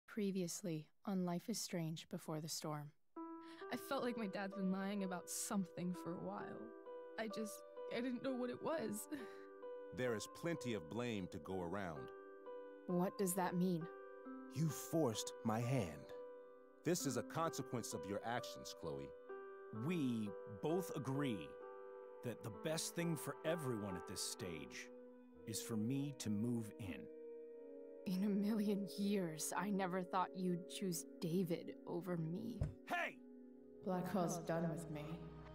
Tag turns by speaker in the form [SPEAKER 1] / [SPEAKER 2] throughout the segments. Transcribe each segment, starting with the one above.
[SPEAKER 1] Previously on Life is Strange Before the Storm.
[SPEAKER 2] I felt like my dad's been lying about something for a while. I didn't know what it was.
[SPEAKER 3] There is plenty of blame to go around.
[SPEAKER 1] What does that mean?
[SPEAKER 3] You forced my hand. This is a consequence of your actions, Chloe.
[SPEAKER 4] We both agree that the best thing for everyone at this stage is for me to move in.
[SPEAKER 1] In a million years, I never thought you'd choose David over me.
[SPEAKER 4] Hey!
[SPEAKER 1] Blackwell's done with me.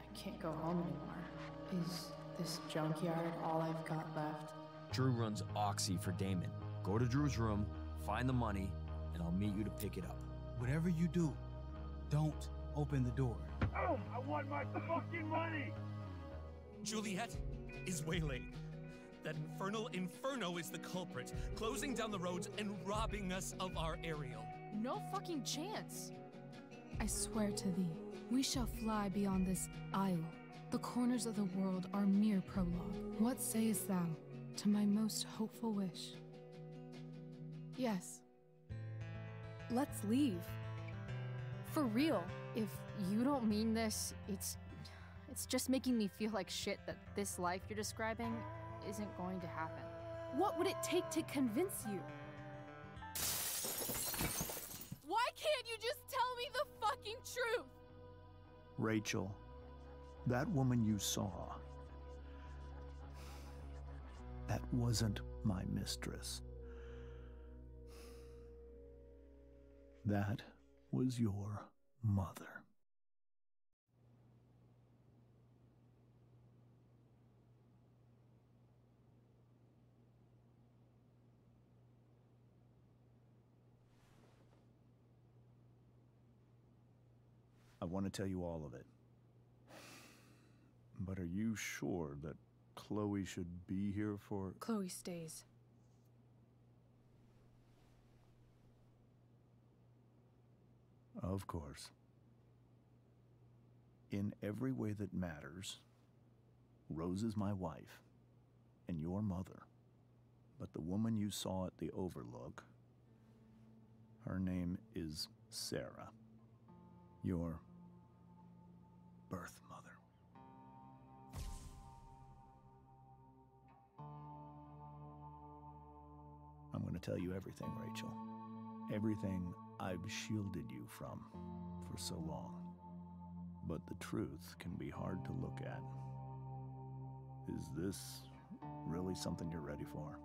[SPEAKER 1] I can't go home anymore. Is this junkyard all I've got left?
[SPEAKER 5] Drew runs Oxy for Damon. Go to Drew's room, find the money, and I'll meet you to pick it up.
[SPEAKER 6] Whatever you do, don't open the door.
[SPEAKER 7] Oh, I want my fucking money!
[SPEAKER 8] Juliet is waylaid. That infernal Inferno is the culprit, closing down the roads and robbing us of our Ariel.
[SPEAKER 1] No fucking chance.
[SPEAKER 2] I swear to thee, we shall fly beyond this isle. The corners of the world are mere prologue. What sayest thou to my most hopeful wish?
[SPEAKER 1] Yes. Let's leave. For real. If you don't mean this, it's just making me feel like shit that this life you're describing isn't going to happen. What would it take to convince you? Why can't you just tell me the fucking truth?
[SPEAKER 6] Rachel, that woman you saw, that wasn't my mistress. That was your mother. I want to tell you all of it. But are you sure that Chloe should be here for...
[SPEAKER 2] Chloe stays.
[SPEAKER 6] Of course. In every way that matters, Rose is my wife and your mother. But the woman you saw at the Overlook, her name is Sarah. Your birth mother. I'm going to tell you everything, Rachel. Everything I've shielded you from for so long. But the truth can be hard to look at. Is this really something you're ready for?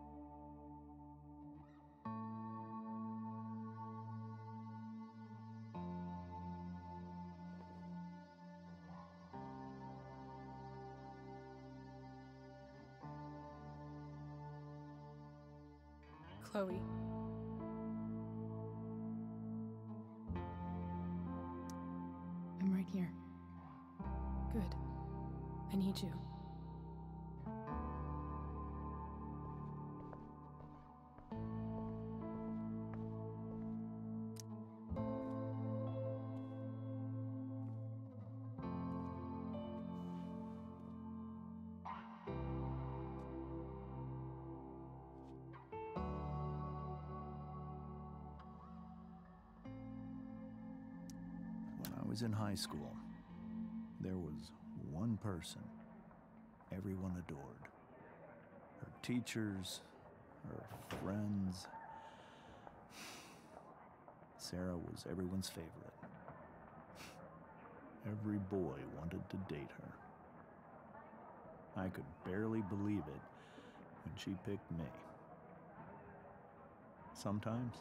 [SPEAKER 2] Chloe.
[SPEAKER 1] I'm right here. Good. I need you.
[SPEAKER 6] was in high school, there was one person everyone adored. Her teachers, her friends. Sarah was everyone's favorite. Every boy wanted to date her. I could barely believe it when she picked me. Sometimes,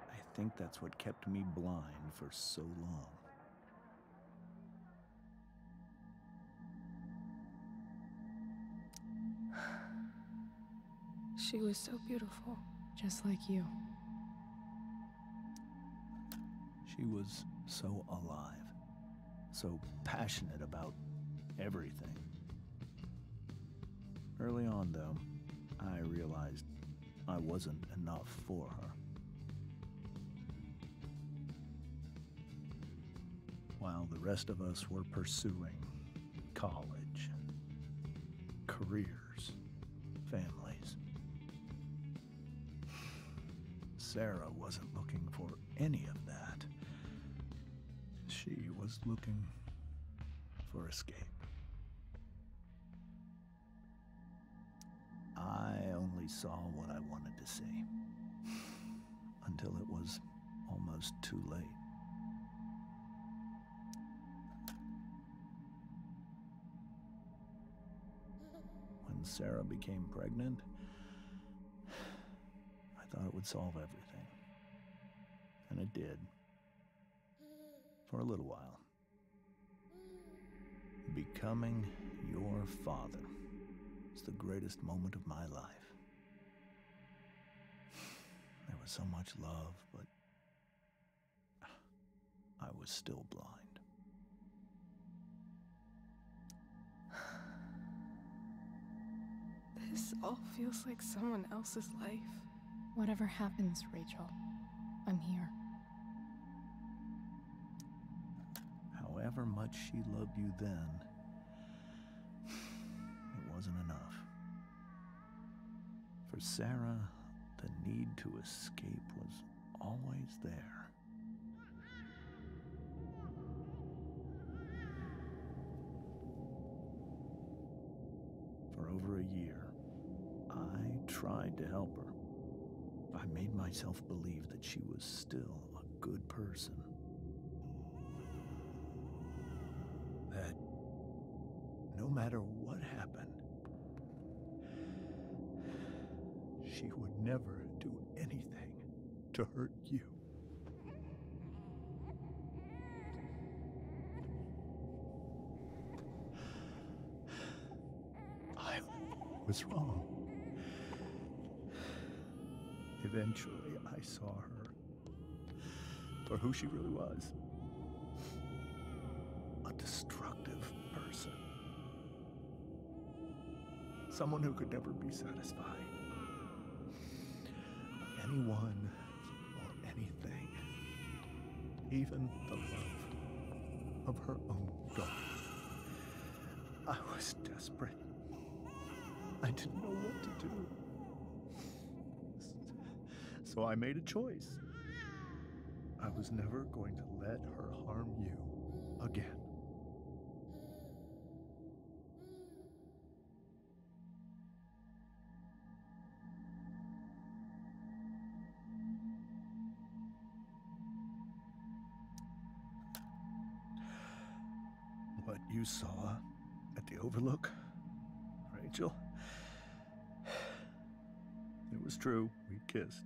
[SPEAKER 6] I think that's what kept me blind for so long.
[SPEAKER 2] She was so beautiful, just like you.
[SPEAKER 6] She was so alive, so passionate about everything. Early on, though, I realized I wasn't enough for her. While the rest of us were pursuing college, careers, families, Sarah wasn't looking for any of that. She was looking for escape. I only saw what I wanted to see, until it was almost too late. When Sarah became pregnant, I thought it would solve everything. And it did. For a little while. Becoming your father was the greatest moment of my life. There was so much love, but I was still blind.
[SPEAKER 2] This all feels like someone else's life.
[SPEAKER 1] Whatever happens, Rachel, I'm here.
[SPEAKER 6] However much she loved you then, it wasn't enough. For Sarah, the need to escape was always there. For over a year, I tried to help her. I made myself believe that she was still a good person. That no matter what happened, she would never do anything to hurt you. I was wrong. Eventually, I saw her for who she really was. A destructive person. Someone who could never be satisfied. Anyone or anything. Even the love of her own daughter. I was desperate. I didn't know what to do. So I made a choice. I was never going to let her harm you again. What you saw at the Overlook, Rachel, it was true. We kissed.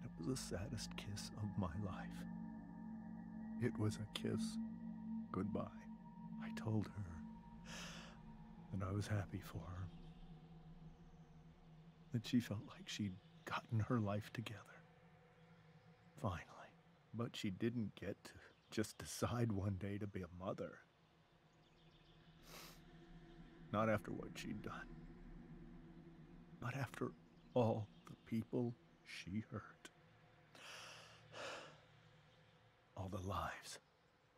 [SPEAKER 6] It was the saddest kiss of my life. It was a kiss goodbye. I told her that I was happy for her. That she felt like she'd gotten her life together. Finally. But she didn't get to just decide one day to be a mother. Not after what she'd done. Not after all the people she hurt. All the lives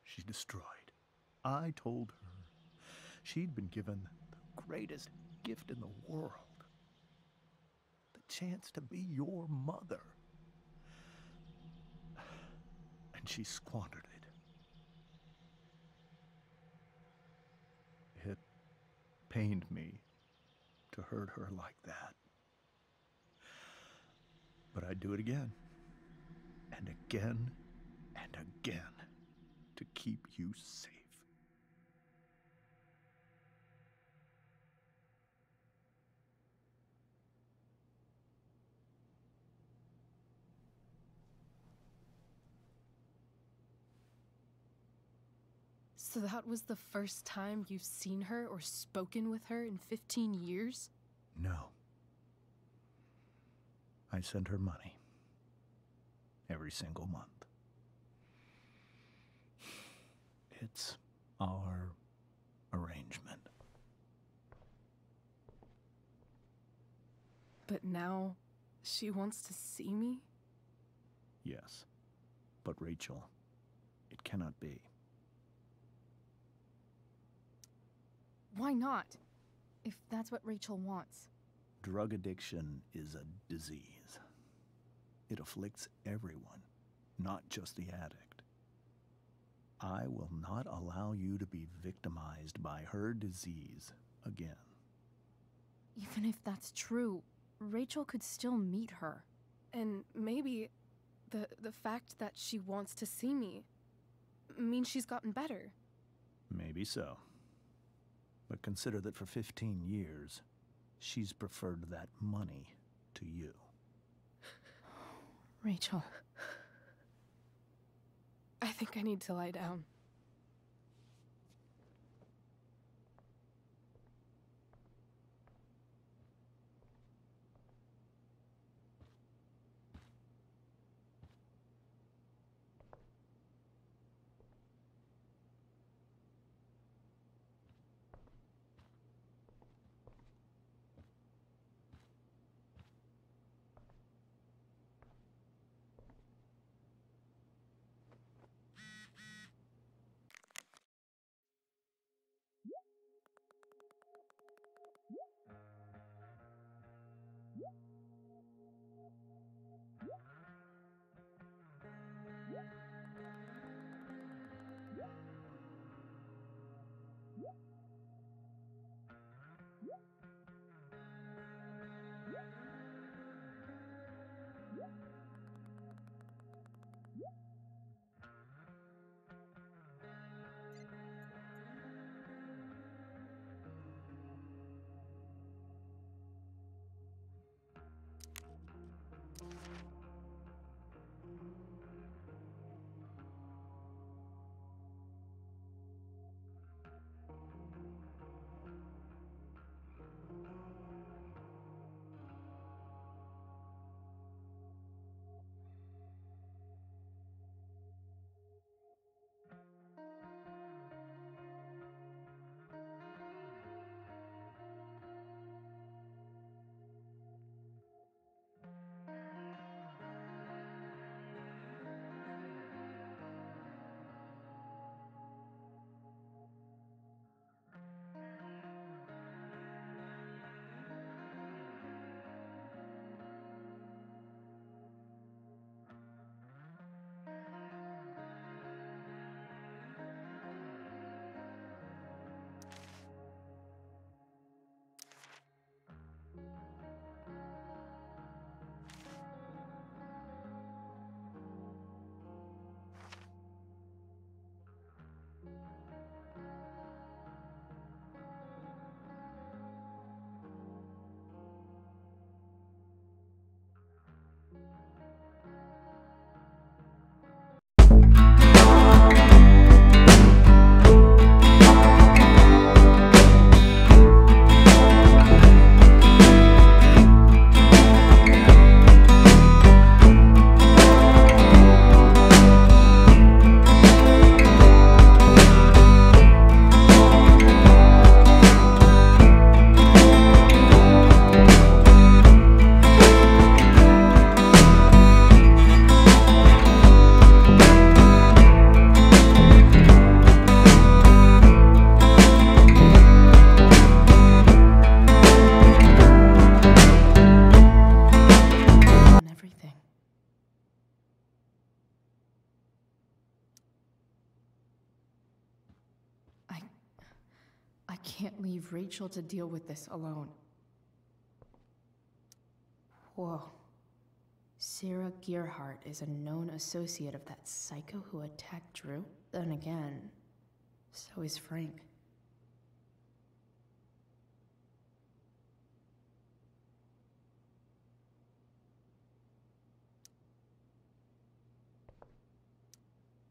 [SPEAKER 6] she destroyed. I told her she'd been given the greatest gift in the world. The chance to be your mother. And and she squandered it. It pained me to hurt her like that. But I'd do it again, and again, and again, to keep you safe.
[SPEAKER 2] So that was the first time you've seen her or spoken with her in 15 years?
[SPEAKER 6] No. I send her money every single month. It's our arrangement.
[SPEAKER 2] But now she wants to see me?
[SPEAKER 6] Yes. But Rachel, it cannot be.
[SPEAKER 1] Why not? If that's what Rachel wants.
[SPEAKER 6] Drug addiction is a disease. It afflicts everyone, not just the addict. I will not allow you to be victimized by her disease again.
[SPEAKER 1] Even if that's true, Rachel could still meet her.
[SPEAKER 2] And maybe the fact that she wants to see me means she's gotten better.
[SPEAKER 6] Maybe so. But consider that for 15 years, she's preferred that money to you.
[SPEAKER 1] Rachel.
[SPEAKER 2] I think I need to lie down.
[SPEAKER 1] I can't leave Rachel to deal with this alone. Whoa. Sarah Gearhart is a known associate of that psycho who attacked Drew? Then again, so is Frank.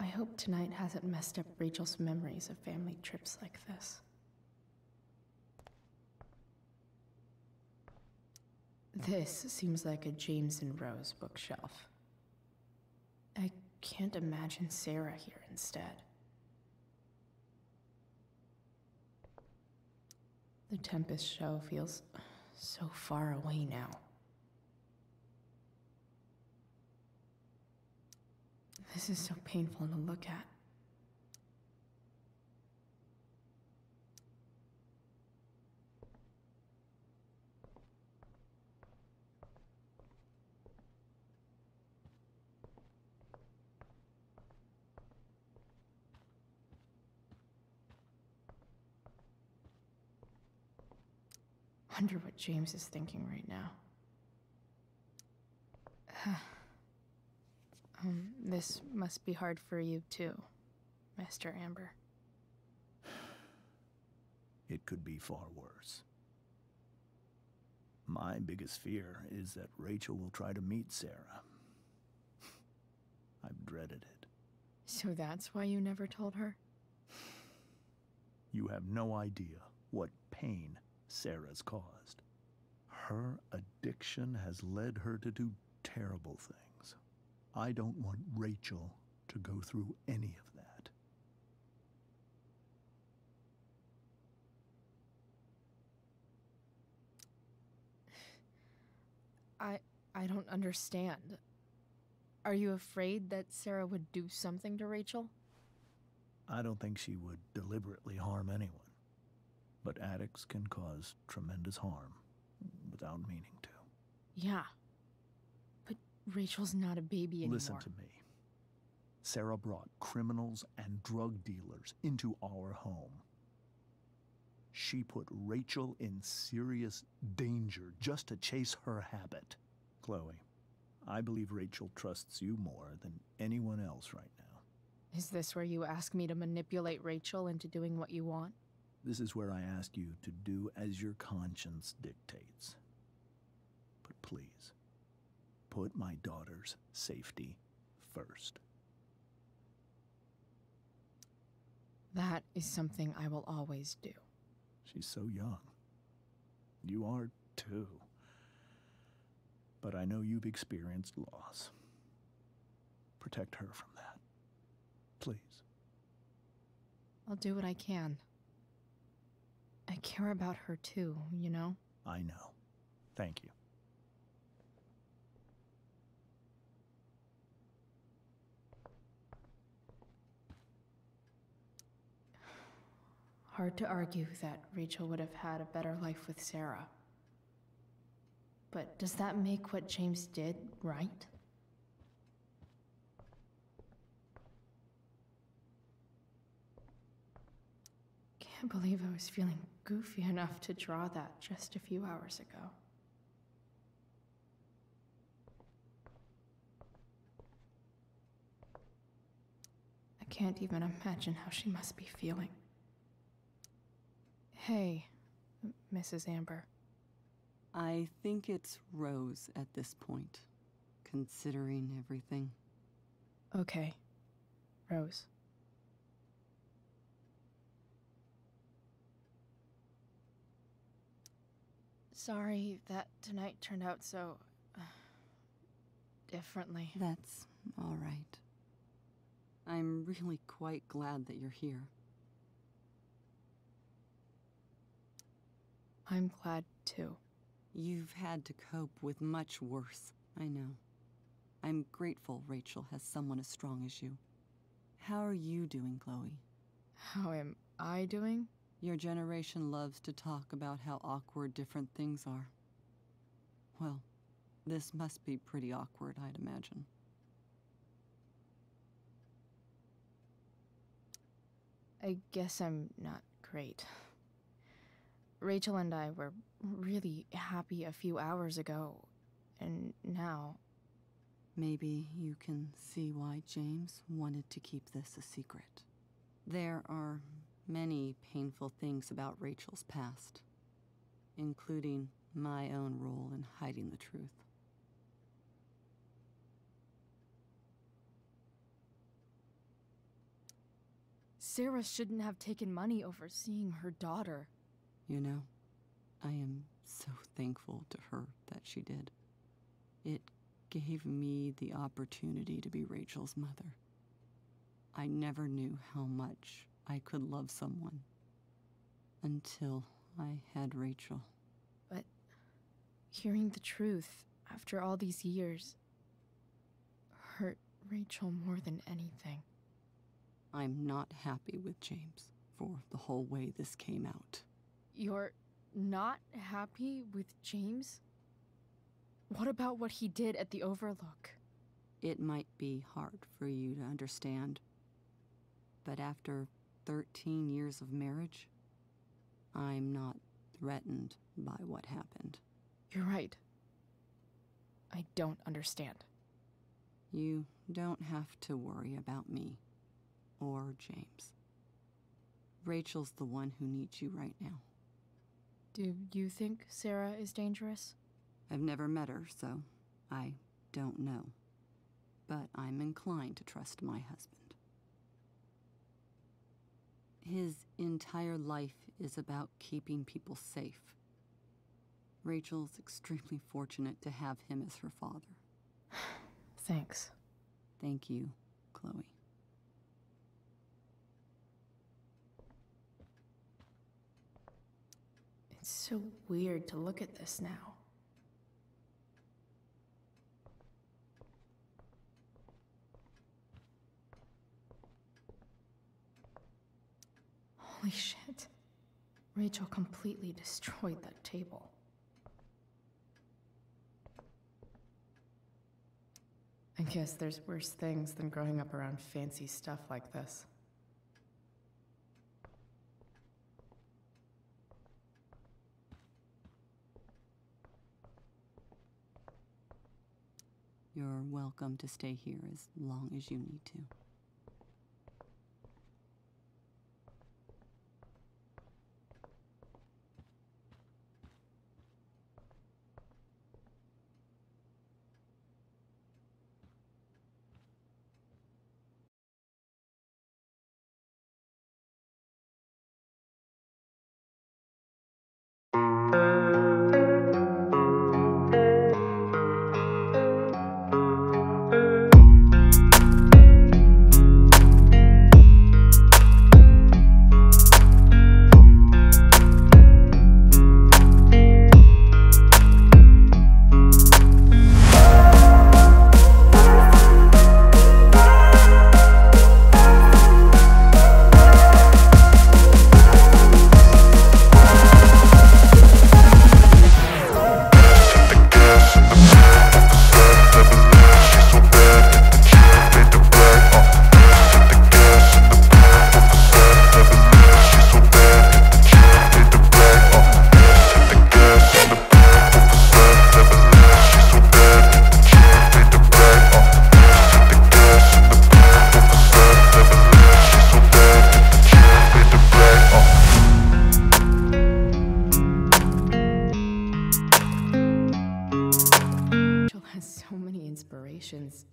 [SPEAKER 1] I hope tonight hasn't messed up Rachel's memories of family trips like this. This seems like a James and Rose bookshelf. I can't imagine Sarah here instead. The Tempest show feels so far away now. This is so painful to look at. Wonder what James is thinking right now. This must be hard for you too, Master Amber.
[SPEAKER 6] It could be far worse. My biggest fear is that Rachel will try to meet Sarah. I've dreaded it.
[SPEAKER 1] So that's why you never told her?
[SPEAKER 6] You have no idea what pain Sarah's caused. Her addiction has led her to do terrible things. I don't want Rachel to go through any of that.
[SPEAKER 1] I don't understand. Are you afraid that Sarah would do something to Rachel?
[SPEAKER 6] I don't think she would deliberately harm anyone. But addicts can cause tremendous harm without meaning to.
[SPEAKER 1] Yeah. But Rachel's not a baby anymore.
[SPEAKER 6] Listen to me. Sarah brought criminals and drug dealers into our home. She put Rachel in serious danger just to chase her habit. Chloe, I believe Rachel trusts you more than anyone else right now.
[SPEAKER 1] Is this where you ask me to manipulate Rachel into doing what you want?
[SPEAKER 6] This is where I ask you to do as your conscience dictates. But please, put my daughter's safety first.
[SPEAKER 1] That is something I will always do.
[SPEAKER 6] She's so young. You are too. But I know you've experienced loss. Protect her from that. Please.
[SPEAKER 1] I'll do what I can. I care about her too, you know?
[SPEAKER 6] I know. Thank you.
[SPEAKER 1] Hard to argue that Rachel would have had a better life with Sarah. But does that make what James did right? Can't believe I was feeling goofy enough to draw that just a few hours ago. I can't even imagine how she must be feeling. Hey, Mrs. Amber.
[SPEAKER 9] I think it's Rose at this point, considering everything.
[SPEAKER 1] Okay, Rose. Sorry that tonight turned out so... differently.
[SPEAKER 9] That's all right. I'm really quite glad that you're here.
[SPEAKER 1] I'm glad, too.
[SPEAKER 9] You've had to cope with much worse, I know. I'm grateful Rachel has someone as strong as you. How are you doing, Chloe?
[SPEAKER 1] How am I doing?
[SPEAKER 9] Your generation loves to talk about how awkward different things are. Well, this must be pretty awkward, I'd imagine.
[SPEAKER 1] I guess I'm not great. Rachel and I were really happy a few hours ago, and now...
[SPEAKER 9] Maybe you can see why James wanted to keep this a secret. There are many painful things about Rachel's past, including my own role in hiding the truth.
[SPEAKER 1] Sarah shouldn't have taken money over seeing her daughter.
[SPEAKER 9] You know, I am so thankful to her that she did. It gave me the opportunity to be Rachel's mother. I never knew how much I could love someone until I had Rachel.
[SPEAKER 1] But hearing the truth after all these years hurt Rachel more than anything.
[SPEAKER 9] I'm not happy with James for the whole way this came out.
[SPEAKER 1] You're not happy with James? What about what he did at the Overlook?
[SPEAKER 9] It might be hard for you to understand, but after 13 years of marriage, I'm not threatened by what happened.
[SPEAKER 1] You're right. I don't understand.
[SPEAKER 9] You don't have to worry about me or James. Rachel's the one who needs you right now.
[SPEAKER 1] Do you think Sarah is dangerous?
[SPEAKER 9] I've never met her, so I don't know. But I'm inclined to trust my husband. His entire life is about keeping people safe. Rachel's extremely fortunate to have him as her father.
[SPEAKER 1] Thanks.
[SPEAKER 9] Thank you, Chloe.
[SPEAKER 1] It's so weird to look at this now. Holy shit. Rachel completely destroyed that table. I guess there's worse things than growing up around fancy stuff like this.
[SPEAKER 9] You're welcome to stay here as long as you need to.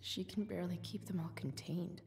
[SPEAKER 1] She can barely keep them all contained.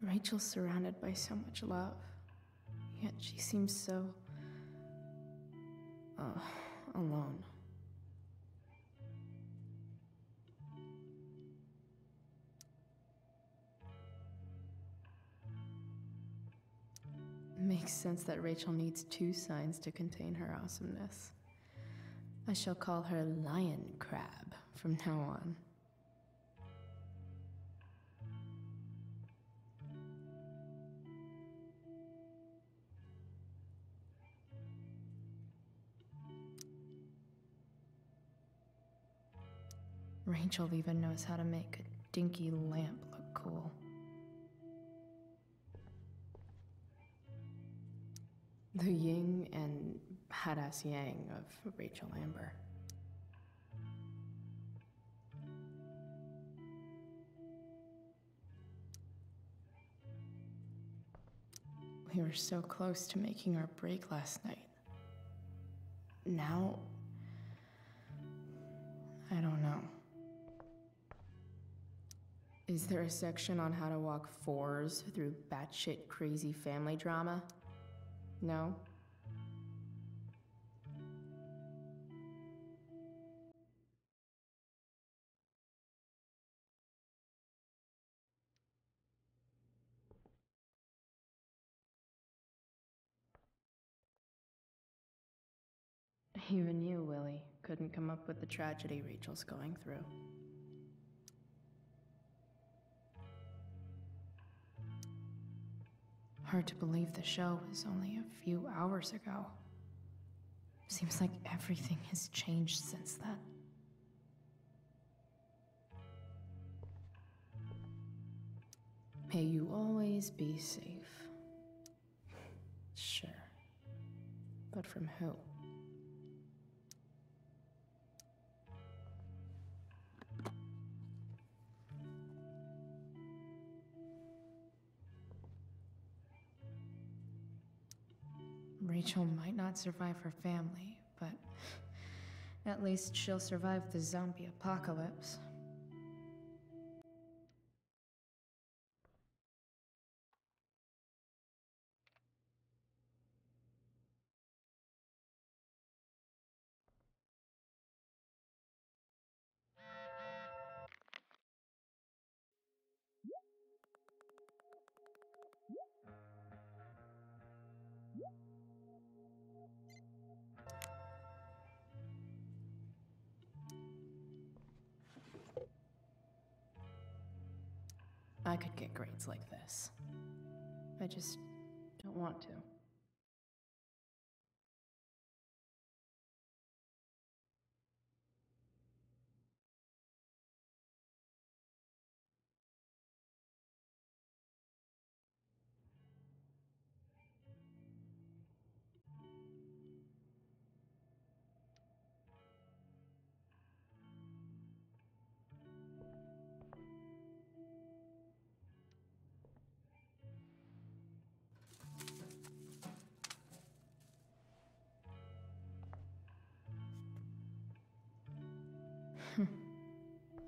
[SPEAKER 1] Rachel's surrounded by so much love, yet she seems so... alone.
[SPEAKER 10] Makes sense that Rachel needs 2 signs to contain her awesomeness. I shall call her Lion Crab from now on. Rachel even knows how to make a dinky lamp look cool. The yin and badass yang of Rachel Amber. We were so close to making our break last night. Now, I don't know. Is there a section on how to walk 4s through batshit crazy family drama? No? Even you, Willie, couldn't come up with the tragedy Rachel's going through. Hard to believe the show was only a few hours ago. Seems like everything has changed since then. May you always be safe. Sure. But from who? Rachel might not survive her family, but at least she'll survive the zombie apocalypse. I could get grades like this. I just don't want to.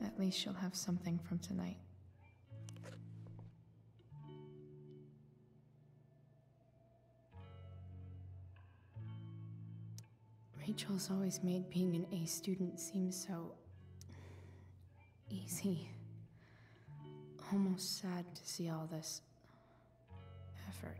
[SPEAKER 10] At least she'll have something from tonight. Rachel's always made being an A student seem so easy. Almost sad to see all this effort.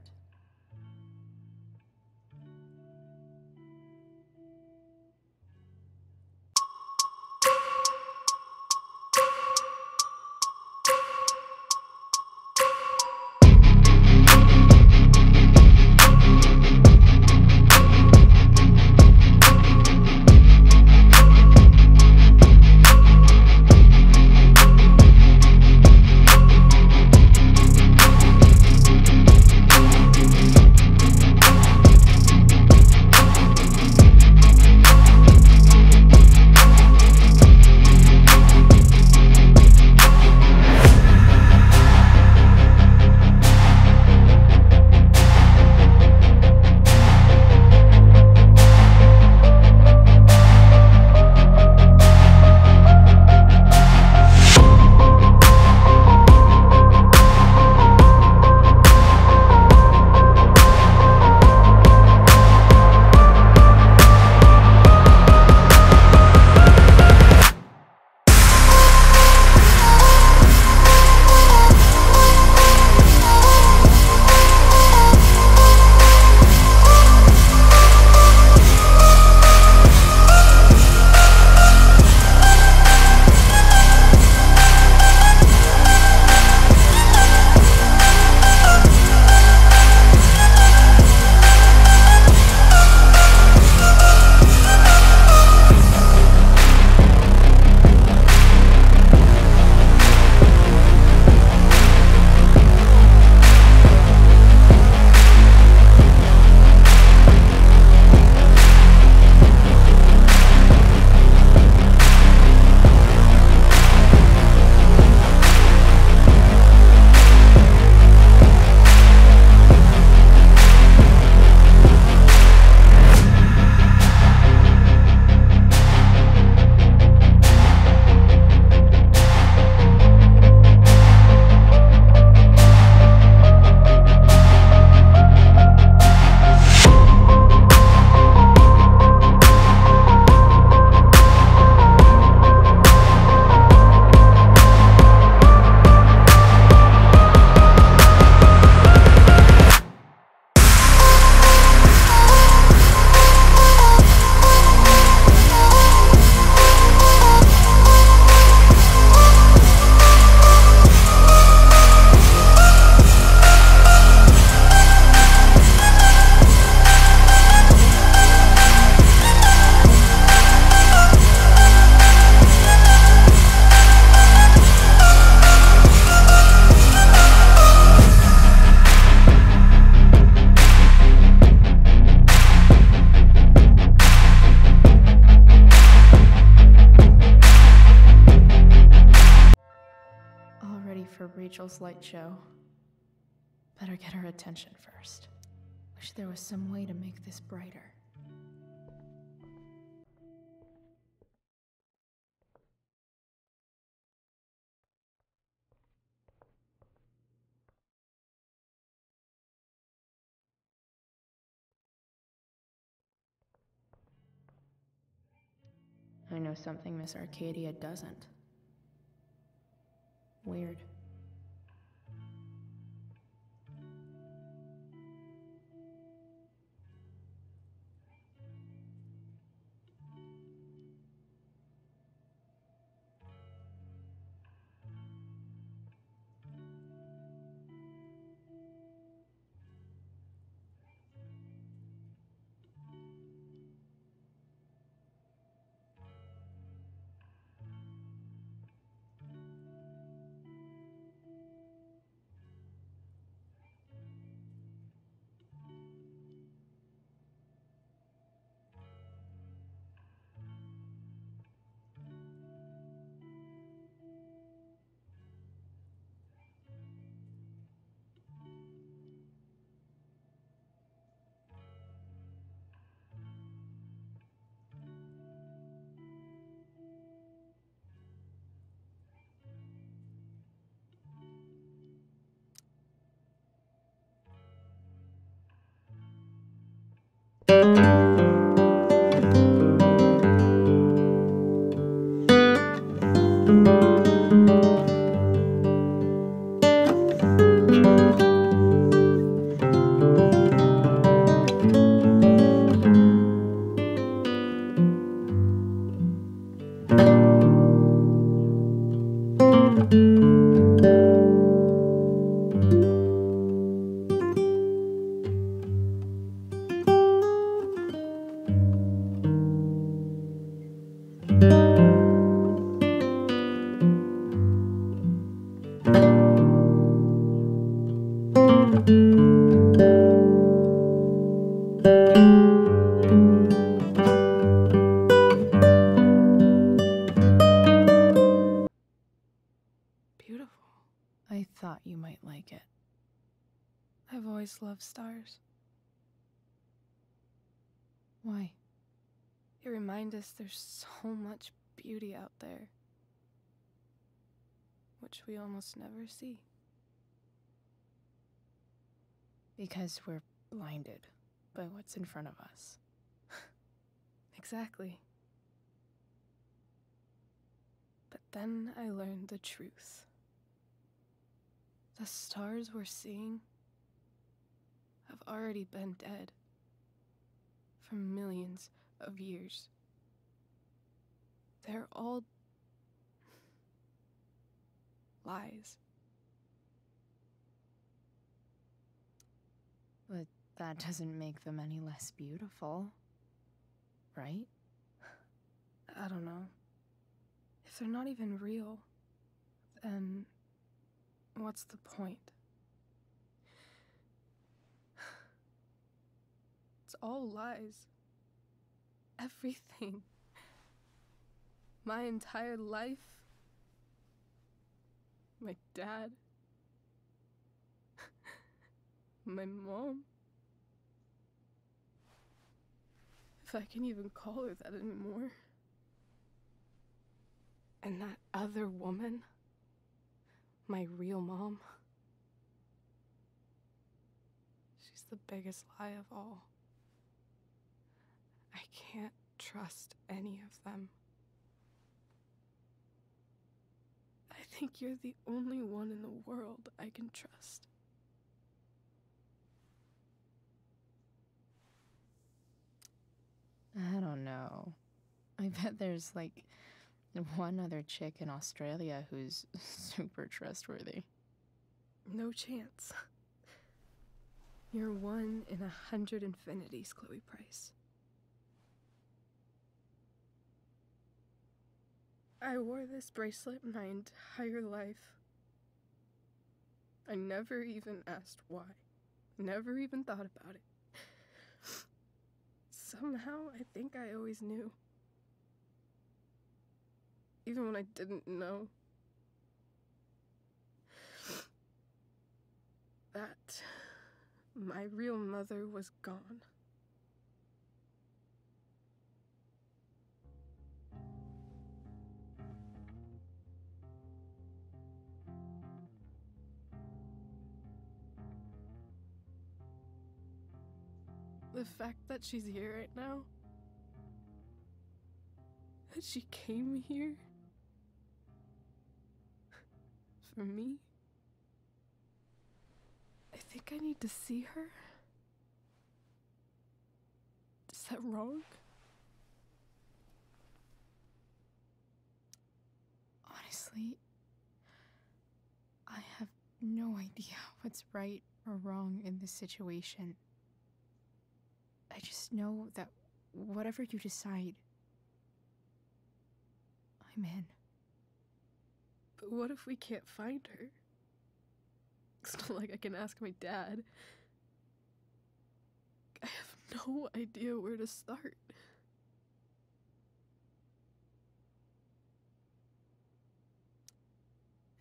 [SPEAKER 10] Rachel's light show. Better get her attention first. Wish there was some way to make this brighter. I know something Miss Arcadia doesn't. Weird. I thought you might like it.
[SPEAKER 2] I've always loved stars.
[SPEAKER 10] Why?
[SPEAKER 2] They remind us there's so much beauty out there, which we almost never see.
[SPEAKER 10] Because we're blinded by what's in front of us.
[SPEAKER 2] Exactly. But then I learned the truth. The stars we're seeing have already been dead for millions of years. They're all lies.
[SPEAKER 10] But that doesn't make them any less beautiful, right?
[SPEAKER 2] I don't know. If they're not even real, then what's the point? It's all lies. Everything. My entire life. My dad. My mom. If I can even call her that anymore. And that other woman. My real mom. She's the biggest lie of all. I can't trust any of them. I think you're the only one in the world I can trust.
[SPEAKER 10] I don't know. I bet there's like one other chick in Australia who's super trustworthy.
[SPEAKER 2] No chance. You're 1 in 100 infinities, Chloe Price. I wore this bracelet my entire life. I never even asked why. Never even thought about it. Somehow, I think I always knew. Even when I didn't know.
[SPEAKER 11] that my real mother was gone. The fact that she's here right now, that she came here for me, I think I need to see her. Is that wrong?
[SPEAKER 10] Honestly, I have no idea what's right or wrong in this situation. I just know that whatever you decide, I'm in.
[SPEAKER 11] But what if we can't find her? It's not like I can ask my dad. I have no idea where to start.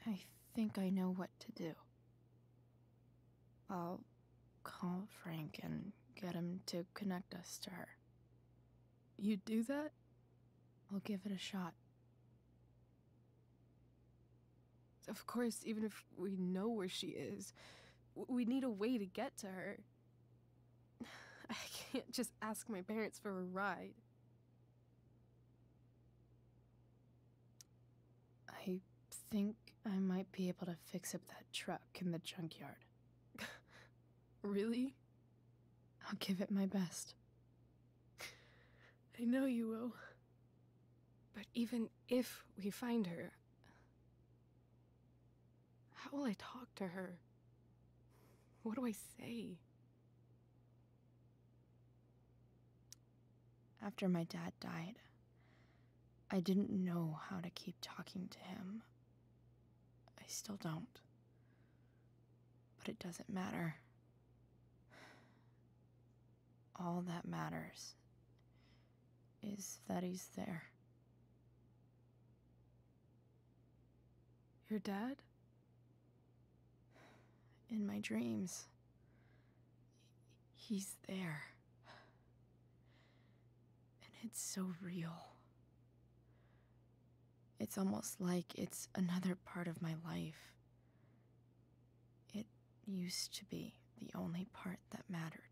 [SPEAKER 10] I think I know what to do. I'll call Frank and get him to connect us to her.
[SPEAKER 11] You'd do that?
[SPEAKER 10] I'll give it a shot.
[SPEAKER 11] Of course, even if we know where she is, we need a way to get to her. I can't just ask my parents for a ride.
[SPEAKER 10] I think I might be able to fix up that truck in the junkyard.
[SPEAKER 11] Really?
[SPEAKER 10] I'll give it my best.
[SPEAKER 11] I know you will. But even if we find her, how will I talk to her? What do I say?
[SPEAKER 10] After my dad died, I didn't know how to keep talking to him. I still don't. But it doesn't matter. All that matters is that he's there.
[SPEAKER 11] Your dad?
[SPEAKER 10] In my dreams, he's there. And it's so real. It's almost like it's another part of my life. It used to be the only part that mattered.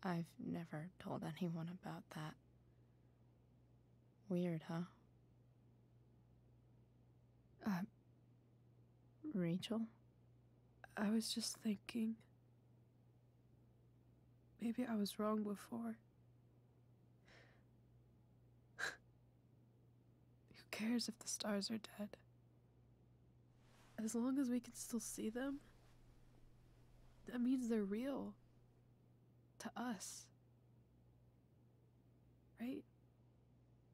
[SPEAKER 10] I've never told anyone about that. Weird, huh? Rachel?
[SPEAKER 11] I was just thinking. Maybe I was wrong before. Who cares if the stars are dead? As long as we can still see them, that means they're real. To us. Right?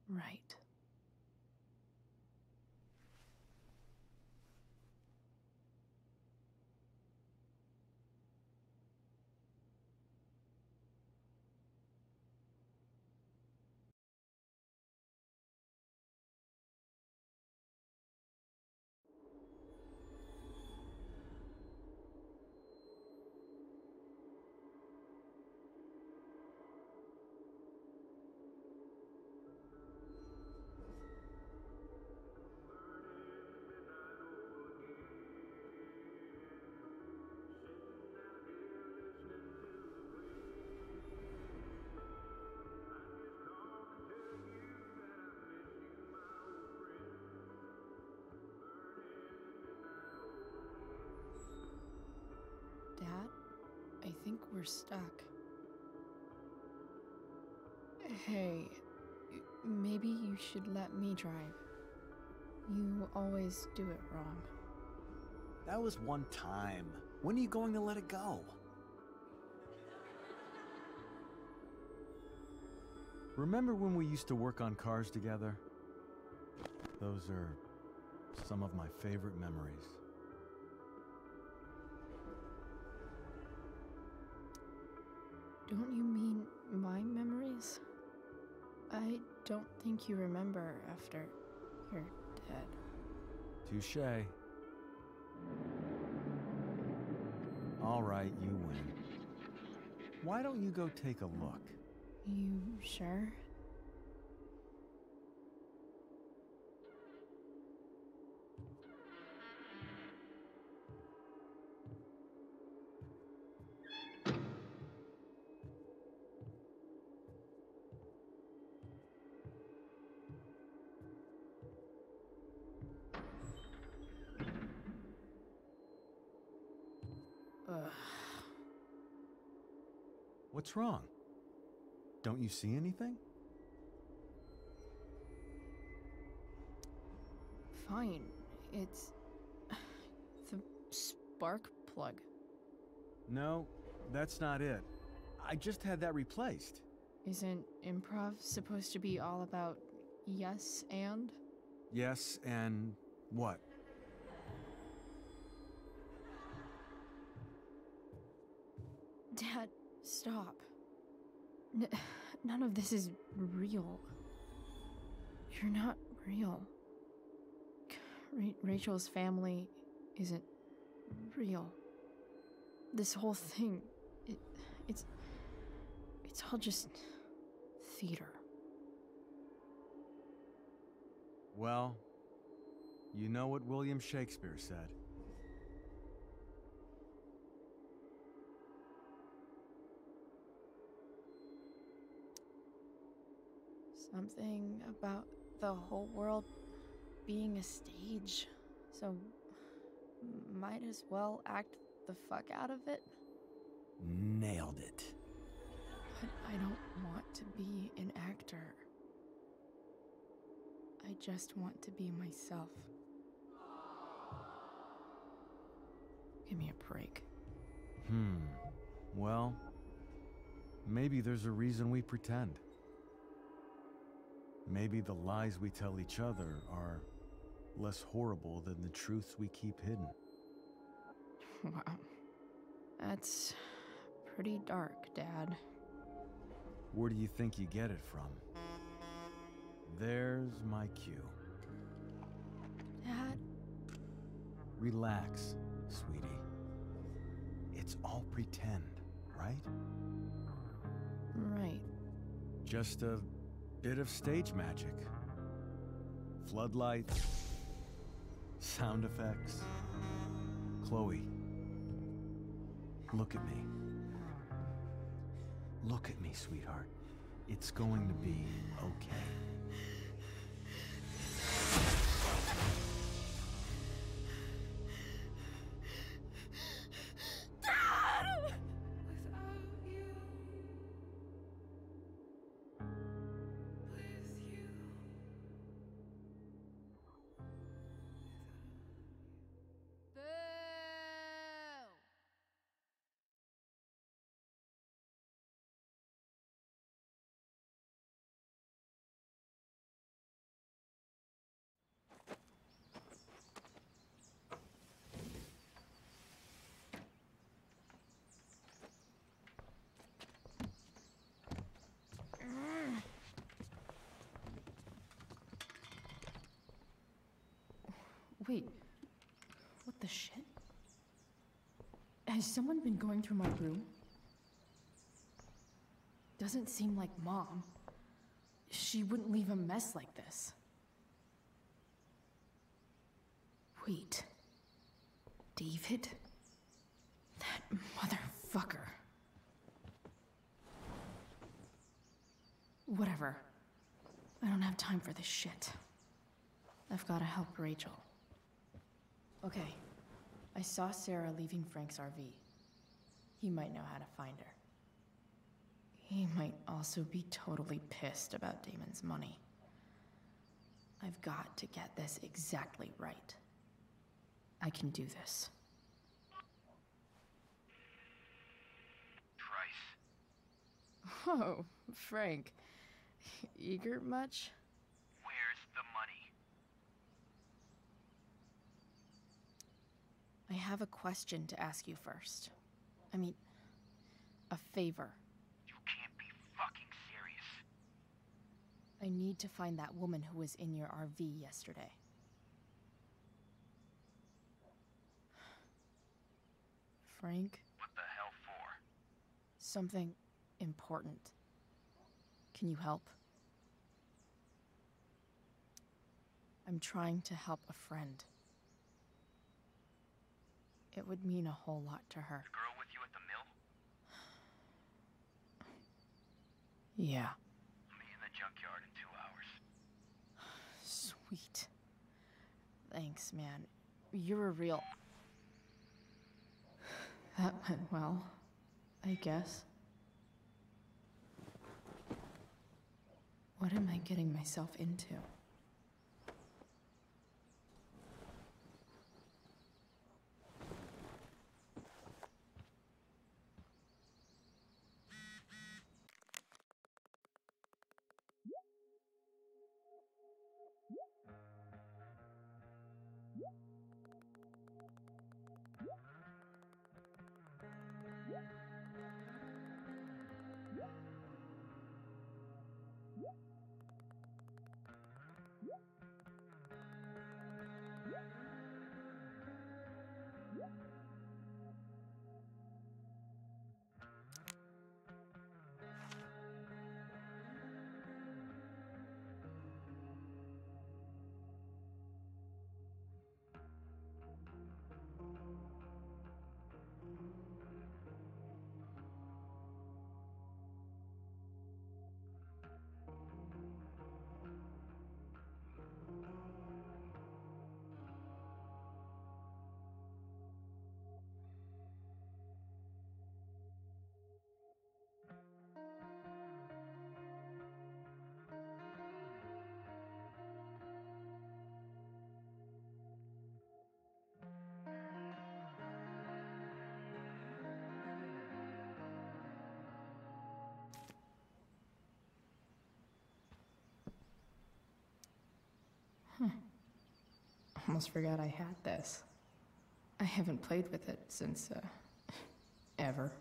[SPEAKER 10] Right. Dad, I think we're stuck. Hey, maybe you should let me drive. You always do it wrong.
[SPEAKER 5] That was one time. When are you going to let it go? Remember when we used to work on cars together? Those are some of my favorite memories.
[SPEAKER 10] Don't you mean my memories? I don't think you remember after your Dad.
[SPEAKER 5] Touché. All right, you win. Why don't you go take a look?
[SPEAKER 10] You sure?
[SPEAKER 5] What's wrong? Don't you see anything?
[SPEAKER 10] Fine. It's the spark plug.
[SPEAKER 5] No, that's not it. I just had that replaced.
[SPEAKER 10] Isn't improv supposed to be all about yes and?
[SPEAKER 5] Yes, and what?
[SPEAKER 10] Dad, stop. None of this is real. You're not real. Rachel's family isn't real. This whole thing, it's all just theater.
[SPEAKER 5] Well, you know what William Shakespeare said.
[SPEAKER 10] Something about the whole world being a stage, so might as well act the fuck out of it.
[SPEAKER 5] Nailed it.
[SPEAKER 10] But I don't want to be an actor. I just want to be myself. Give me a break.
[SPEAKER 5] Well, maybe there's a reason we pretend. Maybe the lies we tell each other are less horrible than the truths we keep hidden.
[SPEAKER 10] Wow. That's pretty dark, Dad.
[SPEAKER 5] Where do you think you get it from? There's my cue.
[SPEAKER 10] Dad?
[SPEAKER 5] Relax, sweetie. It's all pretend, right?
[SPEAKER 10] Right.
[SPEAKER 5] Just a bit of stage magic. Floodlights, sound effects. Chloe, look at me. Look at me, sweetheart. It's going to be okay.
[SPEAKER 10] Wait, what the shit? Has someone been going through my room? Doesn't seem like Mom. She wouldn't leave a mess like this. Wait. David? That motherfucker. Whatever. I don't have time for this shit. I've gotta help Rachel. Okay. I saw Sarah leaving Frank's RV. He might know how to find her. He might also be totally pissed about Damon's money. I've got to get this exactly right. I can do this.
[SPEAKER 12] Trice.
[SPEAKER 10] Oh, Frank. Eager much?
[SPEAKER 12] Where's the money?
[SPEAKER 10] I have a question to ask you first. I mean, a favor.
[SPEAKER 12] You can't be fucking serious.
[SPEAKER 10] I need to find that woman who was in your RV yesterday.
[SPEAKER 1] Frank.
[SPEAKER 12] What the hell for?
[SPEAKER 1] Something important. Can you help? I'm trying to help a friend. It would mean a whole lot to her.
[SPEAKER 12] The girl with you at the mill?
[SPEAKER 1] Yeah.
[SPEAKER 12] Meet in the junkyard in 2 hours.
[SPEAKER 1] Sweet. Thanks, man. You're a real... That went well, I guess. What am I getting myself into? Almost forgot I had this. I haven't played with it since, ever.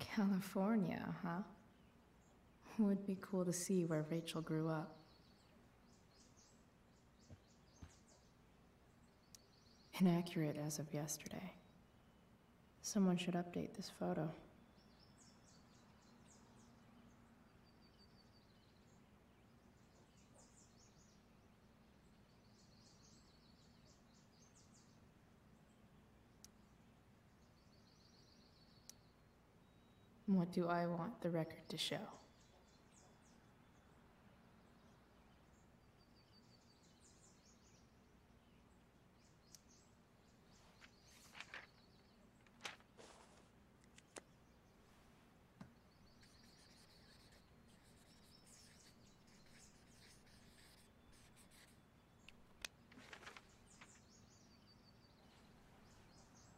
[SPEAKER 1] California, huh? Would be cool to see where Rachel grew up. Inaccurate as of yesterday. Someone should update this photo. What do I want the record to show?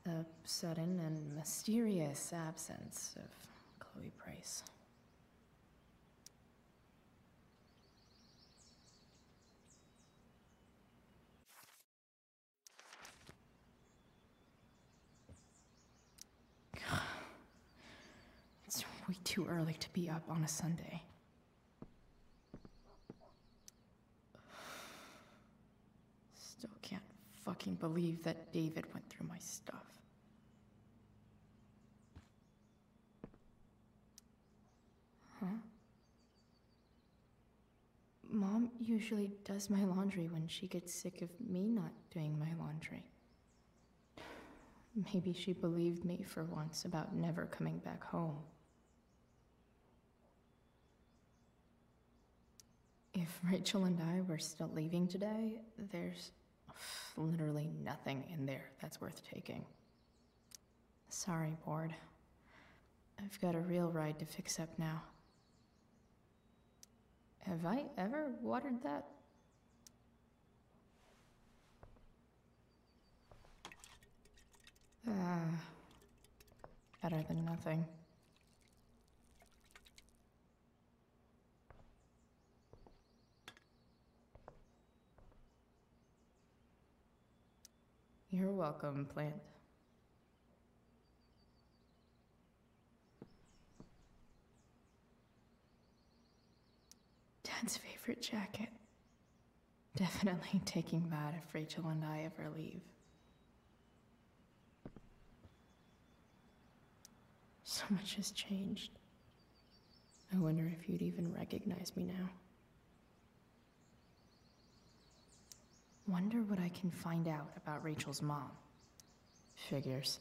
[SPEAKER 1] The sudden and mysterious absence of Chloe Price. It's way too early to be up on a Sunday. Still can't fucking believe that David went through my stuff. Huh? Mom usually does my laundry when she gets sick of me not doing my laundry. Maybe she believed me for once about never coming back home. If Rachel and I were still leaving today, there's literally nothing in there that's worth taking. Sorry, board. I've got a real ride to fix up now. Have I ever watered that? Better than nothing. You're welcome, plant.
[SPEAKER 10] Dad's favorite jacket. Definitely taking that if Rachel and I ever leave. So much has changed. I wonder if you'd even recognize me now. Wonder what I can find out about Rachel's mom. Figures.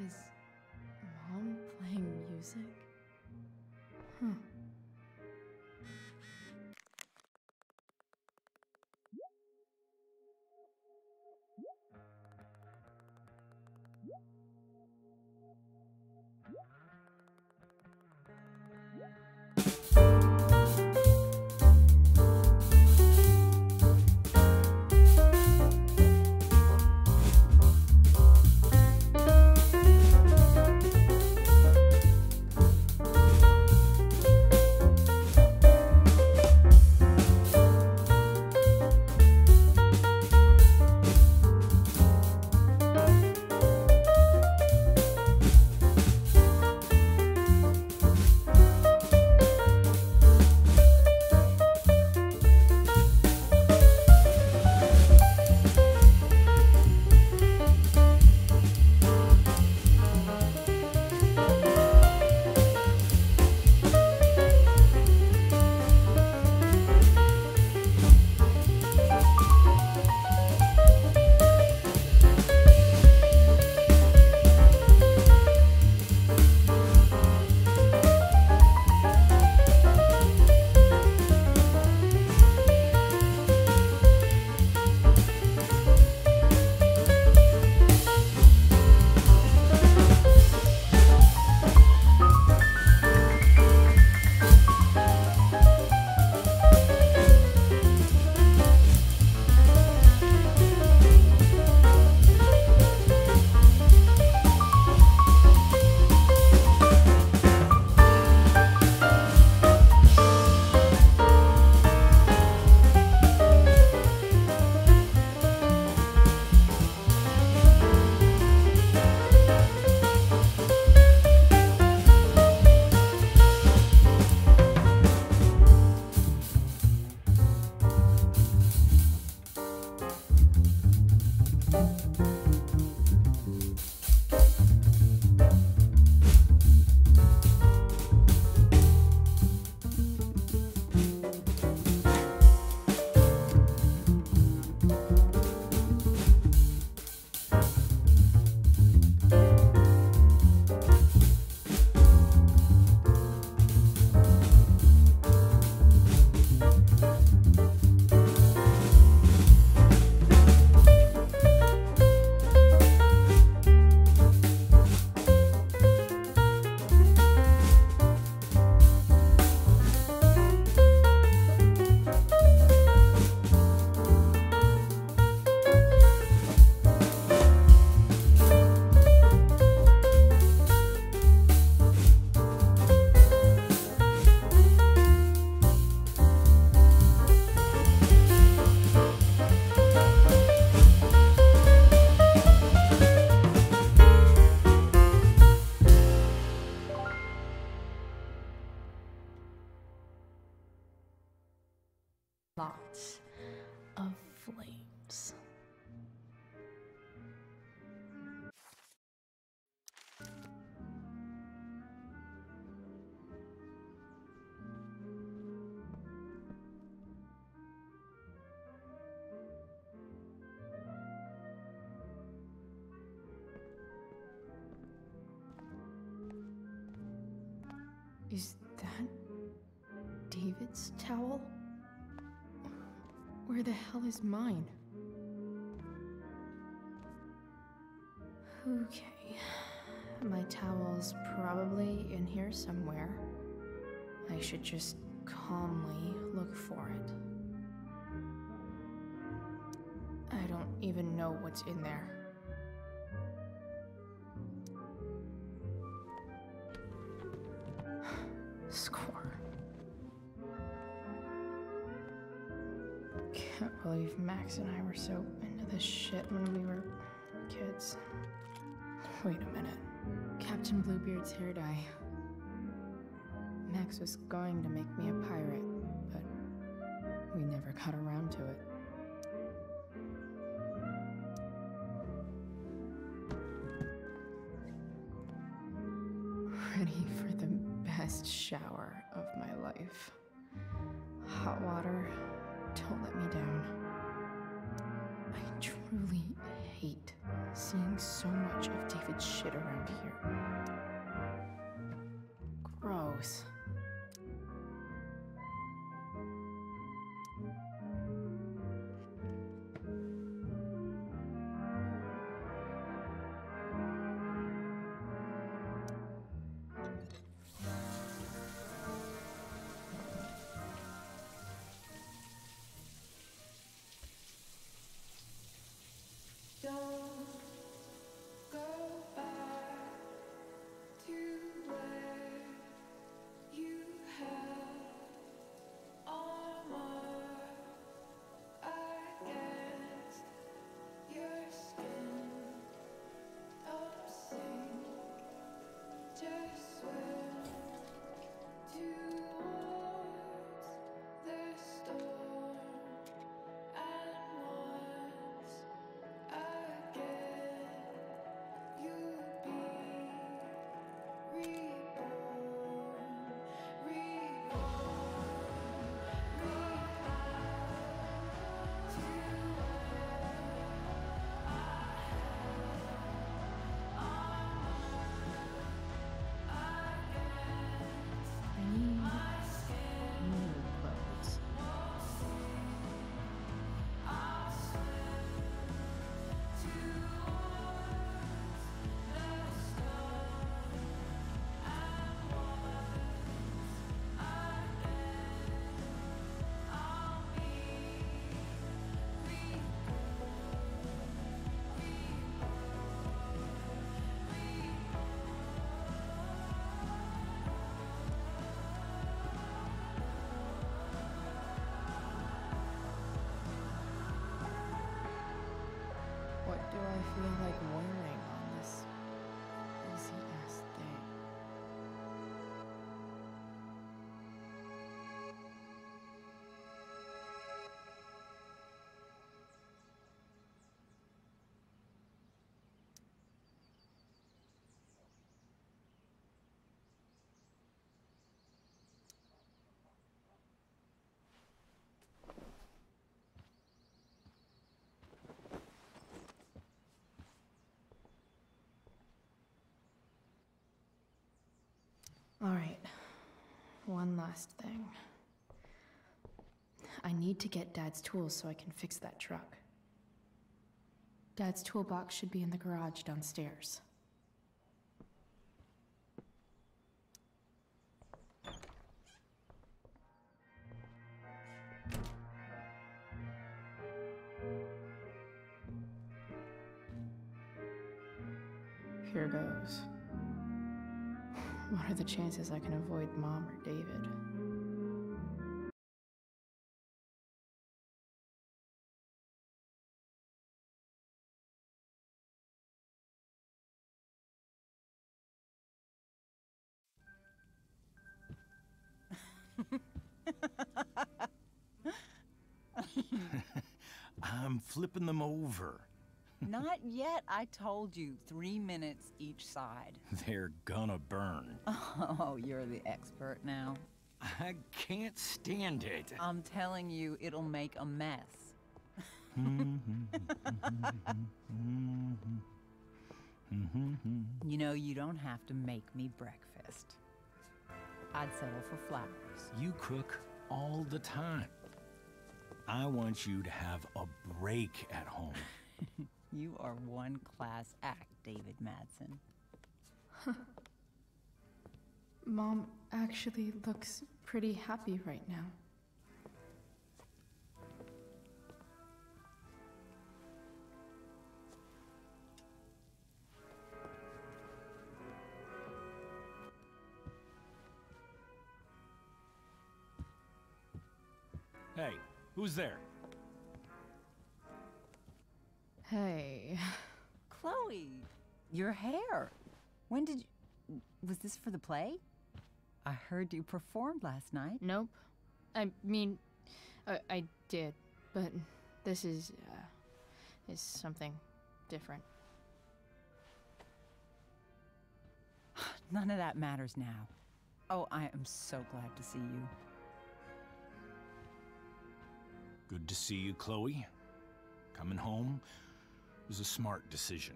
[SPEAKER 10] Is Mom playing music? Huh. Lots of flames. Is that David's towel? Where the hell is mine? Okay, my towel's probably in here somewhere. I should just calmly look for it. I don't even know what's in there. Score. Can't believe Max and I were so into this shit when we were kids. Wait a minute. Captain Bluebeard's hair dye. Max was going to make me a pirate, but we never got around to it. Ready for the best shower of my life. Hot water, don't let me down. I truly hate seeing so much of David's shit around here. Gross. What do I feel like wearing on this busy-ass day? All right, one last thing. I need to get Dad's tools so I can fix that truck. Dad's toolbox should be in the garage downstairs. Here goes. What are the chances I can avoid Mom or David?
[SPEAKER 4] I'm flipping them over.
[SPEAKER 13] Not yet. I told you, 3 minutes each side.
[SPEAKER 4] They're gonna burn.
[SPEAKER 13] Oh, you're the expert now.
[SPEAKER 4] I can't stand it.
[SPEAKER 13] I'm telling you, it'll make a mess. You know, you don't have to make me breakfast. I'd settle for flowers.
[SPEAKER 4] You cook all the time. I want you to have a break at home.
[SPEAKER 13] You are one class act, David Madsen.
[SPEAKER 10] Mom actually looks pretty happy right now.
[SPEAKER 4] Hey, who's there?
[SPEAKER 10] Hey.
[SPEAKER 13] Chloe, your hair. When did you... Was this for the play? I heard you performed last night.
[SPEAKER 1] Nope. I mean, I did, but this is something different.
[SPEAKER 13] None of that matters now. Oh, I am so glad to see you.
[SPEAKER 4] Good to see you, Chloe. Coming home was a smart decision.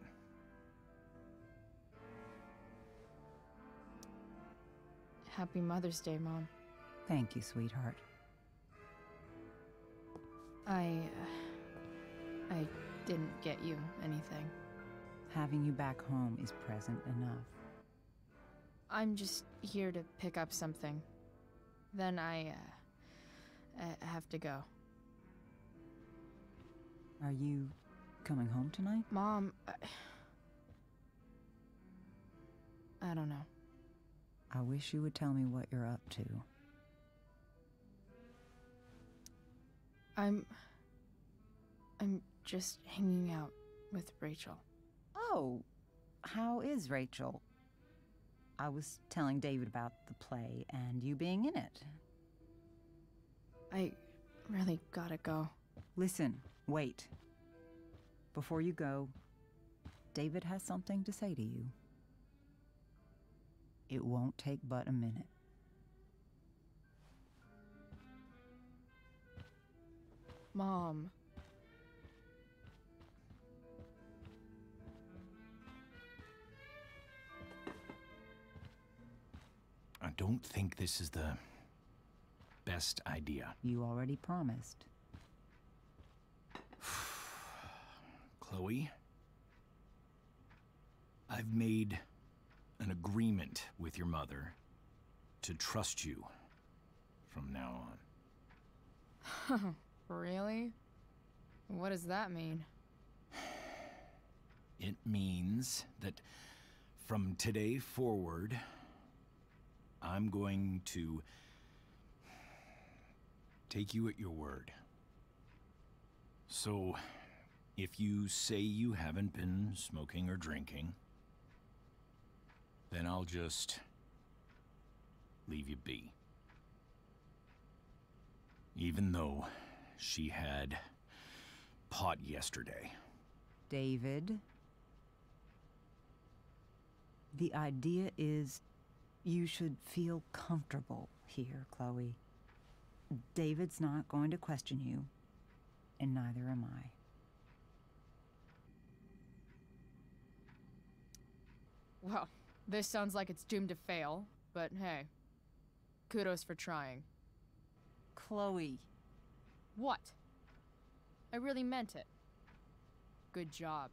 [SPEAKER 1] Happy Mother's Day, Mom.
[SPEAKER 13] Thank you, sweetheart.
[SPEAKER 1] I didn't get you anything.
[SPEAKER 13] Having you back home is present enough.
[SPEAKER 1] I'm just here to pick up something. Then I have to go.
[SPEAKER 13] Are you coming home tonight?
[SPEAKER 1] Mom, I don't know.
[SPEAKER 13] I wish you would tell me what you're up to.
[SPEAKER 1] I'm just hanging out with Rachel.
[SPEAKER 13] Oh, how is Rachel? I was telling David about the play and you being in it.
[SPEAKER 1] I really gotta go.
[SPEAKER 13] Listen, wait. Before you go, David has something to say to you. It won't take but a minute.
[SPEAKER 1] Mom.
[SPEAKER 4] I don't think this is the best idea.
[SPEAKER 13] You already promised.
[SPEAKER 4] Chloe, I've made an agreement with your mother to trust you from now
[SPEAKER 1] on. Really? What does that mean?
[SPEAKER 4] It means that from today forward, I'm going to take you at your word. So, if you say you haven't been smoking or drinking, then I'll just leave you be. Even though she had pot yesterday.
[SPEAKER 13] David, the idea is you should feel comfortable here, Chloe. David's not going to question you, and neither am I.
[SPEAKER 1] Well, this sounds like it's doomed to fail, but hey, kudos for trying.
[SPEAKER 13] Chloe.
[SPEAKER 1] What? I really meant it. Good job.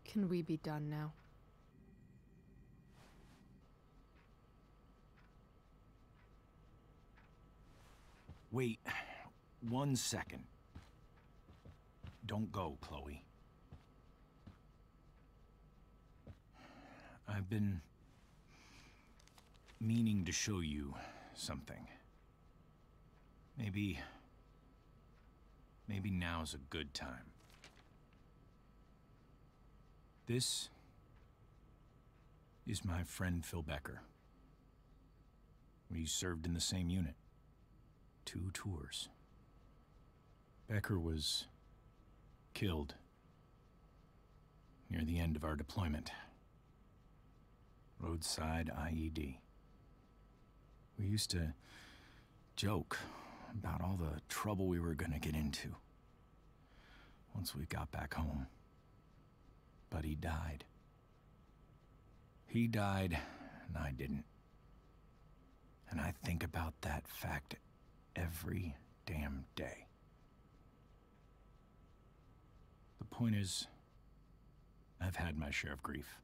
[SPEAKER 10] Can we be done now?
[SPEAKER 4] Wait 1 second. Don't go, Chloe. I've been meaning to show you something. Maybe now's a good time. This is my friend Phil Becker. We served in the same unit. 2 tours. Becker was killed near the end of our deployment. Roadside IED. We used to joke about all the trouble we were gonna get into once we got back home. But he died. He died, and I didn't. And I think about that fact every damn day. The point is, I've had my share of grief.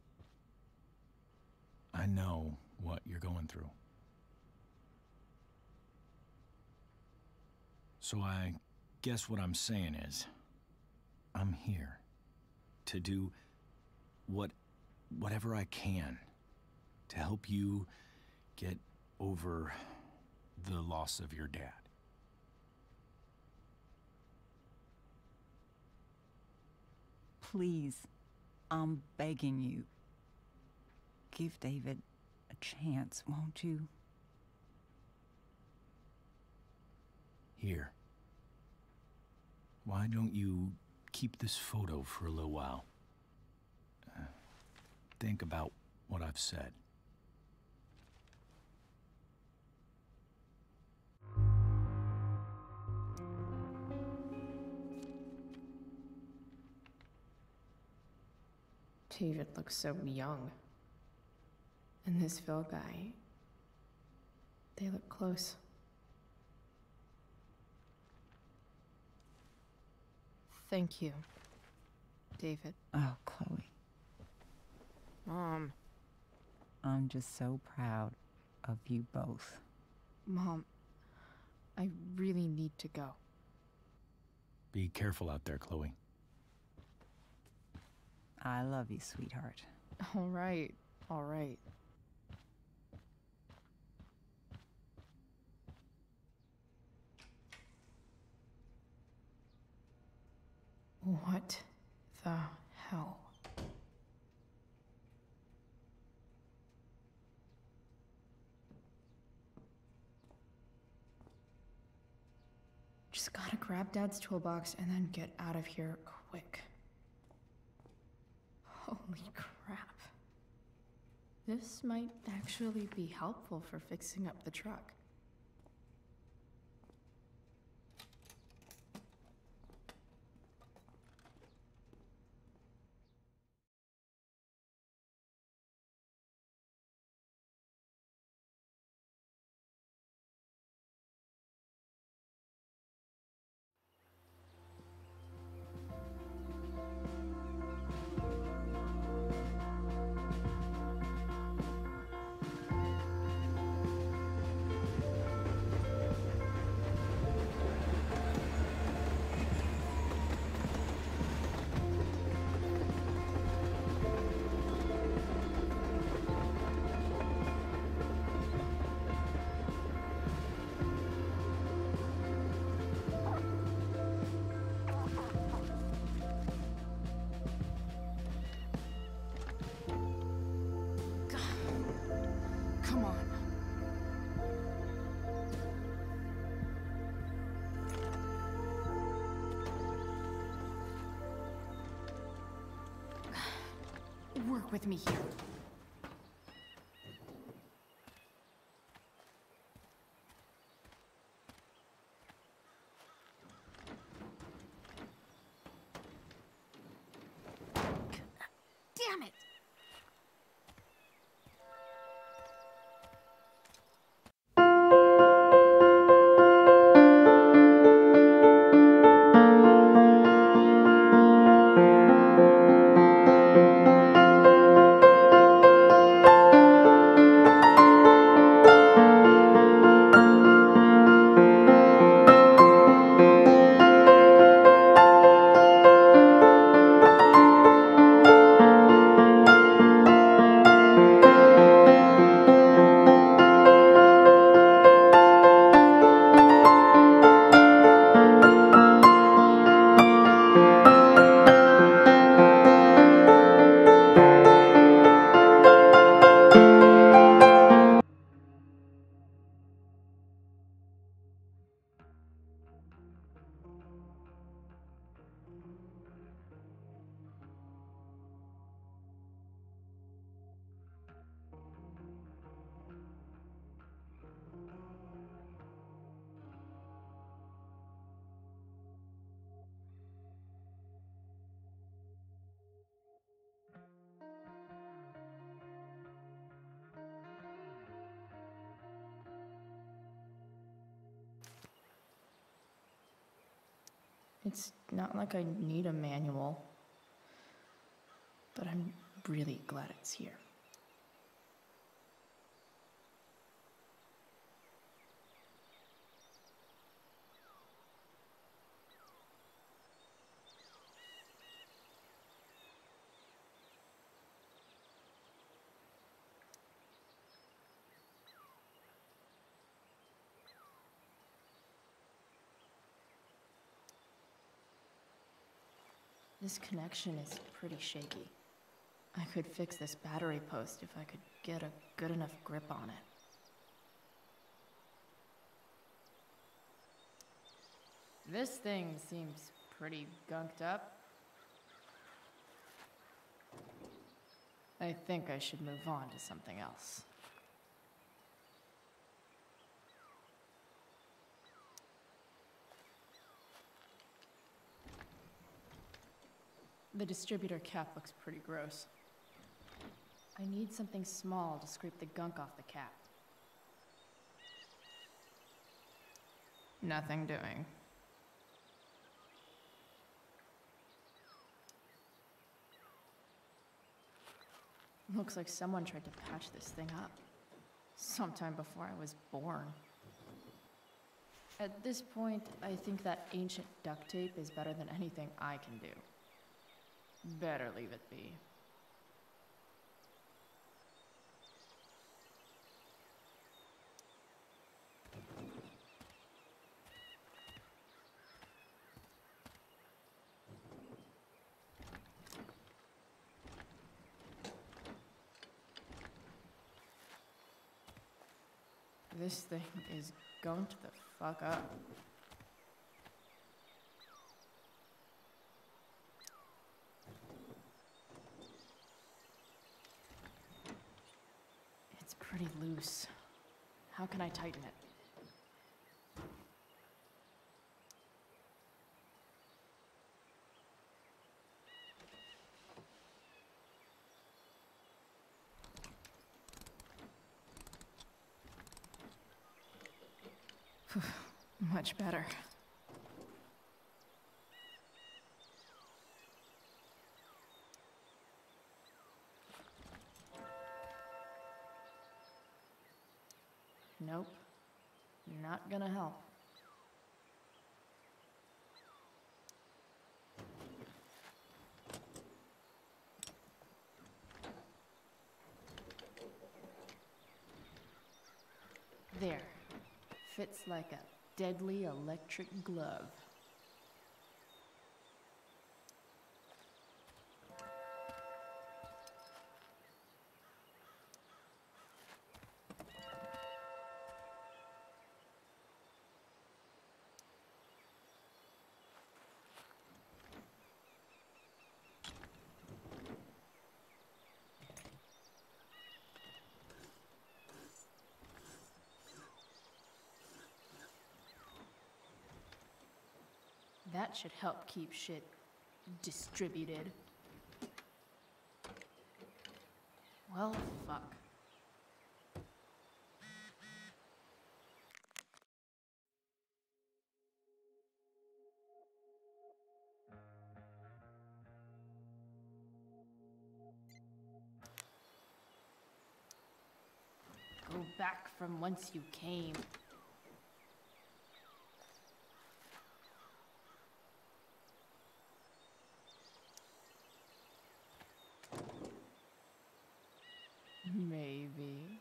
[SPEAKER 4] I know what you're going through. So I guess what I'm saying is, I'm here to do whatever I can to help you get over the loss of your dad.
[SPEAKER 13] Please, I'm begging you. Give David a chance, won't you?
[SPEAKER 4] Here. Why don't you keep this photo for a little while? Think about what I've said.
[SPEAKER 10] David looks so young. And this Phil guy, they look close. Thank you, David.
[SPEAKER 13] Oh, Chloe.
[SPEAKER 10] Mom.
[SPEAKER 13] I'm just so proud of you both.
[SPEAKER 10] Mom, I really need to go.
[SPEAKER 4] Be careful out there, Chloe.
[SPEAKER 13] I love you, sweetheart.
[SPEAKER 10] All right, all right. What the hell? Just gotta grab Dad's toolbox and then get out of here quick. Holy crap. This might actually be helpful for fixing up the truck. Come on. Work with me here. Damn it! It's not like I need a manual, but I'm really glad it's here.
[SPEAKER 1] This connection is pretty shaky. I could fix this battery post if I could get a good enough grip on it. This thing seems pretty gunked up. I think I should move on to something else. The distributor cap looks pretty gross. I need something small to scrape the gunk off the cap. Nothing doing. Looks like someone tried to patch this thing up. Sometime before I was born. At this point, I think that ancient duct tape is better than anything I can do. Better leave it be. This thing is going to the fuck up. It's pretty loose. How can I tighten it? Much better. Nope. Not gonna help. There. Fits like a deadly electric glove. That should help keep shit distributed. Well, fuck. Go back from whence you came. Maybe.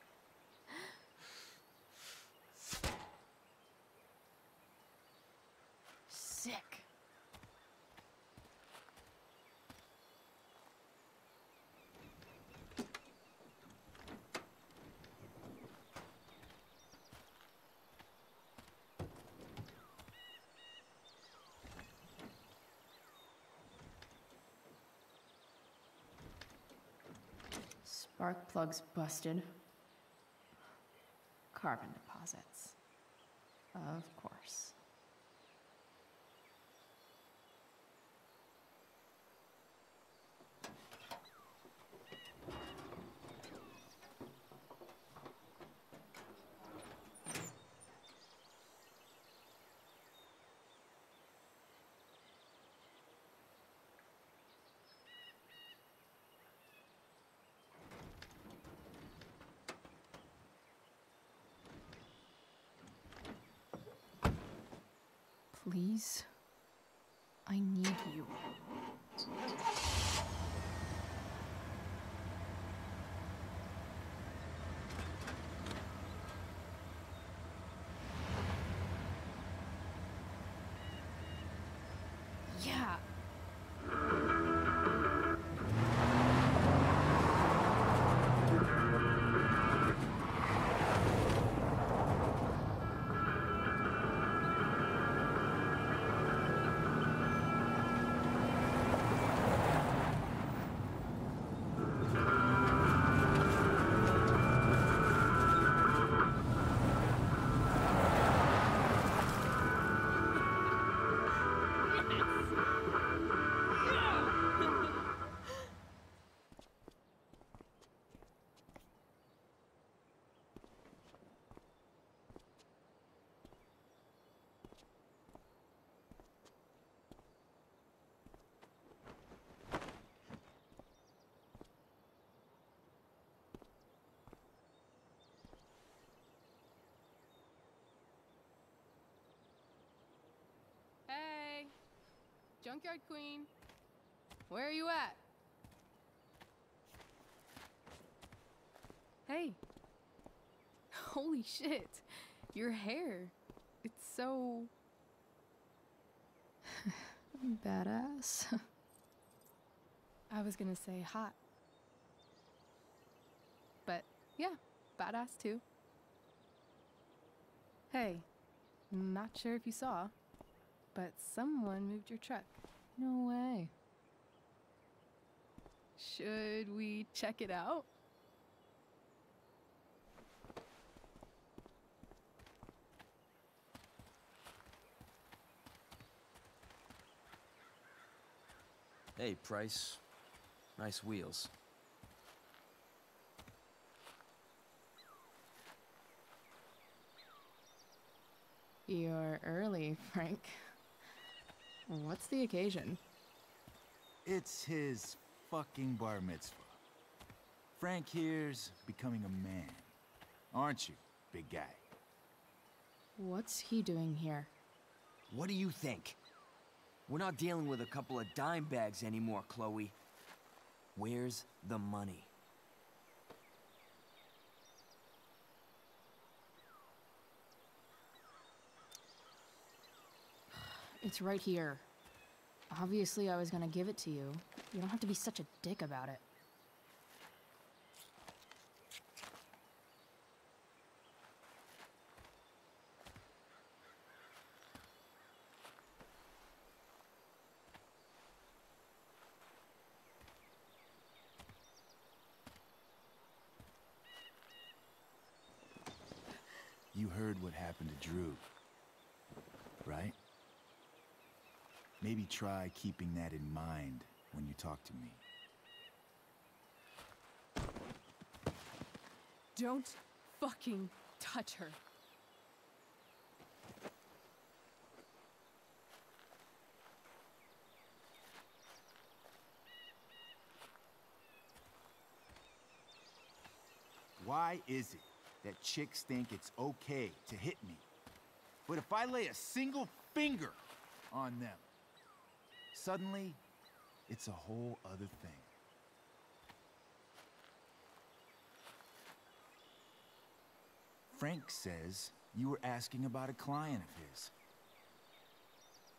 [SPEAKER 1] Sick. Spark plug's busted. Carbon deposits. Of course. Please, I need you. Yeah.
[SPEAKER 11] Junkyard Queen. Where are you at? Hey. Holy shit. Your hair. It's so...
[SPEAKER 10] badass.
[SPEAKER 11] I was gonna say hot. But yeah, badass too. Hey, not sure if you saw, but someone moved your truck.
[SPEAKER 1] No way.
[SPEAKER 11] Should we check it out?
[SPEAKER 14] Hey, Price. Nice wheels.
[SPEAKER 11] You're early, Frank. What's the occasion?
[SPEAKER 4] It's his fucking bar mitzvah. Frank here's becoming a man. Aren't you, big guy?
[SPEAKER 11] What's he doing here?
[SPEAKER 14] What do you think? We're not dealing with a couple of dime bags anymore, Chloe. Where's the money?
[SPEAKER 1] It's right here. Obviously, I was gonna give it to you. You don't have to be such a dick about it.
[SPEAKER 4] You heard what happened to Drew, right? Maybe try keeping that in mind when you talk to me.
[SPEAKER 11] Don't fucking touch her.
[SPEAKER 4] Why is it that chicks think it's okay to hit me, but if I lay a single finger on them, suddenly it's a whole other thing? Frank says you were asking about a client of his.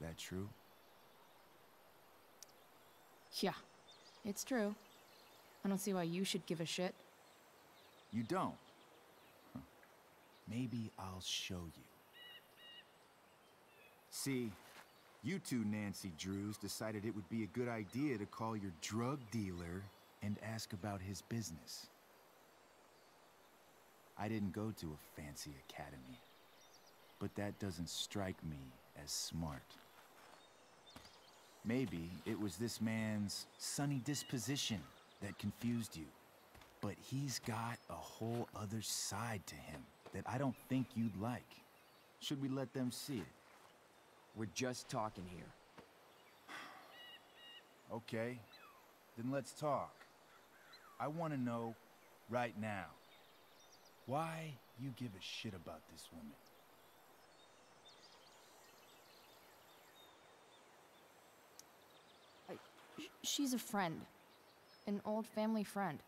[SPEAKER 4] That true?
[SPEAKER 1] Yeah, it's true. I don't see why you should give a shit.
[SPEAKER 4] You don't? Huh. Maybe I'll show you. See, you two Nancy Drews decided it would be a good idea to call your drug dealer and ask about his business. I didn't go to a fancy academy, but that doesn't strike me as smart. Maybe it was this man's sunny disposition that confused you, but he's got a whole other side to him that I don't think you'd like. Should we let them see it?
[SPEAKER 14] We're just talking here.
[SPEAKER 4] Okay, then let's talk. I want to know right now why you give a shit about this woman.
[SPEAKER 1] She's a friend. An old family friend.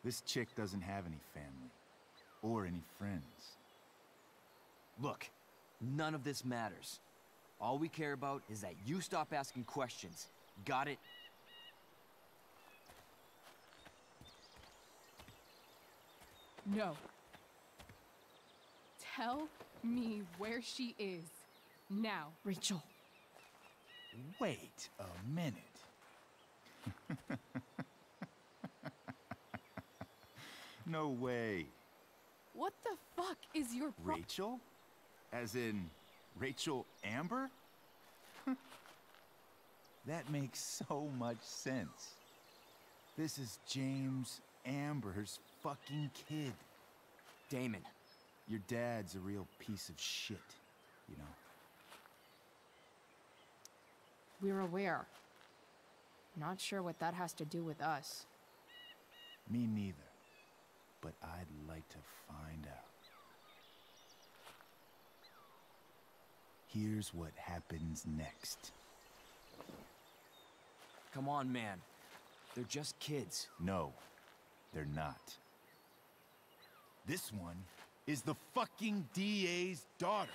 [SPEAKER 4] This chick doesn't have any family or any friends.
[SPEAKER 14] Look, none of this matters. All we care about is that you stop asking questions. Got it?
[SPEAKER 11] No. Tell me where she is. Now.
[SPEAKER 1] Rachel.
[SPEAKER 4] Wait a minute. No way.
[SPEAKER 11] What the fuck is your
[SPEAKER 4] Rachel? As in Rachel Amber? That makes so much sense. This is James Amber's fucking kid.
[SPEAKER 14] Damon.
[SPEAKER 4] Your dad's a real piece of shit, you know?
[SPEAKER 1] We're aware. Not sure what that has to do with us.
[SPEAKER 4] Me neither. But I'd like to find out.
[SPEAKER 15] Here's what happens next.
[SPEAKER 14] Come on, man. They're just kids.
[SPEAKER 15] No, they're not. This one is the fucking DA's daughter.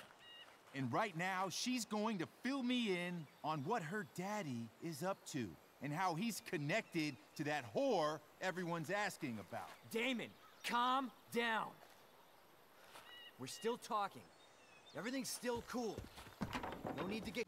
[SPEAKER 15] And right now, she's going to fill me in on what her daddy is up to and how he's connected to that whore everyone's asking about.
[SPEAKER 14] Damon, calm down. We're still talking. Everything's still cool. No need to get...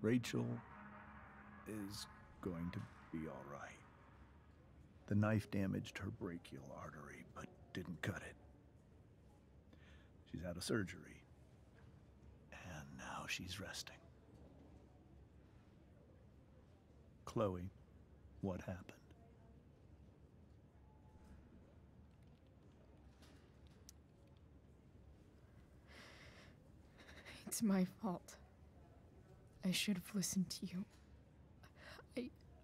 [SPEAKER 6] Rachel is going to be all right. The knife damaged her brachial artery, but didn't cut it. She's had a surgery, and now she's resting. Chloe, what happened?
[SPEAKER 10] It's my fault. I should have listened to you.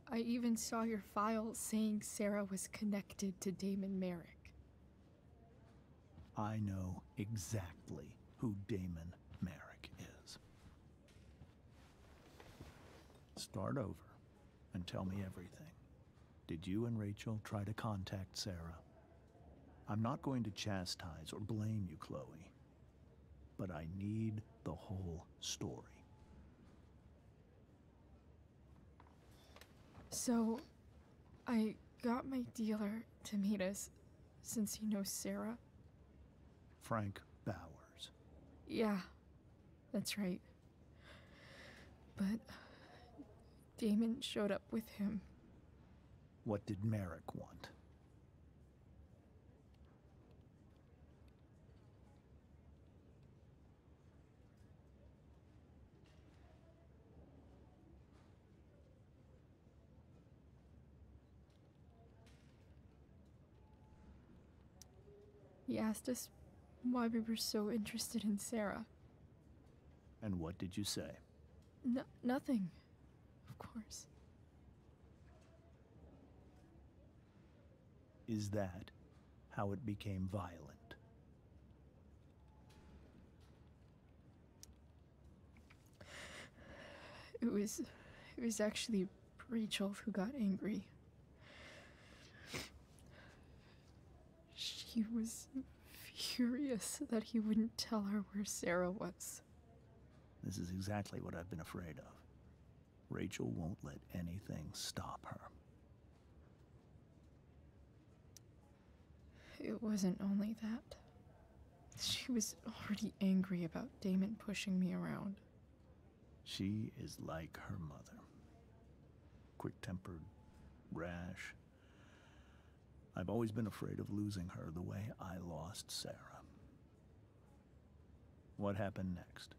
[SPEAKER 10] I even saw your file saying Sarah was connected to Damon Merrick.
[SPEAKER 6] I know exactly who Damon Merrick is. Start over and tell me everything. Did you and Rachel try to contact Sarah? I'm not going to chastise or blame you, Chloe, but I need the whole story.
[SPEAKER 10] So, I got my dealer to meet us, since he knows Sarah.
[SPEAKER 6] Frank Bowers.
[SPEAKER 10] Yeah, that's right. But Damon showed up with him.
[SPEAKER 6] What did Merrick want?
[SPEAKER 10] He asked us why we were so interested in Sarah.
[SPEAKER 6] And what did you say?
[SPEAKER 10] Nothing. Of course.
[SPEAKER 6] Is that how it became violent?
[SPEAKER 10] It was actually Rachel who got angry. She was furious that he wouldn't tell her where Sarah was.
[SPEAKER 6] This is exactly what I've been afraid of. Rachel won't let anything stop her.
[SPEAKER 10] It wasn't only that. She was already angry about Damon pushing me around.
[SPEAKER 6] She is like her mother. Quick-tempered, rash. I've always been afraid of losing her the way I lost Sarah. What happened next?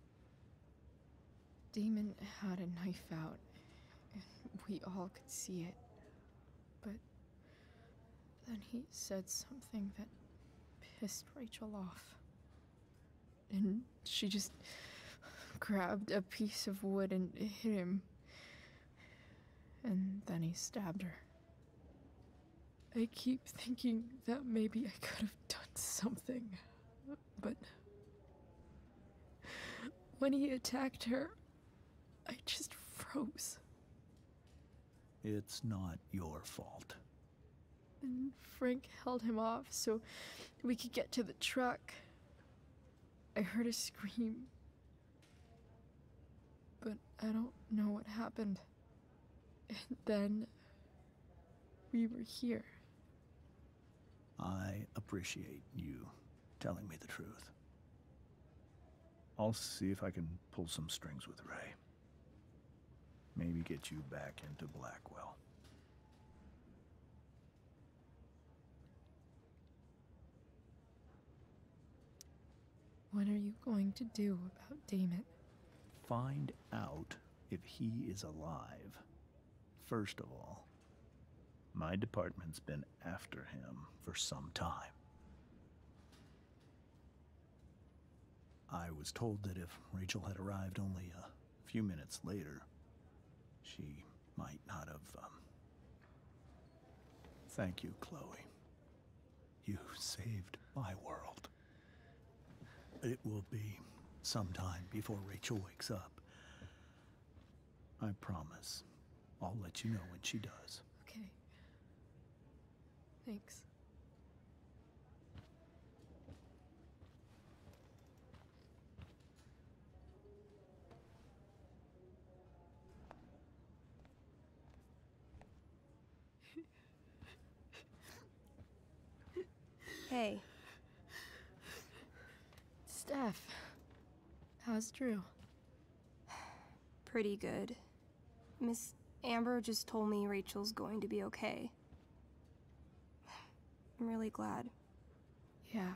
[SPEAKER 10] Damon had a knife out, and we all could see it. But then he said something that pissed Rachel off. And she just grabbed a piece of wood and hit him. And then he stabbed her. I keep thinking that maybe I could have done something, but when he attacked her, I just froze.
[SPEAKER 6] It's not your fault.
[SPEAKER 10] And Frank held him off so we could get to the truck. I heard a scream, but I don't know what happened. And then we were here.
[SPEAKER 6] I appreciate you telling me the truth. I'll see if I can pull some strings with Ray. Maybe get you back into Blackwell.
[SPEAKER 10] What are you going to do about Damon?
[SPEAKER 6] Find out if he is alive. First of all, my department's been after him for some time. I was told that if Rachel had arrived only a few minutes later, she might not have, Thank you, Chloe. You saved my world. It will be some time before Rachel wakes up. I promise. I'll let you know when she does.
[SPEAKER 10] Okay. Thanks.
[SPEAKER 16] Hey.
[SPEAKER 10] Steph, how's Drew?
[SPEAKER 16] Pretty good. Miss Amber just told me Rachel's going to be okay. I'm really glad.
[SPEAKER 10] Yeah.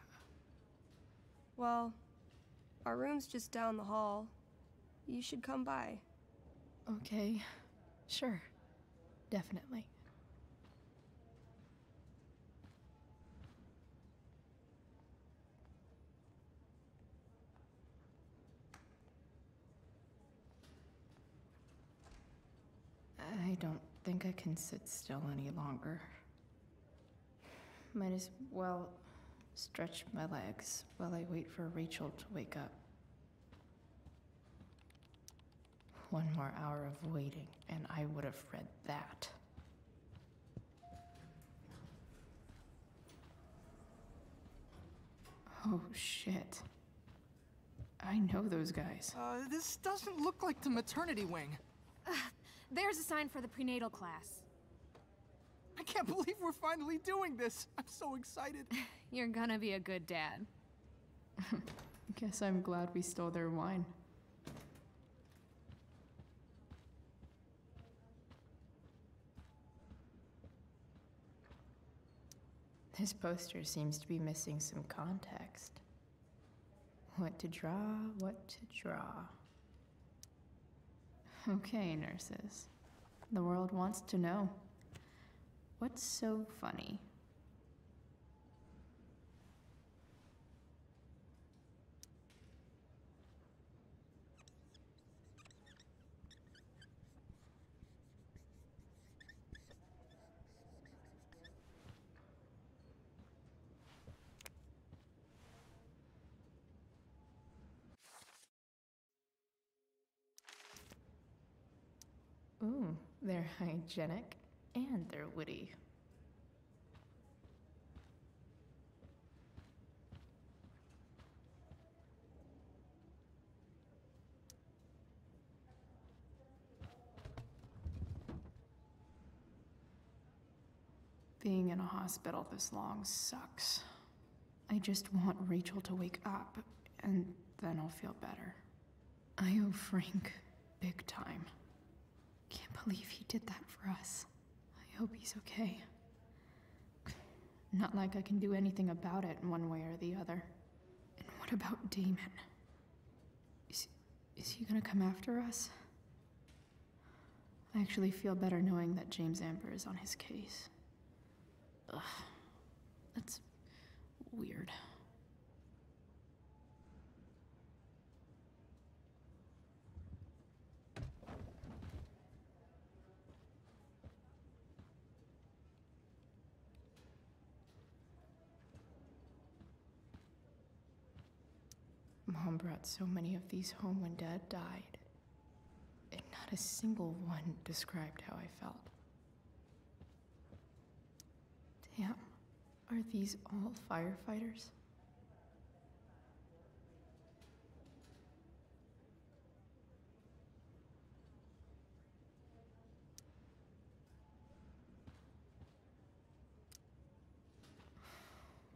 [SPEAKER 16] Well, our room's just down the hall. You should come by.
[SPEAKER 10] Okay. Sure. Definitely. I don't think I can sit still any longer. Might as well stretch my legs while I wait for Rachel to wake up. One more hour of waiting, and I would have read that. Oh, shit. I know those guys.
[SPEAKER 17] This doesn't look like the maternity wing.
[SPEAKER 1] There's a sign for the prenatal class.
[SPEAKER 17] I can't believe we're finally doing this. I'm so excited.
[SPEAKER 1] You're gonna be a good dad.
[SPEAKER 10] Guess I'm glad we stole their wine. This poster seems to be missing some context. What to draw, what to draw. Okay, nurses. The world wants to know. What's so funny? Ooh, they're hygienic and they're witty. Being in a hospital this long sucks. I just want Rachel to wake up, and then I'll feel better. I owe Frank big time. Can't believe he did that for us. I hope he's okay. Not like I can do anything about it in one way or the other. And what about Damon? Is he gonna come after us? I actually feel better knowing that James Amber is on his case. Ugh, that's weird. Mom brought so many of these home when Dad died, and not a single one described how I felt. Damn, are these all firefighters?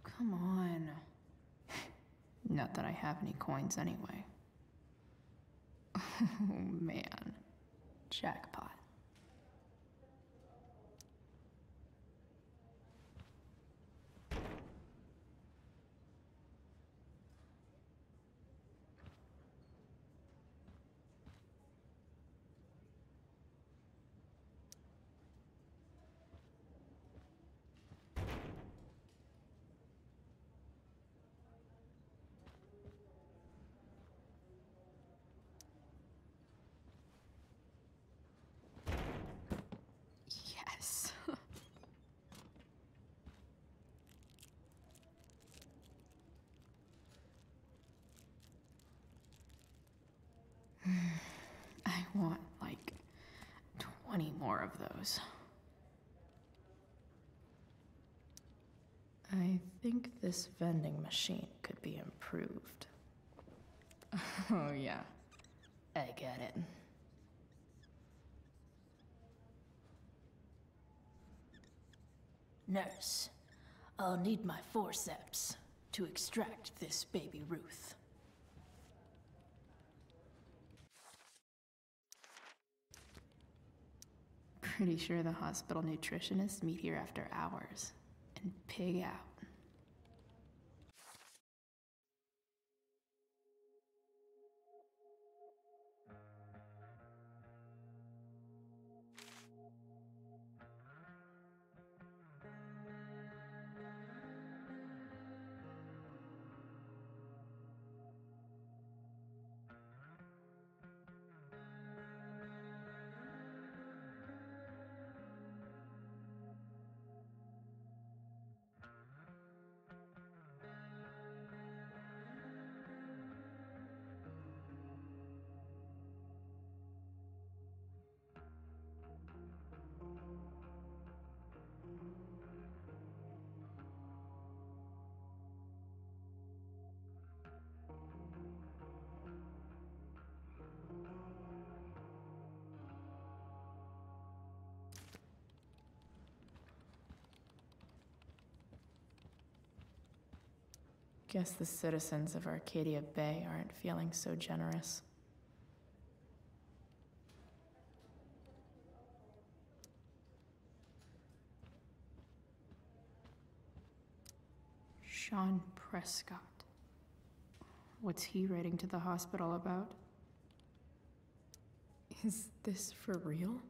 [SPEAKER 10] Come on. Not that I have any coins anyway. Oh man, jackpot. Yes. I want like 20 more of those. I think this vending machine could be improved. Oh yeah, I get it.
[SPEAKER 18] Nurse, I'll need my forceps to extract this baby Ruth.
[SPEAKER 10] Pretty sure the hospital nutritionists meet here after hours and pig out. Guess the citizens of Arcadia Bay aren't feeling so generous. Sean Prescott. What's he writing to the hospital about? Is this for real?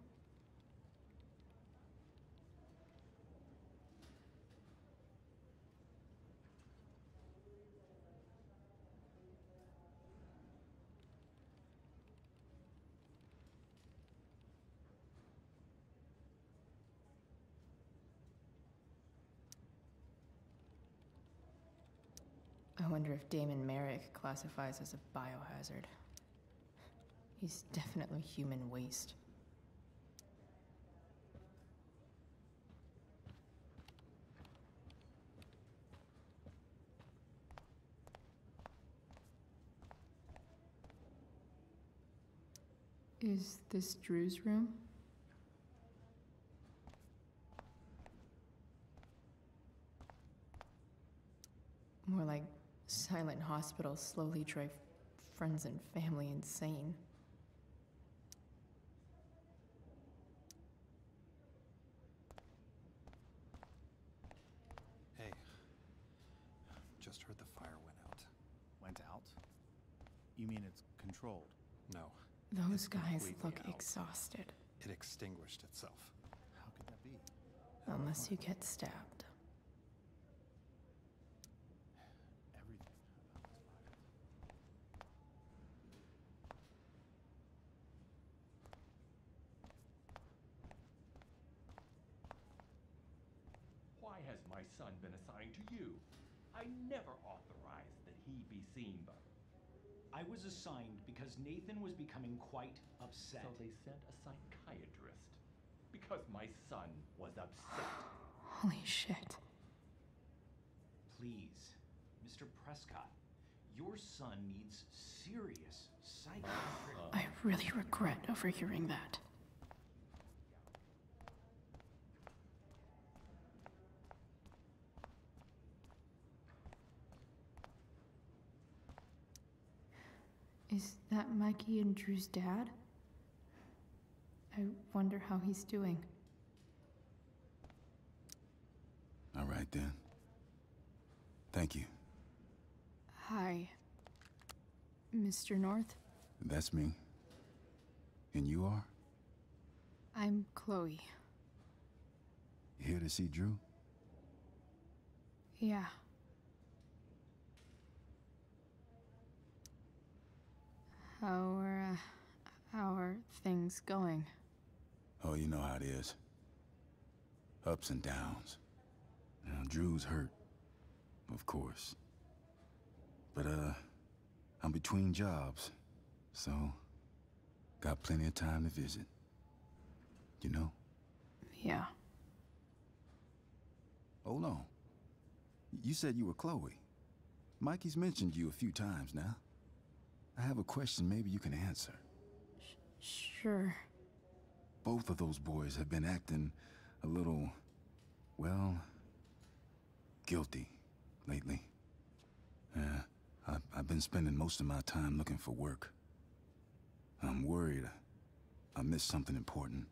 [SPEAKER 10] I wonder if Damon Merrick classifies as a biohazard. He's definitely human waste. Is this Drew's room? More like silent hospitals slowly drive friends and family insane.
[SPEAKER 19] Hey, just heard the fire went out.
[SPEAKER 6] Went out? You mean it's controlled?
[SPEAKER 19] No.
[SPEAKER 10] Those
[SPEAKER 19] it's
[SPEAKER 10] guys
[SPEAKER 19] completely
[SPEAKER 10] look
[SPEAKER 19] out.
[SPEAKER 10] exhausted.
[SPEAKER 19] It extinguished itself.
[SPEAKER 6] How could that be?
[SPEAKER 10] Unless you get stabbed.
[SPEAKER 6] Everything.
[SPEAKER 20] Why has my son been assigned to you? I never authorized that he be seen by.
[SPEAKER 21] I was assigned because Nathan was becoming quite upset.
[SPEAKER 20] So they sent a psychiatrist. Because my son was upset.
[SPEAKER 10] Holy shit.
[SPEAKER 21] Please, Mr. Prescott, your son needs serious psychiatric...
[SPEAKER 10] I really regret overhearing that. Is that Mikey and Drew's dad? I wonder how he's doing.
[SPEAKER 4] All right, then. Thank you.
[SPEAKER 10] Hi, Mr. North.
[SPEAKER 4] That's me. And you are?
[SPEAKER 10] I'm Chloe.
[SPEAKER 4] You here to see Drew?
[SPEAKER 10] Yeah. How are things going?
[SPEAKER 4] Oh, you know how it is. Ups and downs. Now, Drew's hurt, of course. But, I'm between jobs, so got plenty of time to visit. You know?
[SPEAKER 10] Yeah.
[SPEAKER 4] Hold on. You said you were Chloe. Mikey's mentioned you a few times now. I have a question maybe you can answer.
[SPEAKER 10] Sure.
[SPEAKER 4] Both of those boys have been acting a little, well, guilty lately. I've been spending most of my time looking for work. I'm worried I missed something important.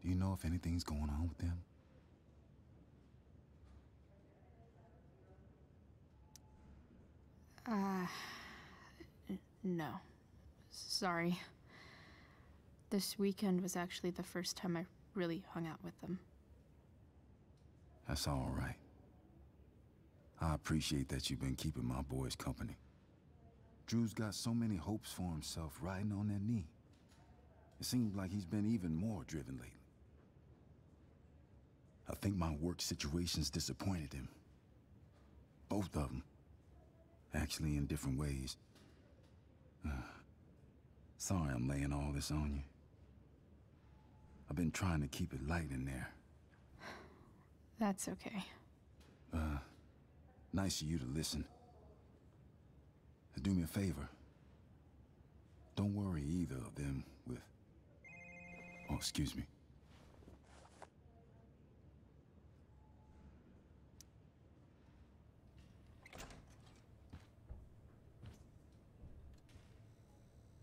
[SPEAKER 4] Do you know if anything's going on with them?
[SPEAKER 10] No. Sorry. This weekend was actually the first time I really hung out with them.
[SPEAKER 4] That's all right. I appreciate that you've been keeping my boys company. Drew's got so many hopes for himself riding on that knee. It seems like he's been even more driven lately. I think my work situation's disappointed him. Both of them. Actually, in different ways. Sorry I'm laying all this on you. I've been trying to keep it light in there.
[SPEAKER 10] That's okay.
[SPEAKER 4] Nice of you to listen. Do me a favor. Don't worry either of them with... Oh, excuse me.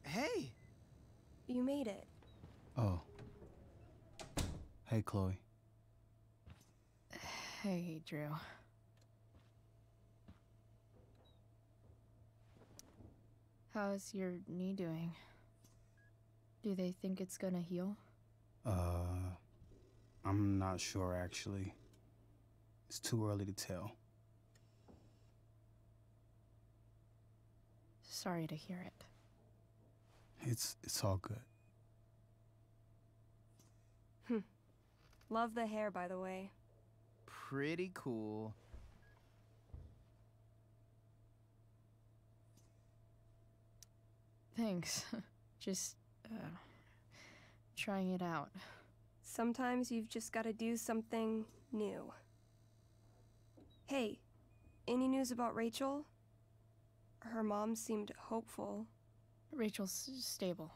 [SPEAKER 17] Hey!
[SPEAKER 16] You made it.
[SPEAKER 17] Oh. Hey, Chloe.
[SPEAKER 10] Hey, Drew. How's your knee doing? Do they think it's gonna heal?
[SPEAKER 17] I'm not sure, actually. It's too early to tell.
[SPEAKER 10] Sorry to hear it.
[SPEAKER 17] It's all good.
[SPEAKER 16] Love the hair, by the way.
[SPEAKER 17] Pretty cool.
[SPEAKER 10] Thanks. Just, trying it out.
[SPEAKER 16] Sometimes you've just gotta do something new. Hey, any news about Rachel? Her mom seemed hopeful.
[SPEAKER 10] Rachel's stable.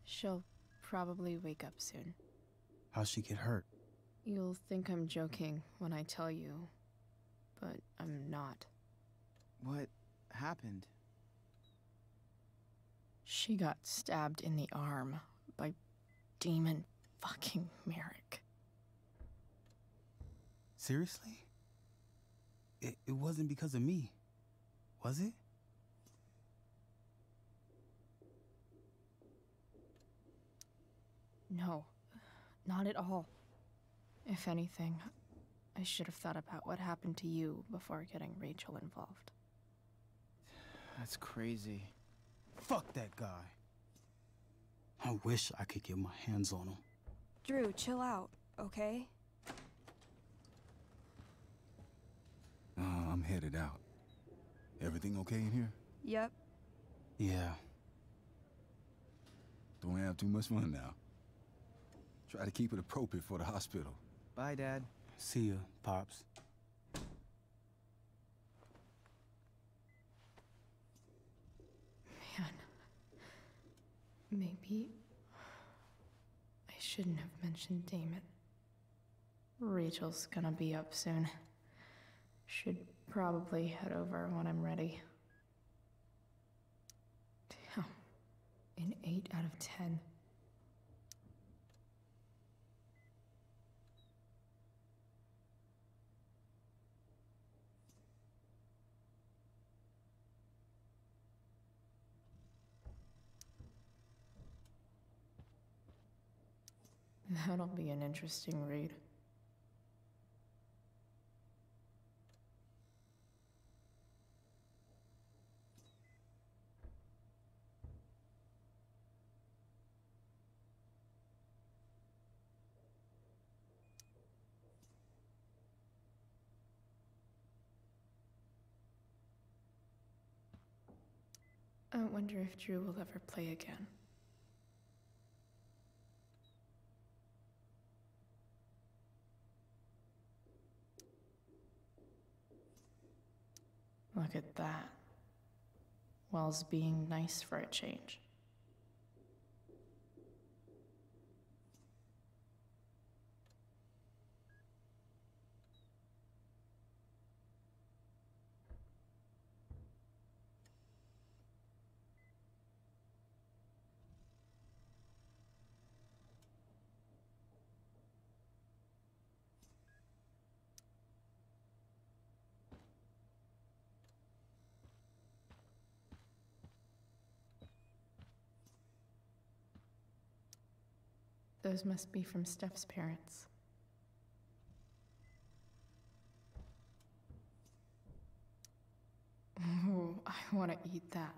[SPEAKER 10] She'll probably wake up soon.
[SPEAKER 17] How'd she get hurt?
[SPEAKER 10] You'll think I'm joking when I tell you, but I'm not.
[SPEAKER 17] What happened?
[SPEAKER 10] She got stabbed in the arm by Demon fucking Merrick.
[SPEAKER 17] Seriously? It wasn't because of me, was it?
[SPEAKER 10] No, not at all. If anything, I should have thought about what happened to you before getting Rachel involved.
[SPEAKER 17] That's crazy. Fuck that guy. I wish I could get my hands on him.
[SPEAKER 16] Drew, chill out, okay?
[SPEAKER 15] I'm headed out. Everything okay in here?
[SPEAKER 16] Yep.
[SPEAKER 17] Yeah.
[SPEAKER 15] Don't have too much fun now. Try to keep it appropriate for the hospital.
[SPEAKER 17] Bye, Dad. See ya, Pops.
[SPEAKER 10] Man. Maybe I shouldn't have mentioned Damon. Rachel's gonna be up soon. Should probably head over when I'm ready. Damn. An 8 out of 10. That'll be an interesting read. I wonder if Drew will ever play again. Look at that. Wells being nice for a change. Those must be from Steph's parents. Ooh, I want to eat that.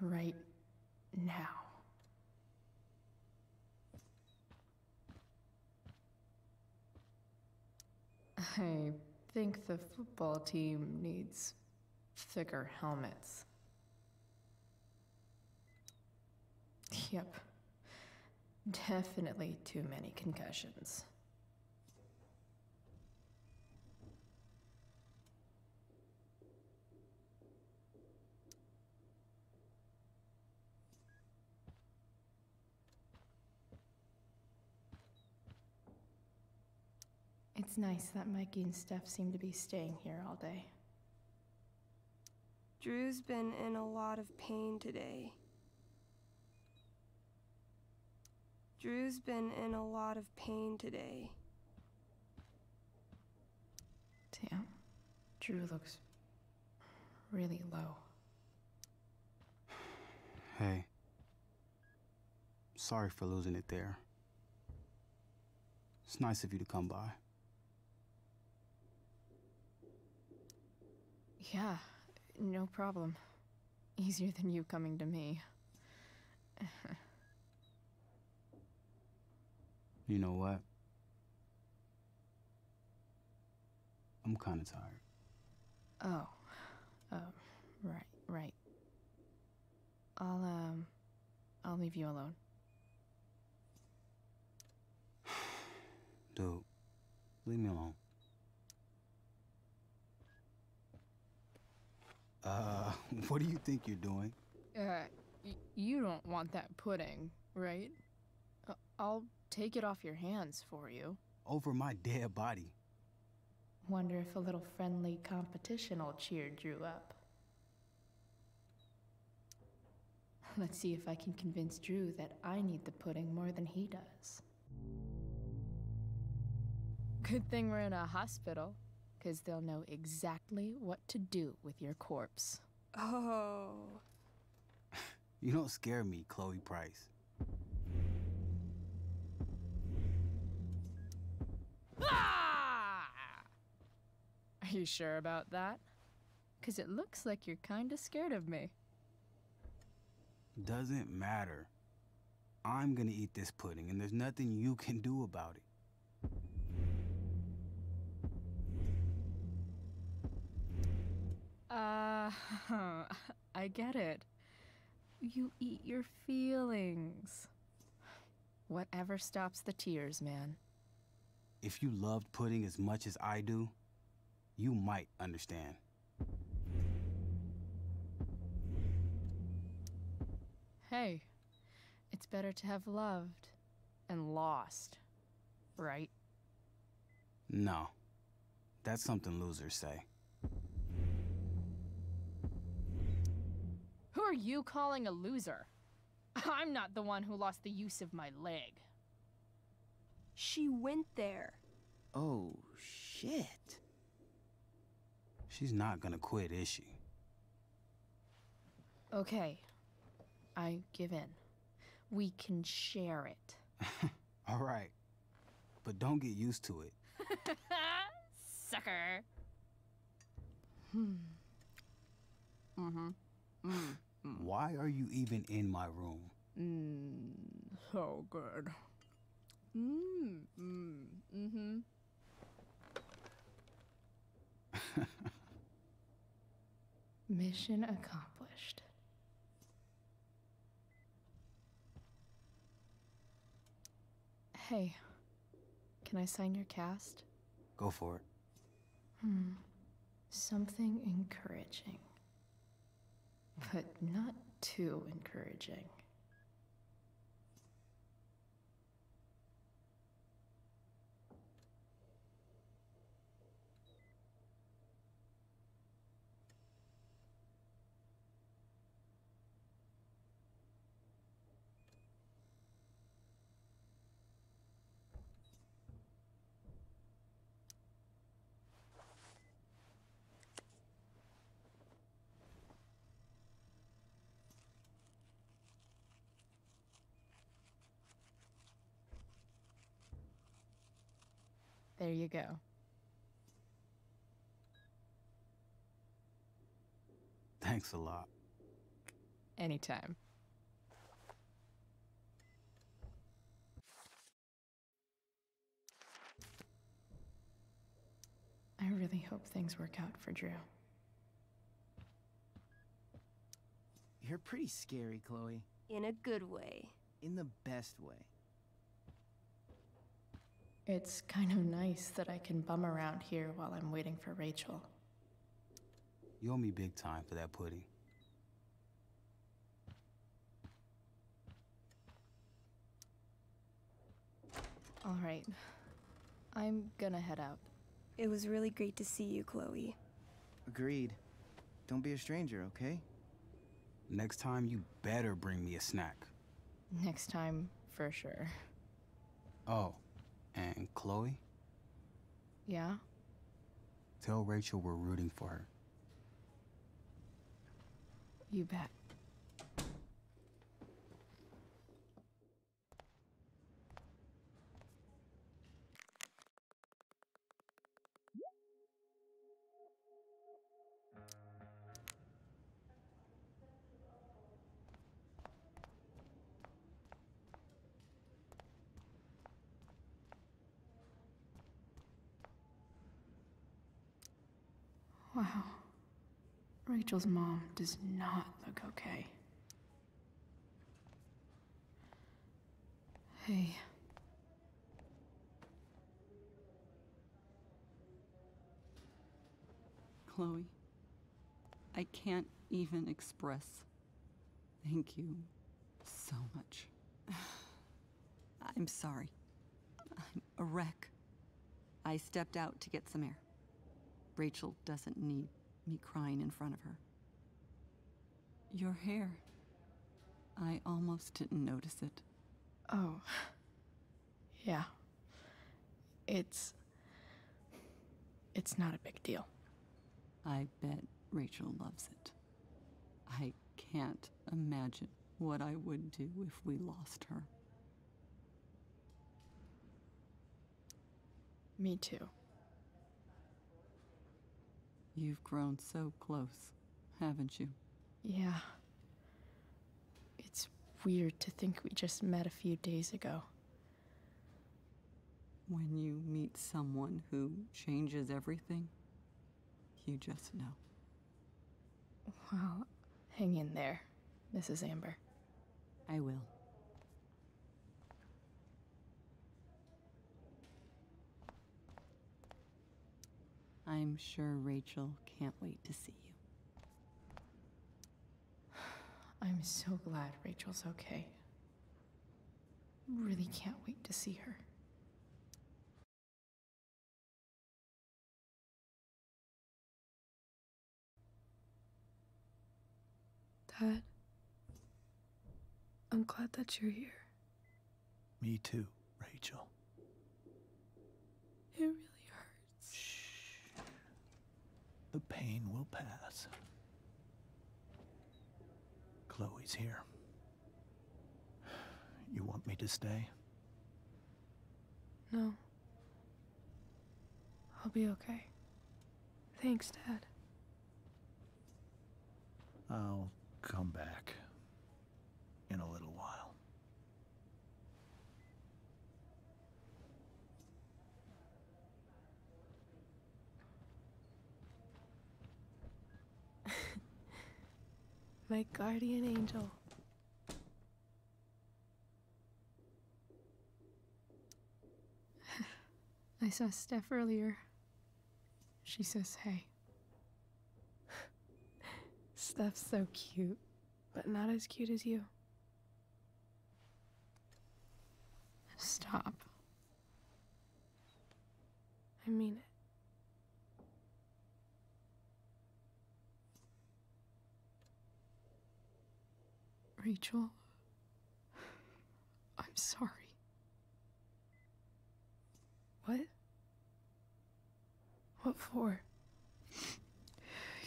[SPEAKER 10] Right now. I think the football team needs thicker helmets. Yep. Definitely too many concussions. It's nice that Mikey and Steph seem to be staying here all day.
[SPEAKER 16] Drew's been in a lot of pain today. Drew's been in a lot of pain today.
[SPEAKER 10] Damn. Drew looks really low.
[SPEAKER 17] Hey. Sorry for losing it there. It's nice of you to come by.
[SPEAKER 10] Yeah, no problem. Easier than you coming to me.
[SPEAKER 17] You know what? I'm kind of tired.
[SPEAKER 10] Oh, right. I'll leave you alone.
[SPEAKER 17] Dude, leave me alone. What do you think you're doing?
[SPEAKER 1] You don't want that pudding, right? I'll take it off your hands for you.
[SPEAKER 17] Over my dead body.
[SPEAKER 18] Wonder if a little friendly competition will cheer Drew up. Let's see if I can convince Drew that I need the pudding more than he does.
[SPEAKER 1] Good thing we're in a hospital, because they'll know exactly what to do with your corpse.
[SPEAKER 16] Oh.
[SPEAKER 17] You don't scare me, Chloe Price.
[SPEAKER 1] Ah! Are you sure about that? Because it looks like you're kind of scared of me.
[SPEAKER 17] Doesn't matter. I'm gonna eat this pudding, and there's nothing you can do about it.
[SPEAKER 1] I get it. You eat your feelings. Whatever stops the tears, man.
[SPEAKER 17] If you loved pudding as much as I do, you might understand.
[SPEAKER 1] Hey, it's better to have loved and lost, right?
[SPEAKER 17] No. That's something losers say.
[SPEAKER 1] Who are you calling a loser? I'm not the one who lost the use of my leg.
[SPEAKER 16] She went there.
[SPEAKER 17] Oh, shit. She's not gonna quit, is she?
[SPEAKER 1] Okay, I give in. We can share it.
[SPEAKER 17] All right. But don't get used to it.
[SPEAKER 1] Sucker.
[SPEAKER 17] Why are you even in my room?
[SPEAKER 1] So good.
[SPEAKER 18] Mission accomplished.
[SPEAKER 1] Hey, can I sign your cast?
[SPEAKER 17] Go for it.
[SPEAKER 18] Something encouraging. But not too encouraging.
[SPEAKER 1] There you go.
[SPEAKER 17] Thanks a lot.
[SPEAKER 1] Anytime.
[SPEAKER 18] I really hope things work out for Drew.
[SPEAKER 3] You're pretty scary, Chloe.
[SPEAKER 16] In a good way.
[SPEAKER 3] In the best way.
[SPEAKER 18] It's kind of nice that I can bum around here while I'm waiting for Rachel.
[SPEAKER 17] You owe me big time for that pudding.
[SPEAKER 1] All right. I'm gonna head out.
[SPEAKER 16] It was really great to see you, Chloe.
[SPEAKER 3] Agreed. Don't be a stranger, okay?
[SPEAKER 17] Next time, you better bring me a snack.
[SPEAKER 1] Next time, for sure.
[SPEAKER 17] Oh, and Chloe?
[SPEAKER 1] Yeah?
[SPEAKER 17] Tell Rachel we're rooting for her.
[SPEAKER 1] You bet.
[SPEAKER 18] Wow. Rachel's mom does not look okay. Hey.
[SPEAKER 9] Chloe, I can't even express thank you so much. I'm sorry. I'm a wreck. I stepped out to get some air. Rachel doesn't need me crying in front of her. Your hair. I almost didn't notice it.
[SPEAKER 11] Oh. Yeah. It's not a big deal.
[SPEAKER 9] I bet Rachel loves it. I can't imagine what I would do if we lost her.
[SPEAKER 11] Me too.
[SPEAKER 9] You've grown so close, haven't you?
[SPEAKER 11] Yeah. It's weird to think we just met a few days ago.
[SPEAKER 9] When you meet someone who changes everything, you just know.
[SPEAKER 11] Well, hang in there, Mrs. Amber.
[SPEAKER 9] I will. I'm sure Rachel can't wait to see you.
[SPEAKER 11] I'm so glad Rachel's okay. Really can't wait to see her. Dad, I'm glad that you're here.
[SPEAKER 6] Me too, Rachel.
[SPEAKER 11] It really hurts.
[SPEAKER 6] Shh. The pain will pass. Chloe's here. You want me to stay?
[SPEAKER 11] No. I'll be okay. Thanks, Dad.
[SPEAKER 6] I'll come back in a little while.
[SPEAKER 11] My guardian angel. I saw Steph earlier. She says hey. Steph's so cute, but not as cute as you. Stop. I mean it. Rachel, I'm sorry. What? What for?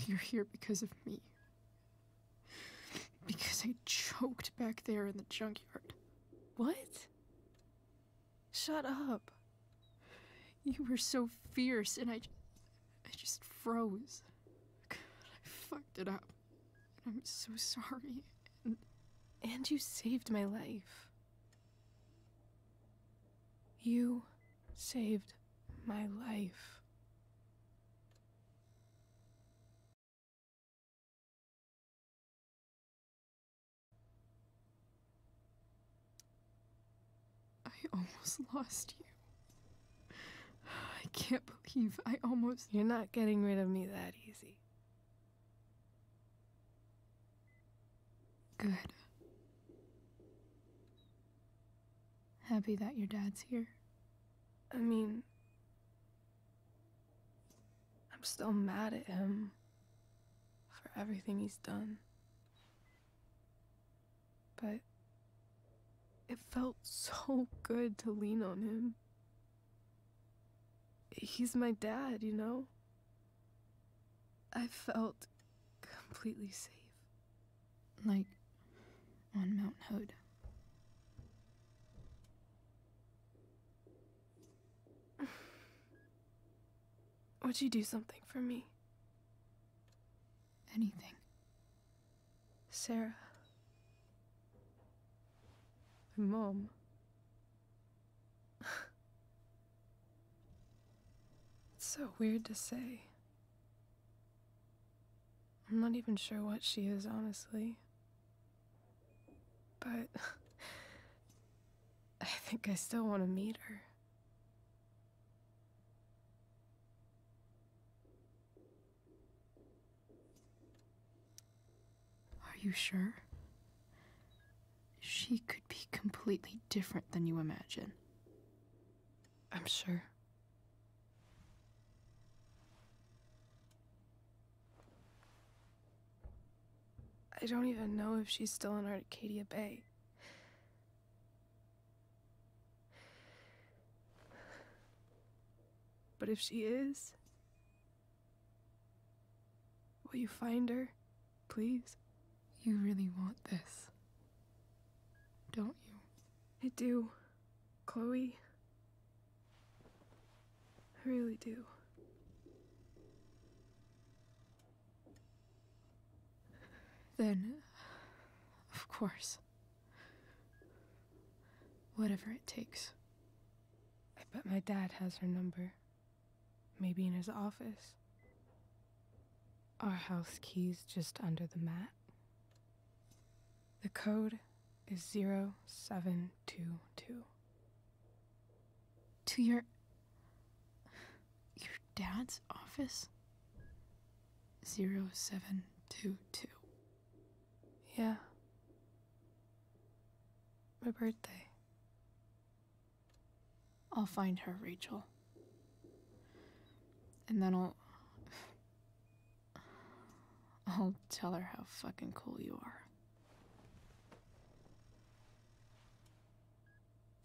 [SPEAKER 11] You're here because of me. Because I choked back there in the junkyard. What? Shut up. You were so fierce and I just froze. God, I fucked it up. I'm so sorry. And you saved my life. You saved my life. I almost lost you. I can't believe I almost... You're not getting rid of me that easy. Good. Happy that your dad's here. I mean, I'm still mad at him for everything he's done. But it felt so good to lean on him. He's my dad, you know? I felt completely safe. Like on Mount Hood. Would you do something for me? Anything. Sarah. My mom. It's so weird to say. I'm not even sure what she is, honestly. But I think I still want to meet her. Are you sure? She could be completely different than you imagine. I'm sure.
[SPEAKER 10] I don't even know if she's still in Arcadia Bay. But if she is, will you find her, please?
[SPEAKER 11] You really want this, don't you?
[SPEAKER 10] I do, Chloe. I really do.
[SPEAKER 11] Then, of course. Whatever it takes.
[SPEAKER 10] I bet my dad has her number. Maybe in his office. Our house key's just under the mat. The code is 0722.
[SPEAKER 11] To your dad's office? 0722.
[SPEAKER 10] Yeah. My birthday.
[SPEAKER 11] I'll find her, Rachel. And then I'll tell her how fucking cool you are.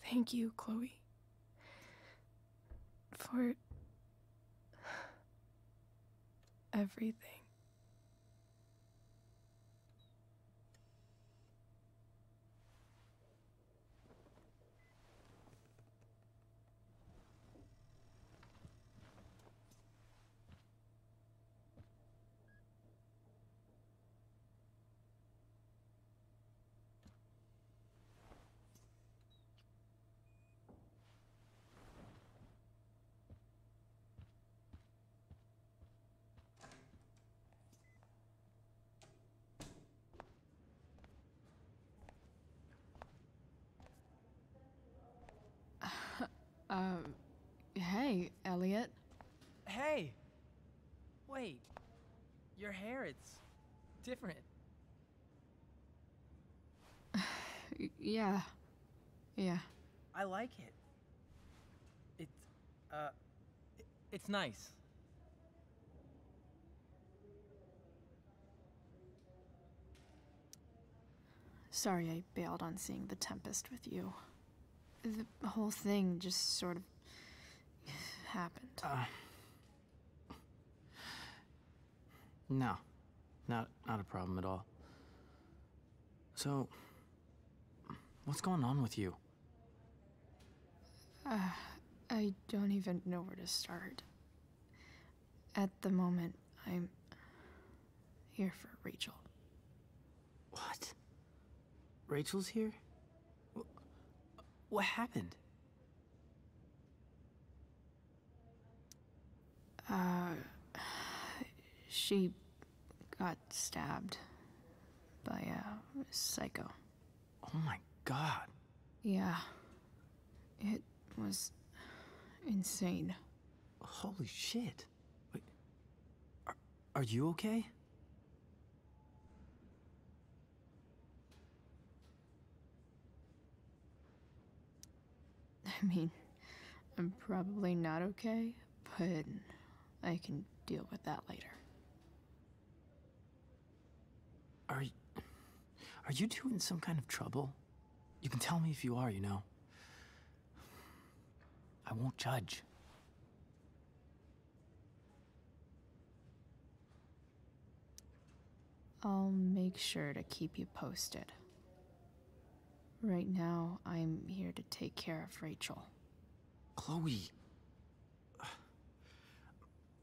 [SPEAKER 10] Thank you, Chloe. For everything.
[SPEAKER 11] Hey, Elliot.
[SPEAKER 7] Hey! Wait. Your hair, it's different.
[SPEAKER 11] Yeah.
[SPEAKER 7] I like it. It's nice.
[SPEAKER 11] Sorry I bailed on seeing The Tempest with you. The whole thing just sort of happened.
[SPEAKER 7] No. Not a problem at all. So, what's going on with you?
[SPEAKER 11] I don't even know where to start. At the moment, I'm here for Rachel.
[SPEAKER 7] What? Rachel's here? What happened?
[SPEAKER 11] She got stabbed by a psycho.
[SPEAKER 7] Oh my god.
[SPEAKER 11] Yeah. It was insane.
[SPEAKER 7] Holy shit. Wait. Are you okay?
[SPEAKER 11] I mean, I'm probably not okay, but I can deal with that later.
[SPEAKER 7] Are you two in some kind of trouble? You can tell me if you are, you know. I won't judge.
[SPEAKER 11] I'll make sure to keep you posted. Right now, I'm here to take care of Rachel.
[SPEAKER 7] Chloe.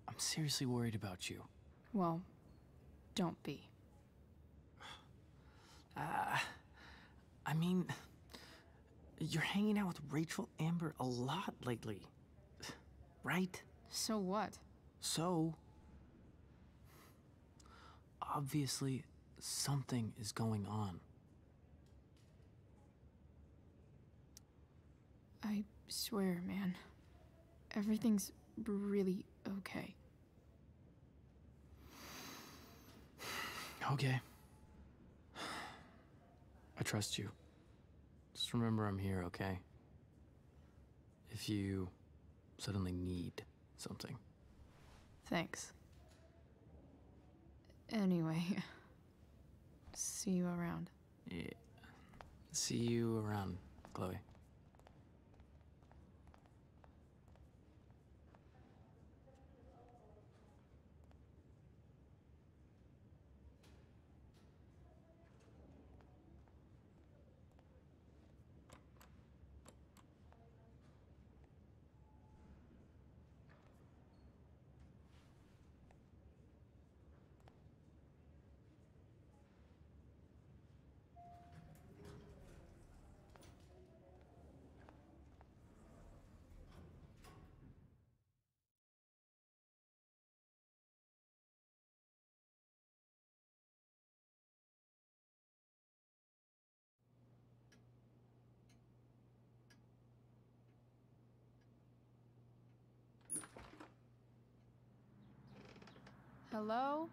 [SPEAKER 7] I'm seriously worried about you.
[SPEAKER 11] Well, don't be.
[SPEAKER 7] I mean, you're hanging out with Rachel Amber a lot lately, right?
[SPEAKER 11] So what?
[SPEAKER 7] So, obviously, something is going on.
[SPEAKER 11] I swear, man. Everything's really okay.
[SPEAKER 7] Okay. I trust you. remember I'm here, okay? If you suddenly need something.
[SPEAKER 11] Thanks. Anyway, see you around.
[SPEAKER 7] Yeah. See you around, Chloe.
[SPEAKER 11] Hello?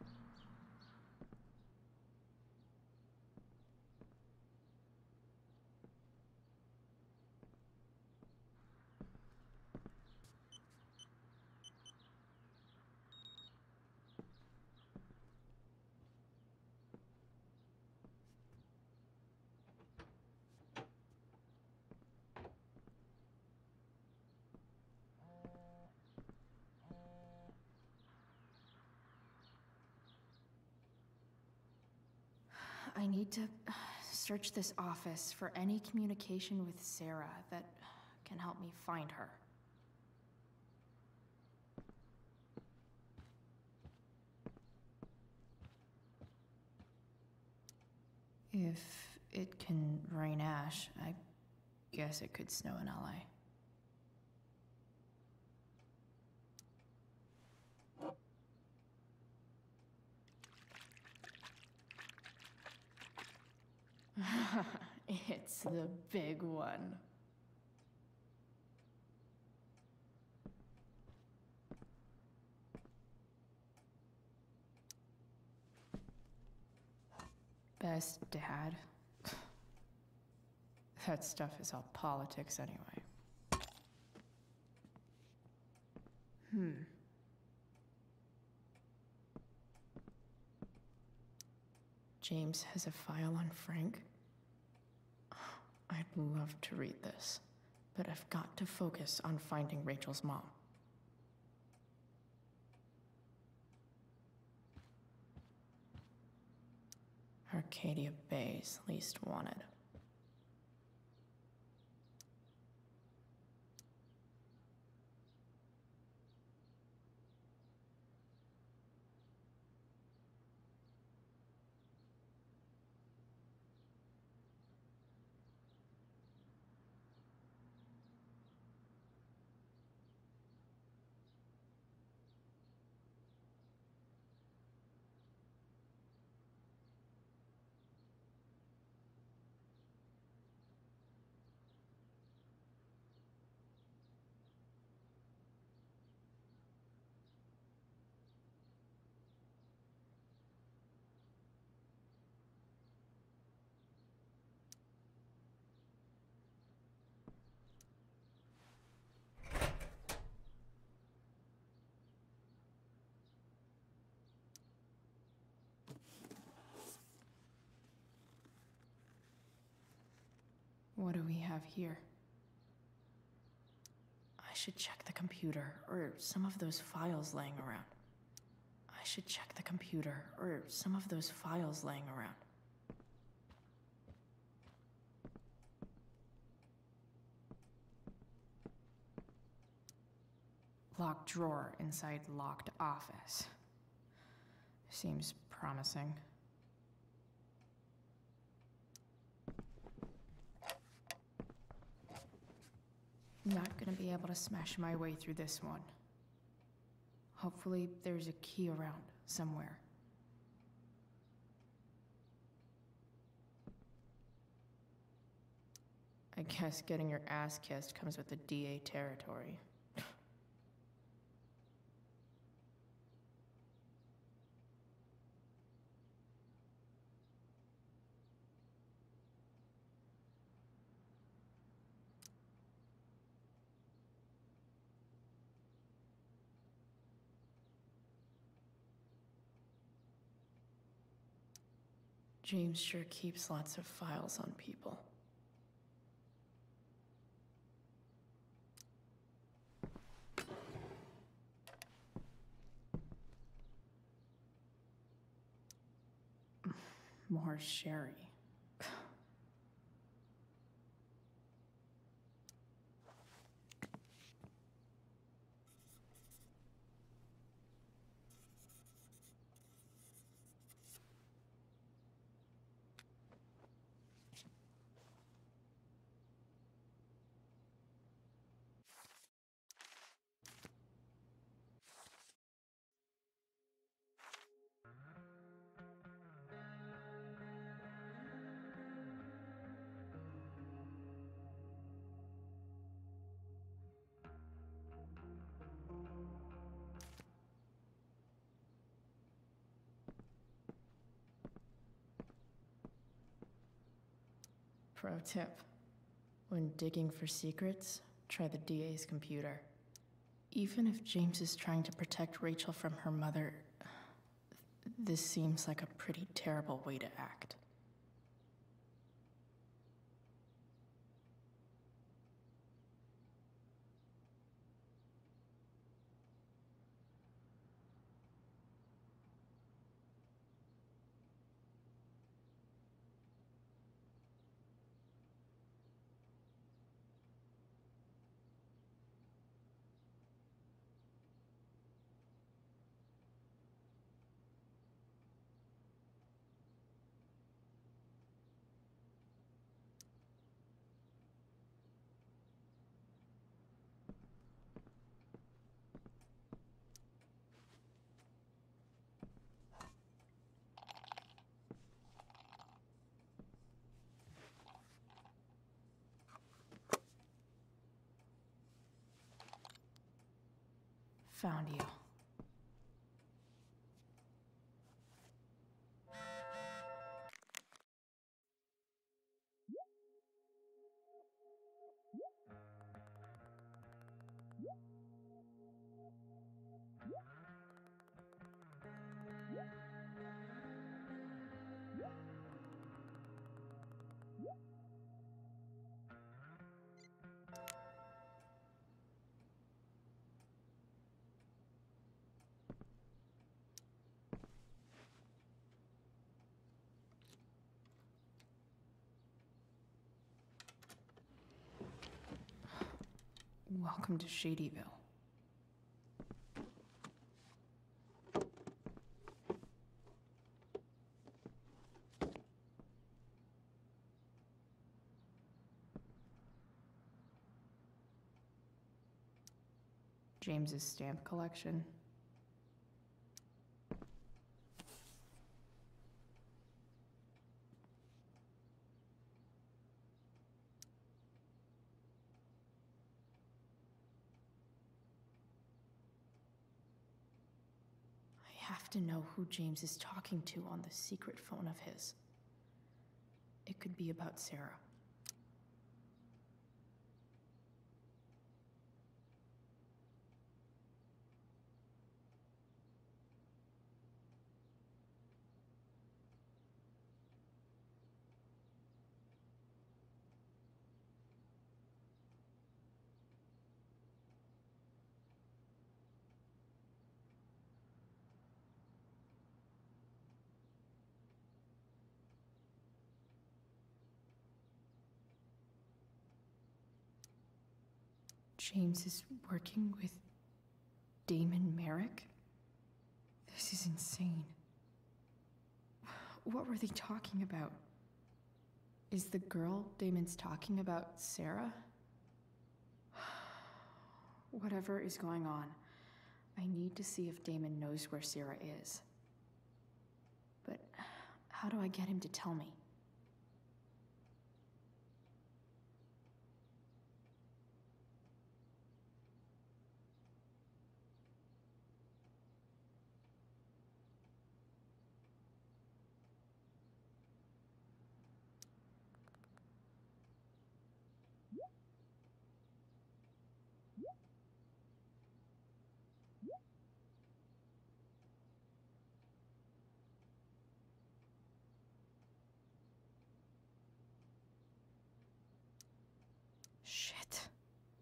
[SPEAKER 11] I need to search this office for any communication with Sarah that can help me find her. If it can rain ash, I guess it could snow in LA. It's the big one. Best dad. That stuff is all politics anyway. James has a file on Frank. I'd love to read this, but I've got to focus on finding Rachel's mom. Arcadia Bay's least wanted. What do we have here? I should check the computer, or some of those files laying around. I should check the computer, or some of those files laying around. Locked drawer inside locked office. Seems promising. Not gonna be able to smash my way through this one. Hopefully there's a key around somewhere. I guess getting your ass kissed comes with the DA territory.
[SPEAKER 18] James sure keeps lots of files on people. More sherry. Pro tip: when digging for secrets, try the DA's computer. Even if James is trying to protect Rachel from her mother, this seems like a pretty terrible way to act. Found you. Welcome to Shadyville. James's stamp collection. I have to know who James is talking to on the secret phone of his. It could be about Sarah. James is working with Damon Merrick? This is insane. What were they talking about? Is the girl Damon's talking about Sarah? Whatever is going on, I need to see if Damon knows where Sarah is. But how do I get him to tell me? Shit.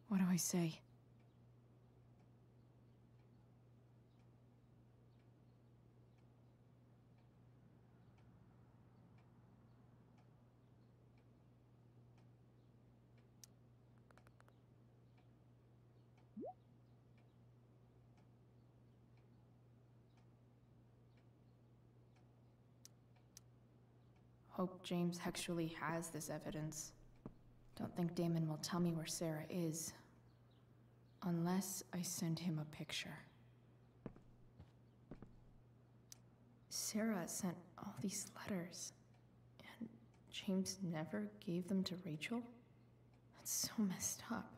[SPEAKER 18] What do I say? Hope James actually has this evidence. Don't think Damon will tell me where Sarah is. Unless I send him a picture. Sarah sent all these letters, and James never gave them to Rachel? That's so messed up.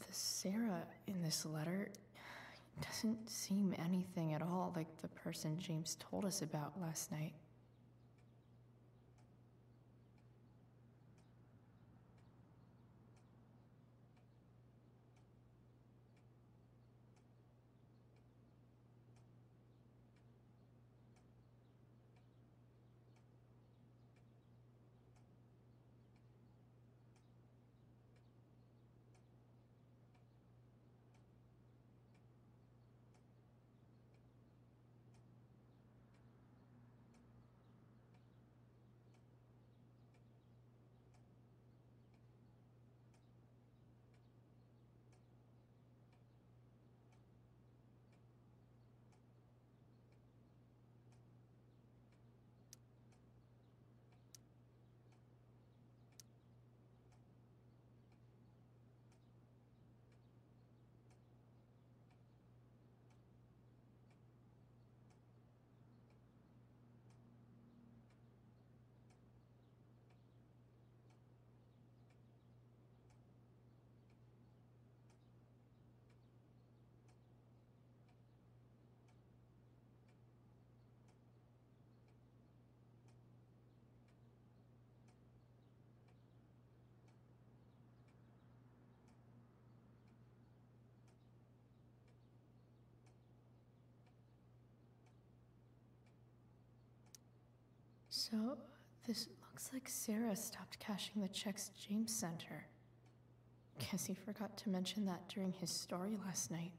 [SPEAKER 18] The Sarah in this letter doesn't seem anything at all like the person James told us about last night. So, this looks like Sarah stopped cashing the checks James sent her. Guess he forgot to mention that during his story last night.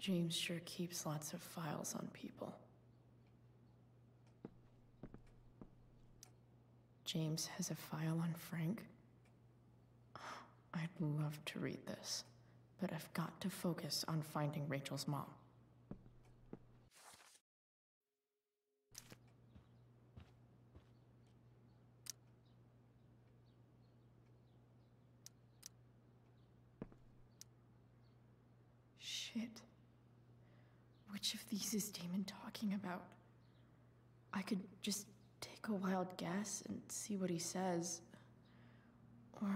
[SPEAKER 18] James sure keeps lots of files on people. James has a file on Frank. I'd love to read this, but I've got to focus on finding Rachel's mom.
[SPEAKER 11] Shit. Which of these is Damon talking about? I could just take a wild guess and see what he says. Or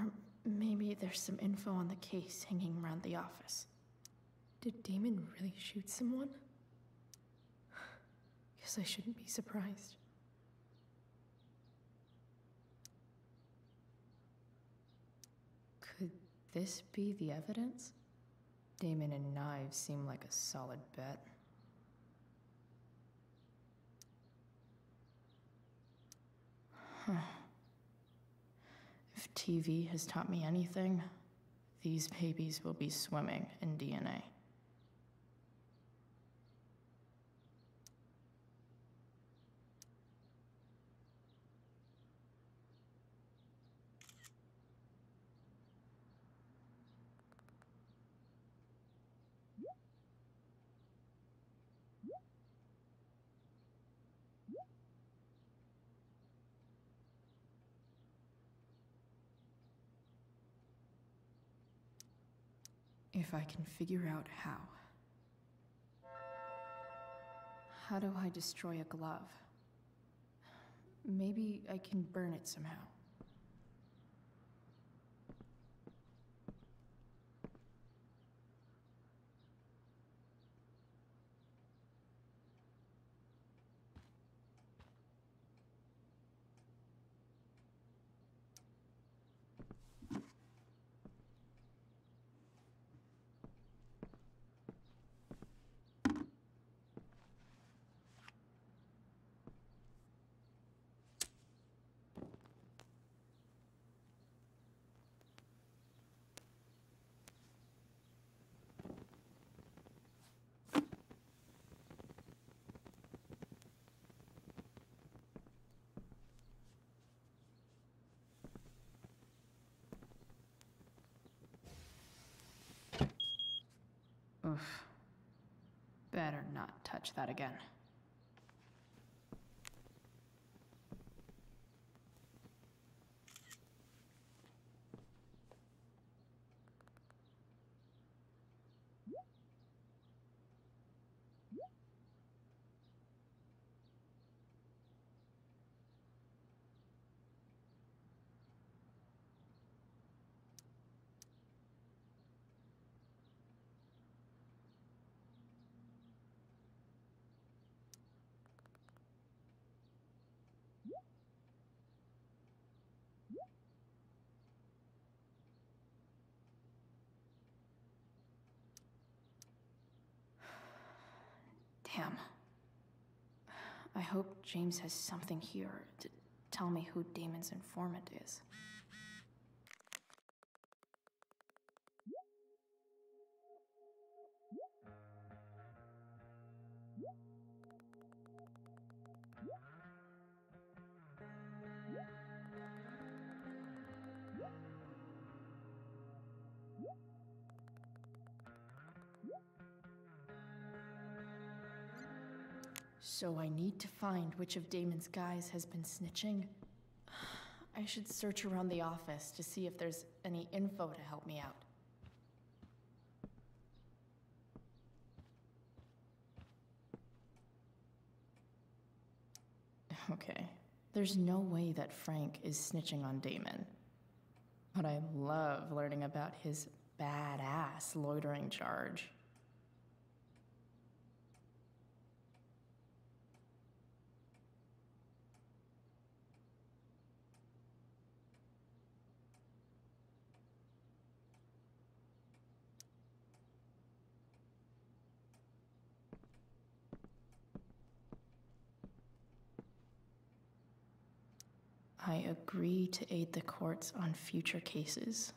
[SPEAKER 11] maybe there's some info on the case hanging around the office. Did Damon really shoot someone? Guess I shouldn't be surprised.
[SPEAKER 18] Could this be the evidence? Damon and knives seem like a solid bet. Huh. If TV has taught me anything, these babies will be swimming in DNA. If I can figure out how. How do I destroy a glove? Maybe I can burn it somehow. Oof. Better not touch that again. Damn. I hope James has something here to tell me who Damon's informant is. So I need to find which of Damon's guys has been snitching. I should search around the office to see if there's any info to help me out. Okay, there's no way that Frank is snitching on Damon. But I love learning about his badass loitering charge. I agree to aid the courts on future cases.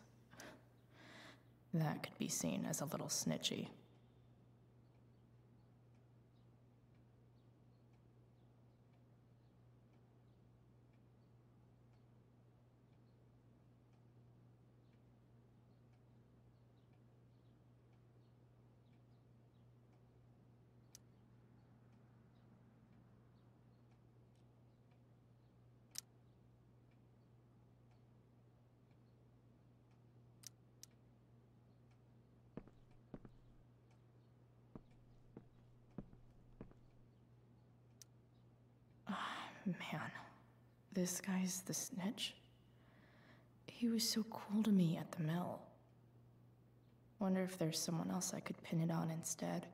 [SPEAKER 18] That could be seen as a little snitchy. Man, this guy's the snitch? He was so cool to me at the mill. Wonder if there's someone else I could pin it on instead.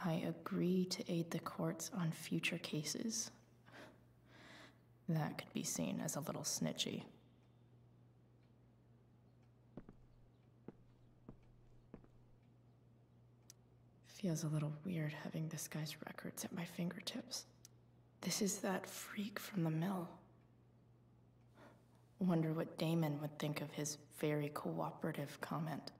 [SPEAKER 18] I agree to aid the courts on future cases. That could be seen as a little snitchy. Feels a little weird having this guy's records at my fingertips. This is that freak from the mill. Wonder what Damon would think of his very cooperative comment.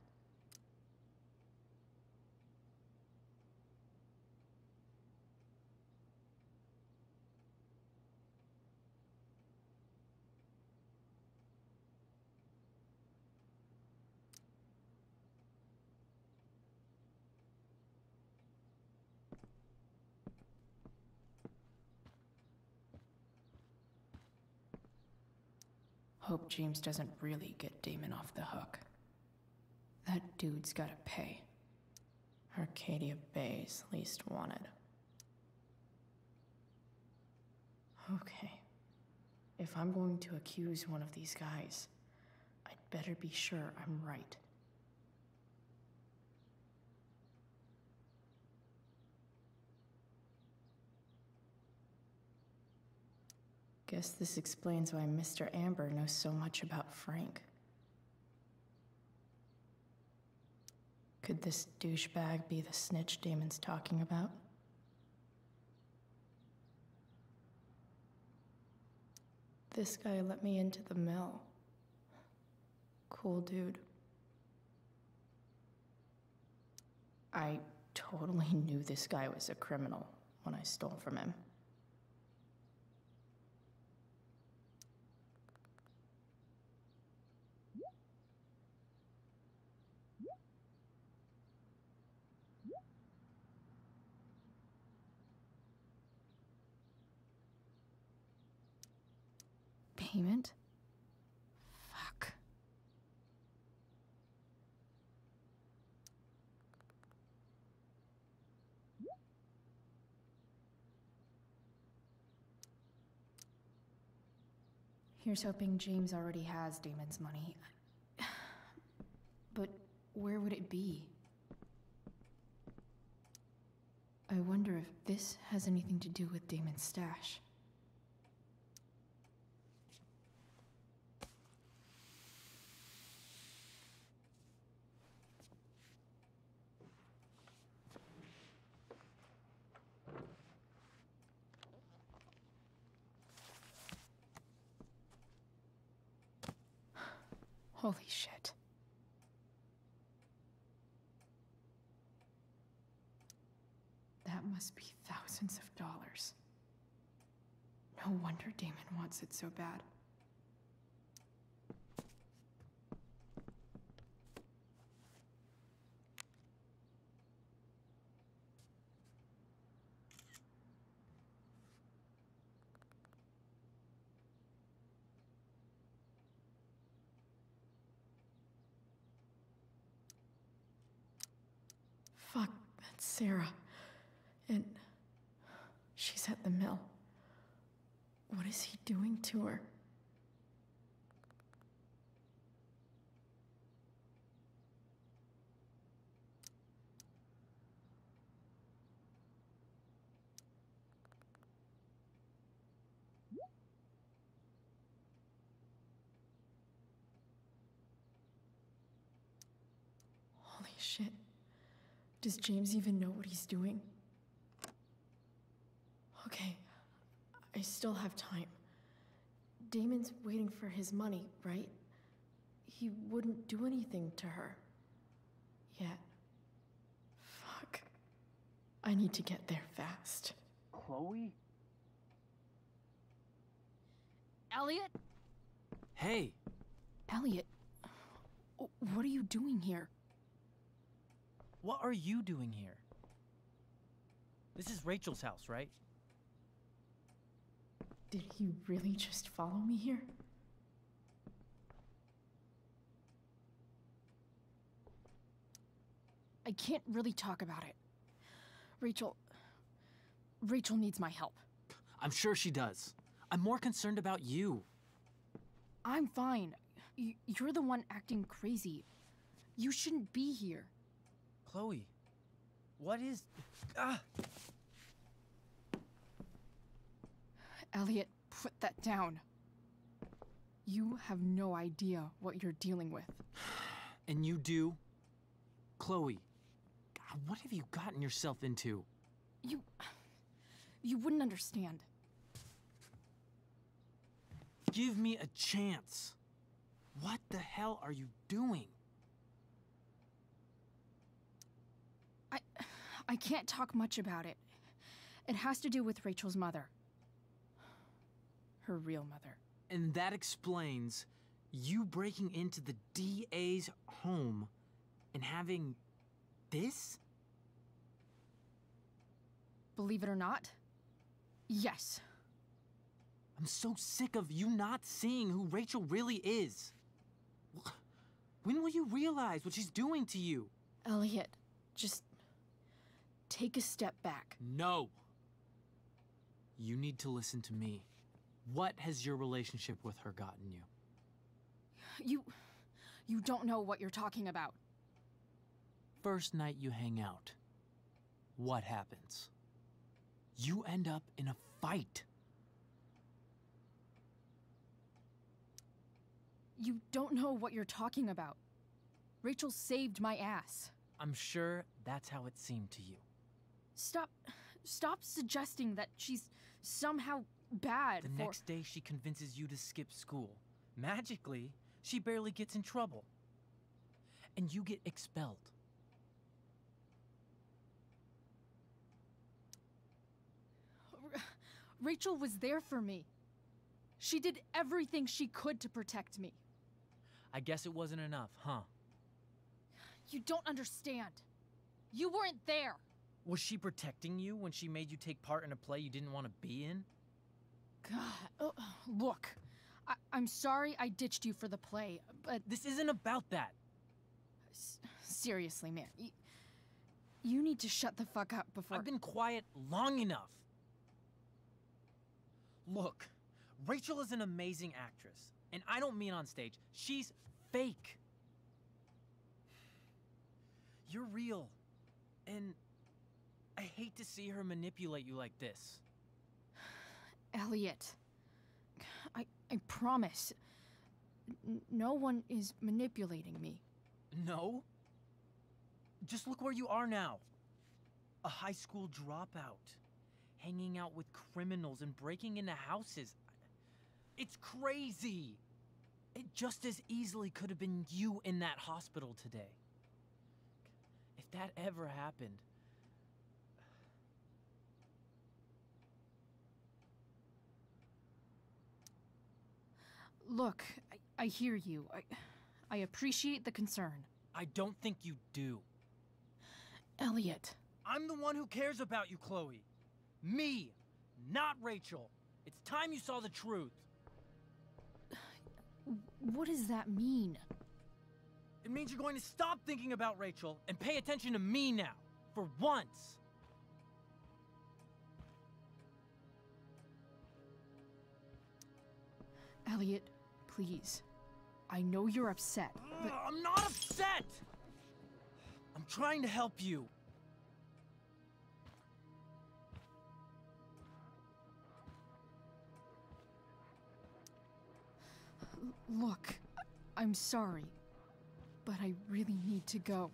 [SPEAKER 18] Hope James doesn't really get Damon off the hook. That dude's gotta pay. Arcadia Bay's least wanted. Okay. If I'm going to accuse one of these guys, I'd better be sure I'm right. Guess this explains why Mr. Amber knows so much about Frank. Could this douchebag be the snitch Damon's talking about? This guy let me into the mill. Cool dude. I totally knew this guy was a criminal when I stole from him. Payment? Fuck. Here's hoping James already has Damon's money. But where would it be? I wonder if this has anything to do with Damon's stash. Holy shit. That must be thousands of dollars. No wonder Damon wants it so bad. Fuck, that's Sarah. And she's at the mill. What is he doing to her? Holy shit. Does James even know what he's doing? Okay, I still have time. Damon's waiting for his money, right? He wouldn't do anything to her. Yet. I need to get there fast.
[SPEAKER 7] Chloe?
[SPEAKER 1] Elliot?
[SPEAKER 7] Hey!
[SPEAKER 18] Elliot, what are you doing here?
[SPEAKER 8] What are you doing here? This is Rachel's house, right?
[SPEAKER 18] Did he really just follow me here?
[SPEAKER 1] I can't really talk about it. Rachel needs my help.
[SPEAKER 7] I'm sure she does. I'm more concerned about you.
[SPEAKER 1] I'm fine. You're the one acting crazy. You shouldn't be here.
[SPEAKER 8] Chloe, what is... Ah!
[SPEAKER 1] Elliot, put that down. You have no idea what you're dealing with.
[SPEAKER 7] And you do? Chloe, God, what have you gotten yourself into?
[SPEAKER 1] You wouldn't understand.
[SPEAKER 7] Give me a chance. What the hell are you doing?
[SPEAKER 1] I can't talk much about it. It has to do with Rachel's mother. Her real mother.
[SPEAKER 7] And that explains you breaking into the DA's home and having this?
[SPEAKER 1] Believe it or not, yes.
[SPEAKER 7] I'm so sick of you not seeing who Rachel really is. When will you realize what she's doing to you?
[SPEAKER 1] Elliot, just take a step back.
[SPEAKER 7] No. You need to listen to me. What has your relationship with her gotten you?
[SPEAKER 1] You don't know what you're talking about.
[SPEAKER 7] First night you hang out, what happens? You end up in a fight.
[SPEAKER 1] You don't know what you're talking about. Rachel saved my ass.
[SPEAKER 8] I'm sure that's how it seemed to you.
[SPEAKER 1] Stop suggesting that she's somehow bad.
[SPEAKER 8] The next day she convinces you to skip school. Magically, she barely gets in trouble. And you get expelled.
[SPEAKER 1] Rachel was there for me. She did everything she could to protect me.
[SPEAKER 8] I guess it wasn't enough, huh?
[SPEAKER 1] You don't understand. You weren't there.
[SPEAKER 8] Was she protecting you when she made you take part in a play you didn't want to be in?
[SPEAKER 1] God, look. I'm sorry I ditched you for the play, but...
[SPEAKER 8] This isn't about that.
[SPEAKER 1] Seriously, man. You need to shut the fuck up before...
[SPEAKER 8] I've been quiet long enough. Look, Rachel is an amazing actress. And I don't mean on stage. She's fake. You're real. And I hate to see her manipulate you like this.
[SPEAKER 1] Elliot, I promise. No one is manipulating me.
[SPEAKER 8] No? Just look where you are now. A high school dropout. Hanging out with criminals and breaking into houses. It's crazy. It just as easily could have been you in that hospital today. If that ever happened...
[SPEAKER 1] Look, I hear you. I appreciate the concern.
[SPEAKER 8] I don't think you do.
[SPEAKER 1] Elliot.
[SPEAKER 8] I'm the one who cares about you, Chloe. Me, not Rachel. It's time you saw the truth.
[SPEAKER 1] What does that mean?
[SPEAKER 8] It means you're going to stop thinking about Rachel and pay attention to me now, for once.
[SPEAKER 1] Elliot, please. I know you're upset, but...
[SPEAKER 8] I'm not upset! I'm trying to help you.
[SPEAKER 1] Look, I'm sorry, but I really need to go.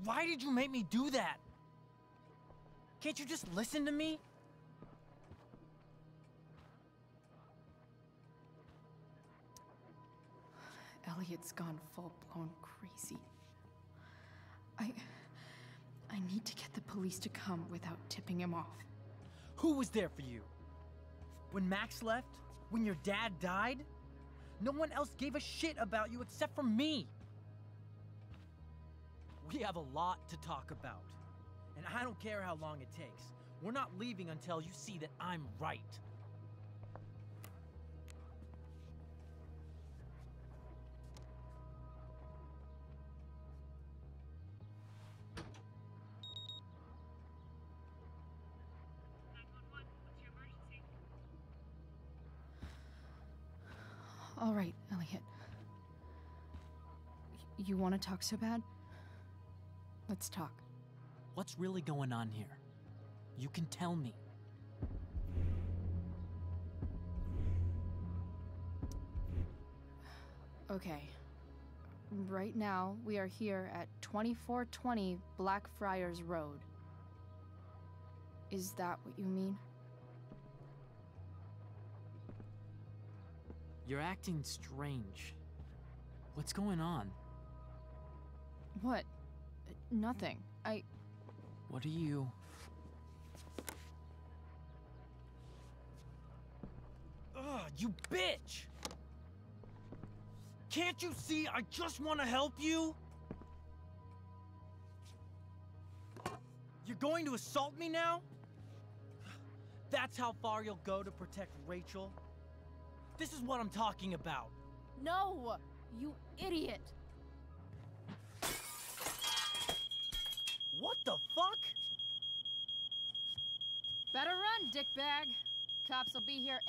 [SPEAKER 8] Why did you make me do that? Can't you just listen to me?
[SPEAKER 11] Elliot's gone full-blown crazy. I need to get the police to come without tipping him off.
[SPEAKER 8] Who was there for you? When Max left? When your dad died? No one else gave a shit about you except for me. We have a lot to talk about. And I don't care how long it takes. We're not leaving until you see that I'm right.
[SPEAKER 11] All right, Elliot. You want to talk so bad? Let's talk.
[SPEAKER 8] What's really going on here? You can tell me.
[SPEAKER 11] Okay. Right now, we are here at 2420 Blackfriars Road. Is that what you mean?
[SPEAKER 8] You're acting strange. What's going on?
[SPEAKER 11] What? Nothing.
[SPEAKER 8] What are you... Ugh, you bitch! Can't you see I just want to help you? You're going to assault me now? That's how far you'll go to protect Rachel? This is what I'm talking about.
[SPEAKER 11] No! You idiot!
[SPEAKER 8] What the fuck?
[SPEAKER 1] Better run, dickbag. Cops will be here.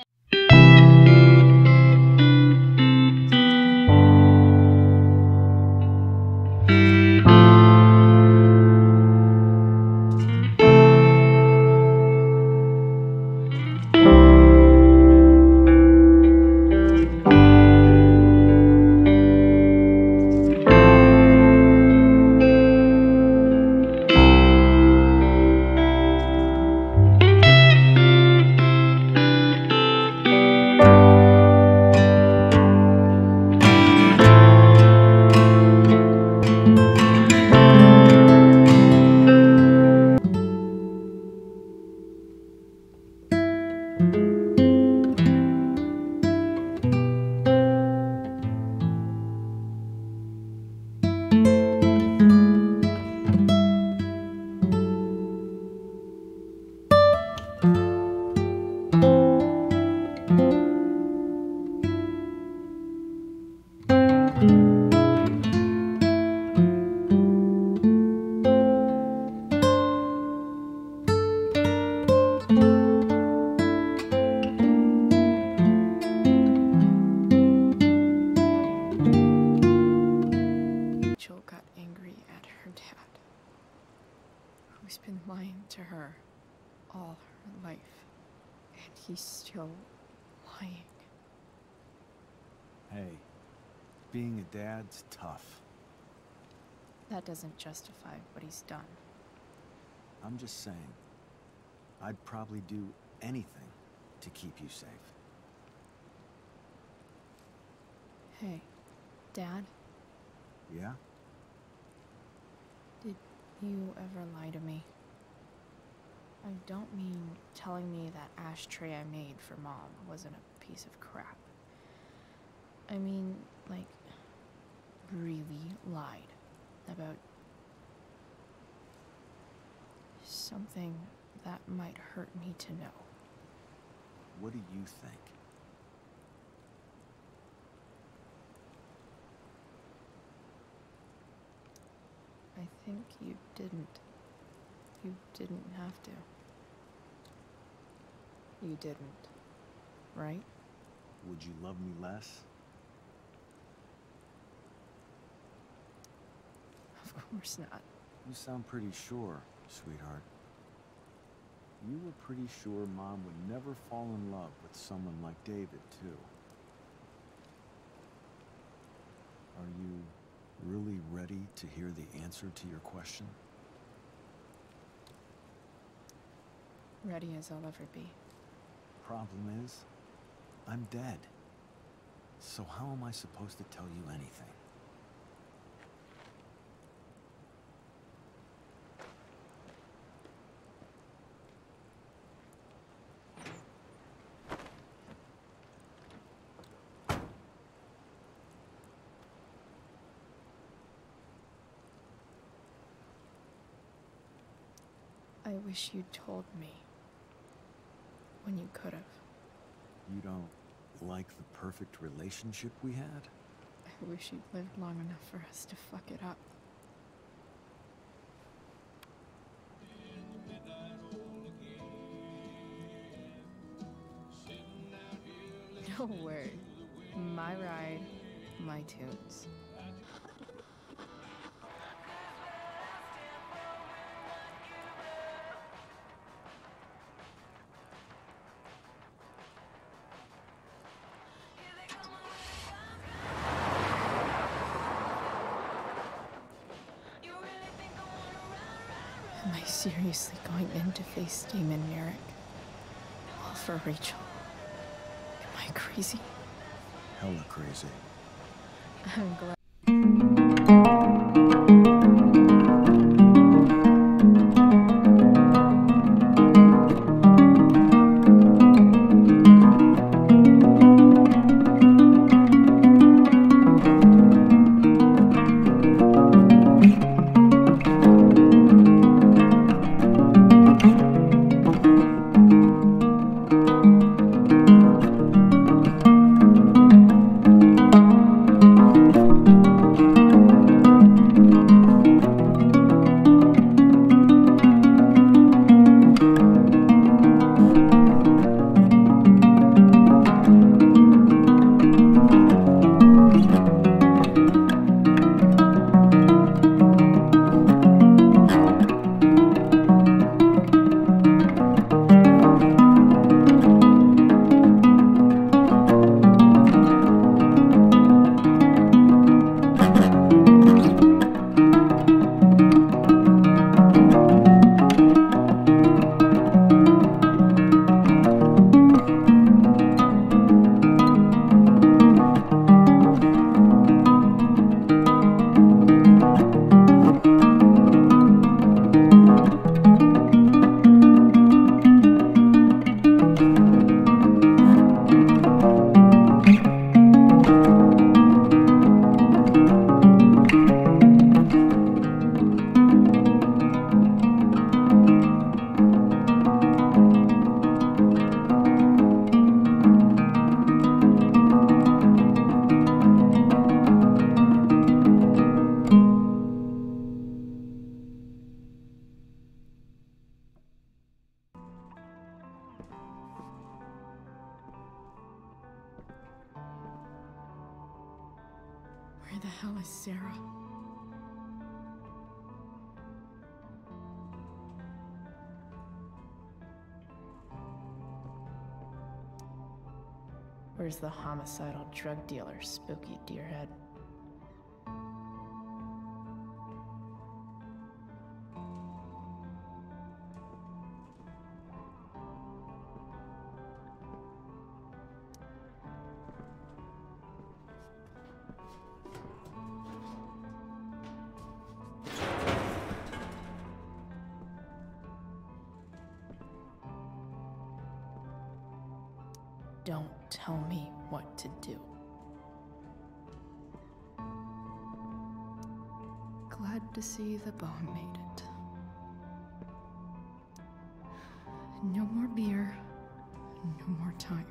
[SPEAKER 11] to her all her life, and he's still lying.
[SPEAKER 5] Hey, being a dad's tough.
[SPEAKER 11] That doesn't justify what he's done.
[SPEAKER 5] I'm just saying, I'd probably do anything to keep you safe.
[SPEAKER 11] Hey, Dad?
[SPEAKER 5] Yeah?
[SPEAKER 11] Did you ever lie to me? I don't mean telling me that ashtray I made for Mom wasn't a piece of crap. I mean, like, really lied about something that might hurt me to know.
[SPEAKER 5] What do you think?
[SPEAKER 11] I think you didn't. You didn't have to. You didn't, right?
[SPEAKER 5] Would you love me less?
[SPEAKER 11] Of course not.
[SPEAKER 5] You sound pretty sure, sweetheart. You were pretty sure Mom would never fall in love with someone like David, too. Are you really ready to hear the answer to your question?
[SPEAKER 11] Ready as I'll ever be.
[SPEAKER 5] Problem is, I'm dead. So how am I supposed to tell you anything?
[SPEAKER 18] I wish you'd told me when you could have.
[SPEAKER 5] You don't like the perfect relationship we had?
[SPEAKER 18] I wish you'd lived long enough for us to fuck it up. No word. My ride, my tunes. Am I seriously going in to face Damon Merrick? All for Rachel? Am I crazy?
[SPEAKER 5] Hella crazy.
[SPEAKER 18] I'm glad. Where the hell is Sarah? Where's the homicidal drug dealer, Spooky Deerhead? Don't tell me what to do. Glad to see the bone made it. No more beer, no more time.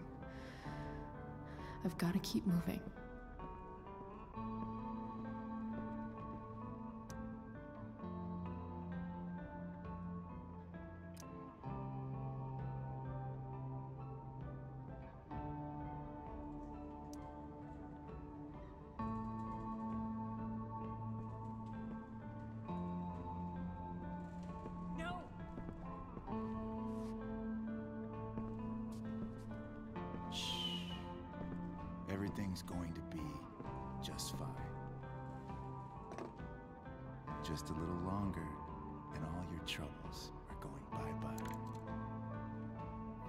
[SPEAKER 18] I've got to keep moving.
[SPEAKER 15] Everything's going to be just fine. Just a little longer, and all your troubles are going bye-bye.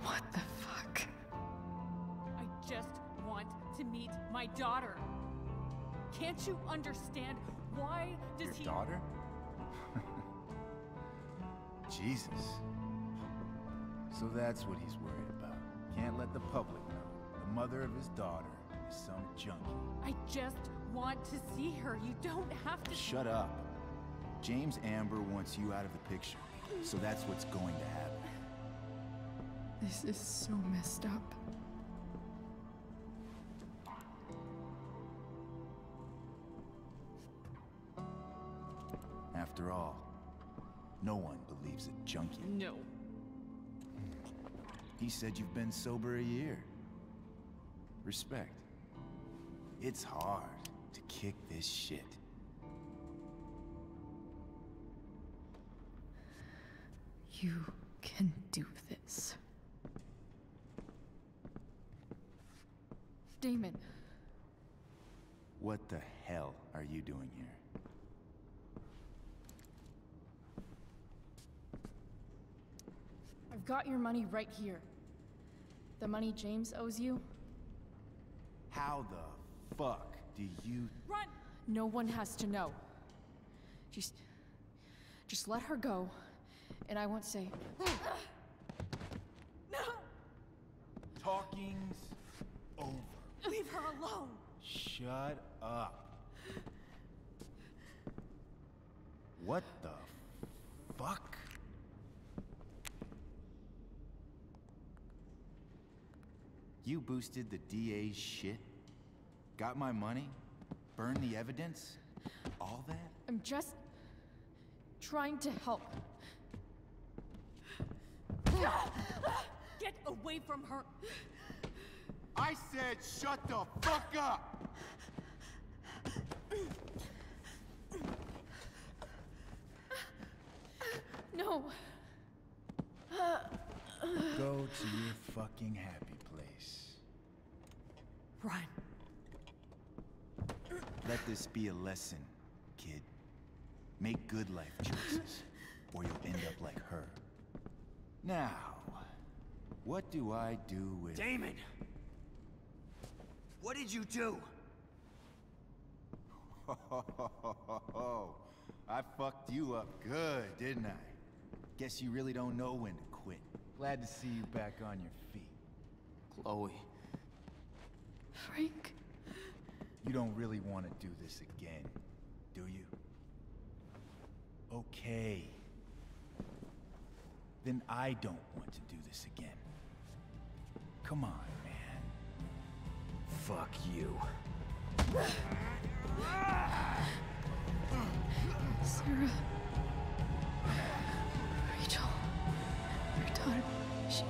[SPEAKER 18] What the fuck?
[SPEAKER 2] I just want to
[SPEAKER 1] to meet my daughter. Can't you understand? Why does
[SPEAKER 15] Your daughter? Jesus. So that's what he's worried about. Can't let the public know. The mother of his daughter is some junkie.
[SPEAKER 1] I just want to see her. You don't have to.
[SPEAKER 15] Shut up. James Amber wants you out of the picture. So that's what's going to happen.
[SPEAKER 10] This is so messed up.
[SPEAKER 15] After all, no one believes a junkie.
[SPEAKER 1] No.
[SPEAKER 15] He said you've been sober a year. Respect. It's hard to kick this shit.
[SPEAKER 10] You can do this. Damon.
[SPEAKER 15] What the hell are you doing here?
[SPEAKER 1] I've got your money right here. The money James owes you.
[SPEAKER 15] How the fuck do you...
[SPEAKER 1] Run! No one has to know. Just let her go, and I won't say... No!
[SPEAKER 15] Talking's over.
[SPEAKER 1] Leave her alone!
[SPEAKER 15] Shut up. What the fuck? You boosted the DA's shit? Got my money? Burned the evidence? All that?
[SPEAKER 1] I'm just trying to help. Get away from her!
[SPEAKER 15] I said shut the fuck up!
[SPEAKER 1] No.
[SPEAKER 15] Go to your fucking happy place.
[SPEAKER 1] Run.
[SPEAKER 15] Let this be a lesson, kid. Make good life choices, or you'll end up like her. Now, what do I do with...
[SPEAKER 14] Damon! What did you do?
[SPEAKER 15] I fucked you up good, didn't I? Guess you really don't know when to quit. Glad to see you back on your feet.
[SPEAKER 7] Chloe.
[SPEAKER 10] Frank.
[SPEAKER 15] You don't really want to do this again, do you? Okay. Then I don't want to do this again. Come on, man. Fuck you.
[SPEAKER 10] Sarah. Rachel. Your daughter. She...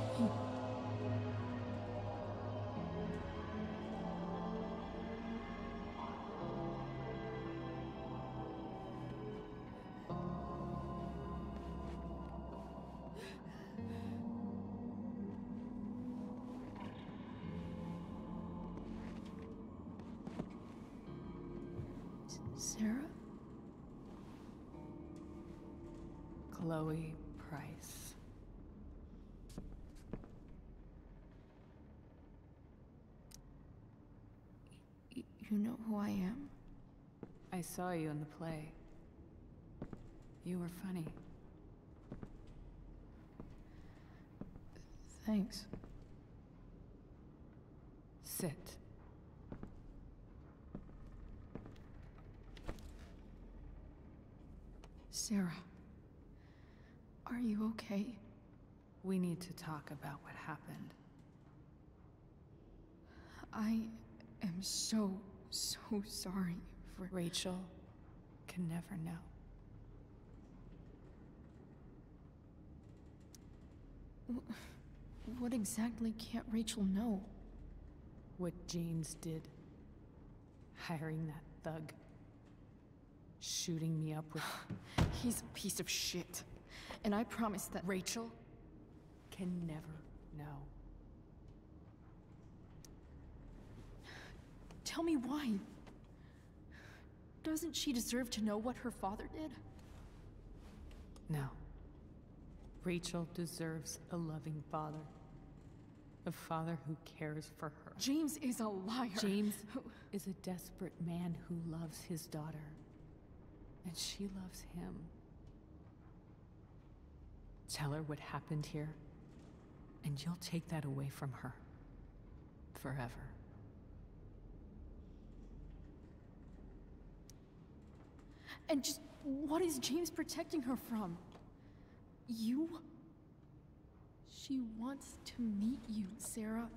[SPEAKER 10] Sarah?
[SPEAKER 18] Chloe Price.
[SPEAKER 10] You know who I am?
[SPEAKER 18] I saw you in the play. You were funny.
[SPEAKER 10] Thanks.
[SPEAKER 18] Sit.
[SPEAKER 10] Sarah. Are you okay?
[SPEAKER 18] We need to talk about what happened.
[SPEAKER 10] I am so sorry for...
[SPEAKER 18] Rachel can never know.
[SPEAKER 10] What exactly can't Rachel know?
[SPEAKER 18] What James did. Hiring that thug. Shooting me up with...
[SPEAKER 10] He's a piece of shit. And I promise that...
[SPEAKER 18] Rachel can never know.
[SPEAKER 10] Tell me why. Doesn't she deserve to know what her father did?
[SPEAKER 18] No. Rachel deserves a loving father. A father who cares for her.
[SPEAKER 1] James is a liar.
[SPEAKER 2] James is a desperate man who loves his daughter. And she loves him. Tell her what happened here, and you'll take that away from her. Forever.
[SPEAKER 1] And just what is James protecting her from? You? She wants to meet you, Sarah.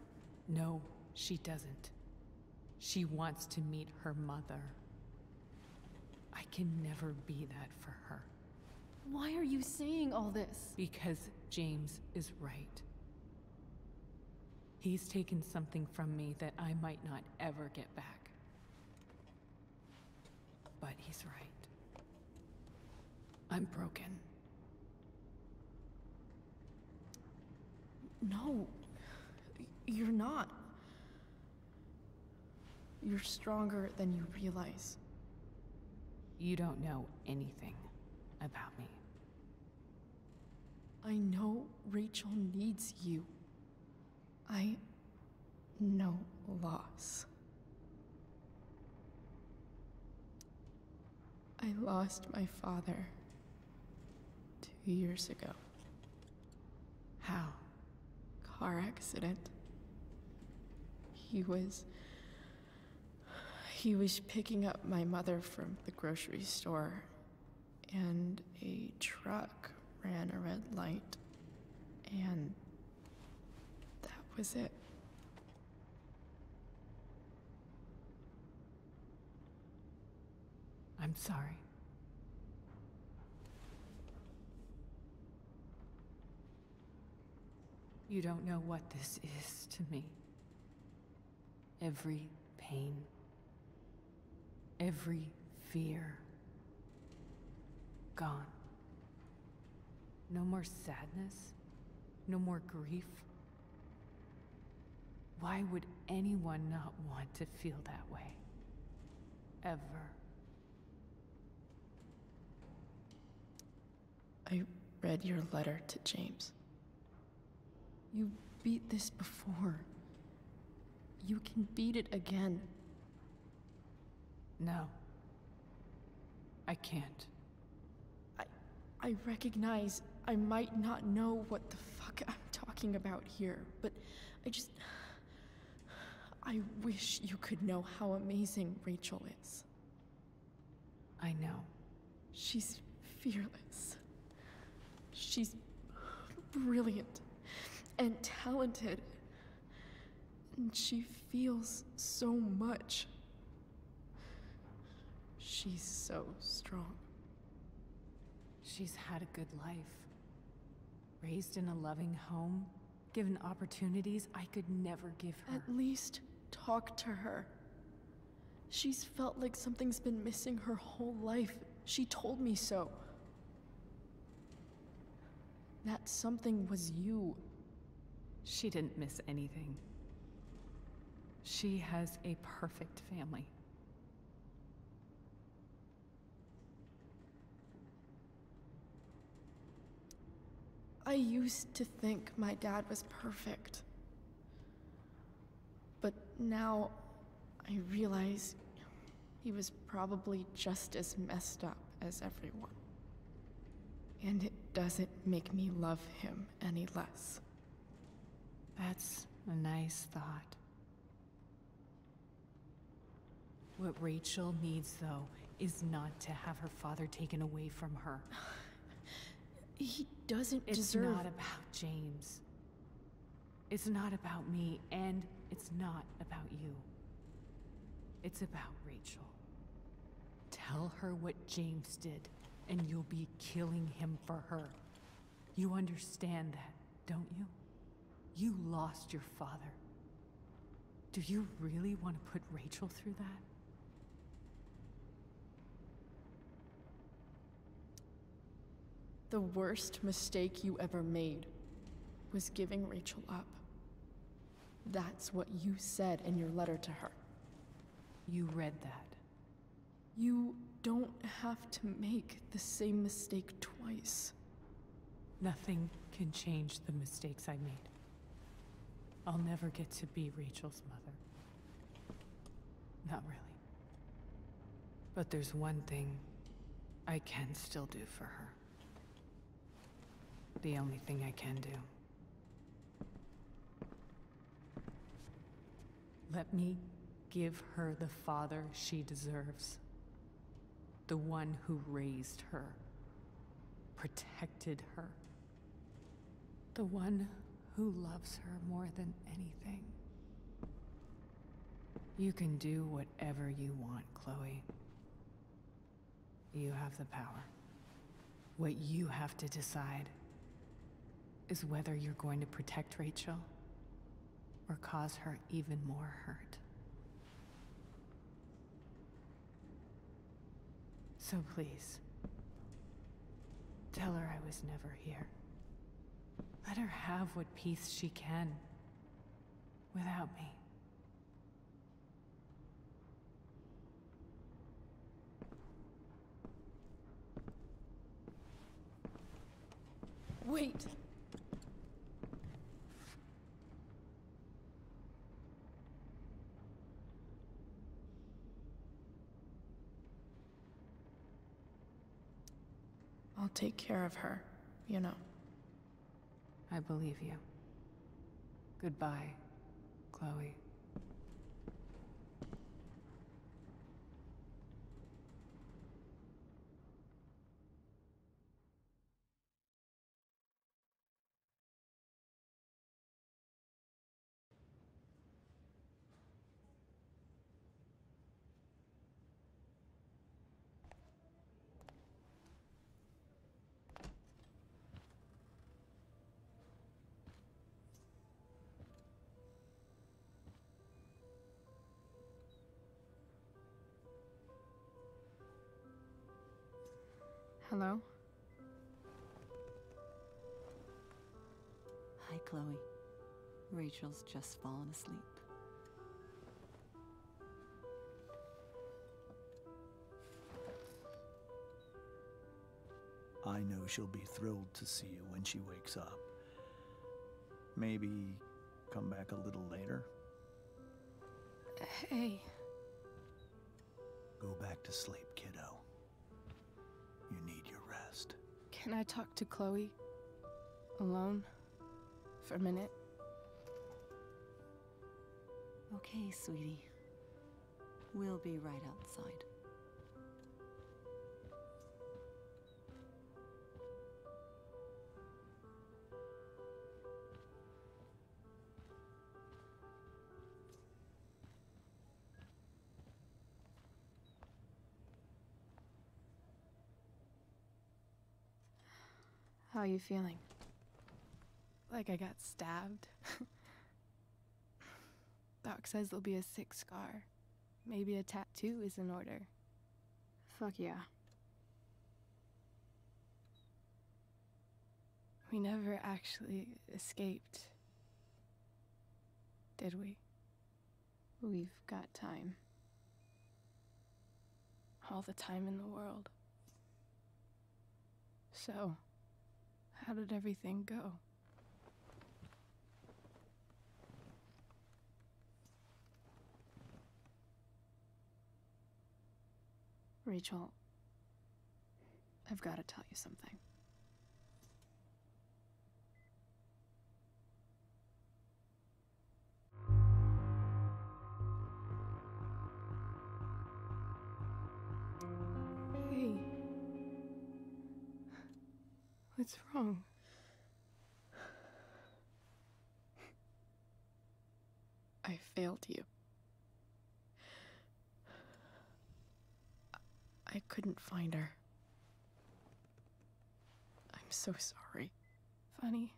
[SPEAKER 2] No, she doesn't. She wants to meet her mother. I can never be that for her.
[SPEAKER 1] Why are you saying all this?
[SPEAKER 2] Because James is right. He's taken something from me that I might not ever get back. But he's right. I'm broken.
[SPEAKER 1] No, you're not. You're stronger than you realize.
[SPEAKER 2] You don't know anything about me.
[SPEAKER 1] I know Rachel needs you. I know loss. I lost my father 2 years ago.
[SPEAKER 2] How?
[SPEAKER 1] Car accident. He was picking up my mother from the grocery store, and a truck ran a red light, and that was it.
[SPEAKER 2] I'm sorry. You don't know what this is to me. Every pain, every fear, gone. No more sadness, no more grief. Why would anyone not want to feel that way? Ever.
[SPEAKER 1] I read your letter to James. You beat this before. You can beat it again.
[SPEAKER 2] No. I can't.
[SPEAKER 1] I recognize I might not know what the fuck I'm talking about here, but I wish you could know how amazing Rachel is.
[SPEAKER 2] I know.
[SPEAKER 1] She's fearless. She's brilliant and talented. And she feels so much. She's so strong.
[SPEAKER 2] She's had a good life. Raised in a loving home, given opportunities I could never give her.
[SPEAKER 1] At least talk to her. She's felt like something's been missing her whole life. She told me so. That something was you.
[SPEAKER 2] She didn't miss anything. She has a perfect family.
[SPEAKER 1] I used to think my dad was perfect. But now I realize he was probably just as messed up as everyone. And it doesn't make me love him any less.
[SPEAKER 2] That's a nice thought. What Rachel needs, though, is not to have her father taken away from her.
[SPEAKER 1] He doesn't
[SPEAKER 2] It's
[SPEAKER 1] deserve...
[SPEAKER 2] not about James. It's not about me, and it's not about you. It's about Rachel. Tell her what James did, and you'll be killing him for her. You understand that, don't you? You lost your father. Do you really want to put Rachel through that?
[SPEAKER 1] The worst mistake you ever made was giving Rachel up. That's what you said in your letter to her.
[SPEAKER 2] You read that.
[SPEAKER 1] You don't have to make the same mistake twice.
[SPEAKER 2] Nothing can change the mistakes I made. I'll never get to be Rachel's mother. Not really. But there's one thing I can still do for her. The only thing I can do. Let me give her the father she deserves. The one who raised her, protected her. The one who loves her more than anything. You can do whatever you want, Chloe. You have the power. What you have to decide is whether you're going to protect Rachel or cause her even more hurt. So please, tell her I was never here. Let her have what peace she can without me.
[SPEAKER 11] Wait!
[SPEAKER 18] I'll take care of her, you know.
[SPEAKER 2] I believe you. Goodbye, Chloe.
[SPEAKER 18] Hello?
[SPEAKER 9] Hi, Chloe. Rachel's just fallen asleep.
[SPEAKER 6] I know she'll be thrilled to see you when she wakes up. Maybe come back a little later?
[SPEAKER 10] Hey.
[SPEAKER 6] Go back to sleep, kiddo. You need your rest.
[SPEAKER 18] Can I talk to Chloe? Alone? For a minute?
[SPEAKER 9] Okay, sweetie. We'll be right outside.
[SPEAKER 18] How are you feeling? Like I got stabbed? Doc says there'll be a sick scar. Maybe a tattoo is in order. Fuck yeah. We never actually escaped, did we? We've got time. All the time in the world. So, how did everything go? Rachel, I've got to tell you something. Hey. What's wrong? I failed you. I couldn't find her. I'm so sorry. Funny.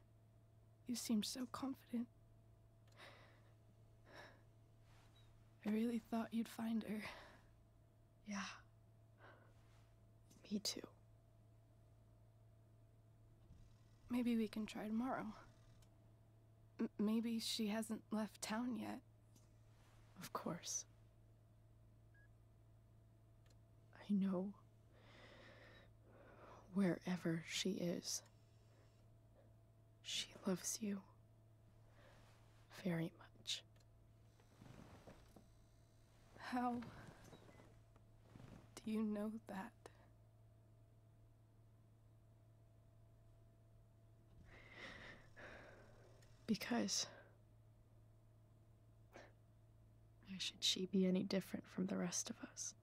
[SPEAKER 18] You seemed so confident. I really thought you'd find her. Yeah. Me too. Maybe we can try tomorrow. Maybe she hasn't left town yet. Of course. I know wherever she is, she loves you very much.
[SPEAKER 10] How do you know that? Because why should she be any different from the rest of us?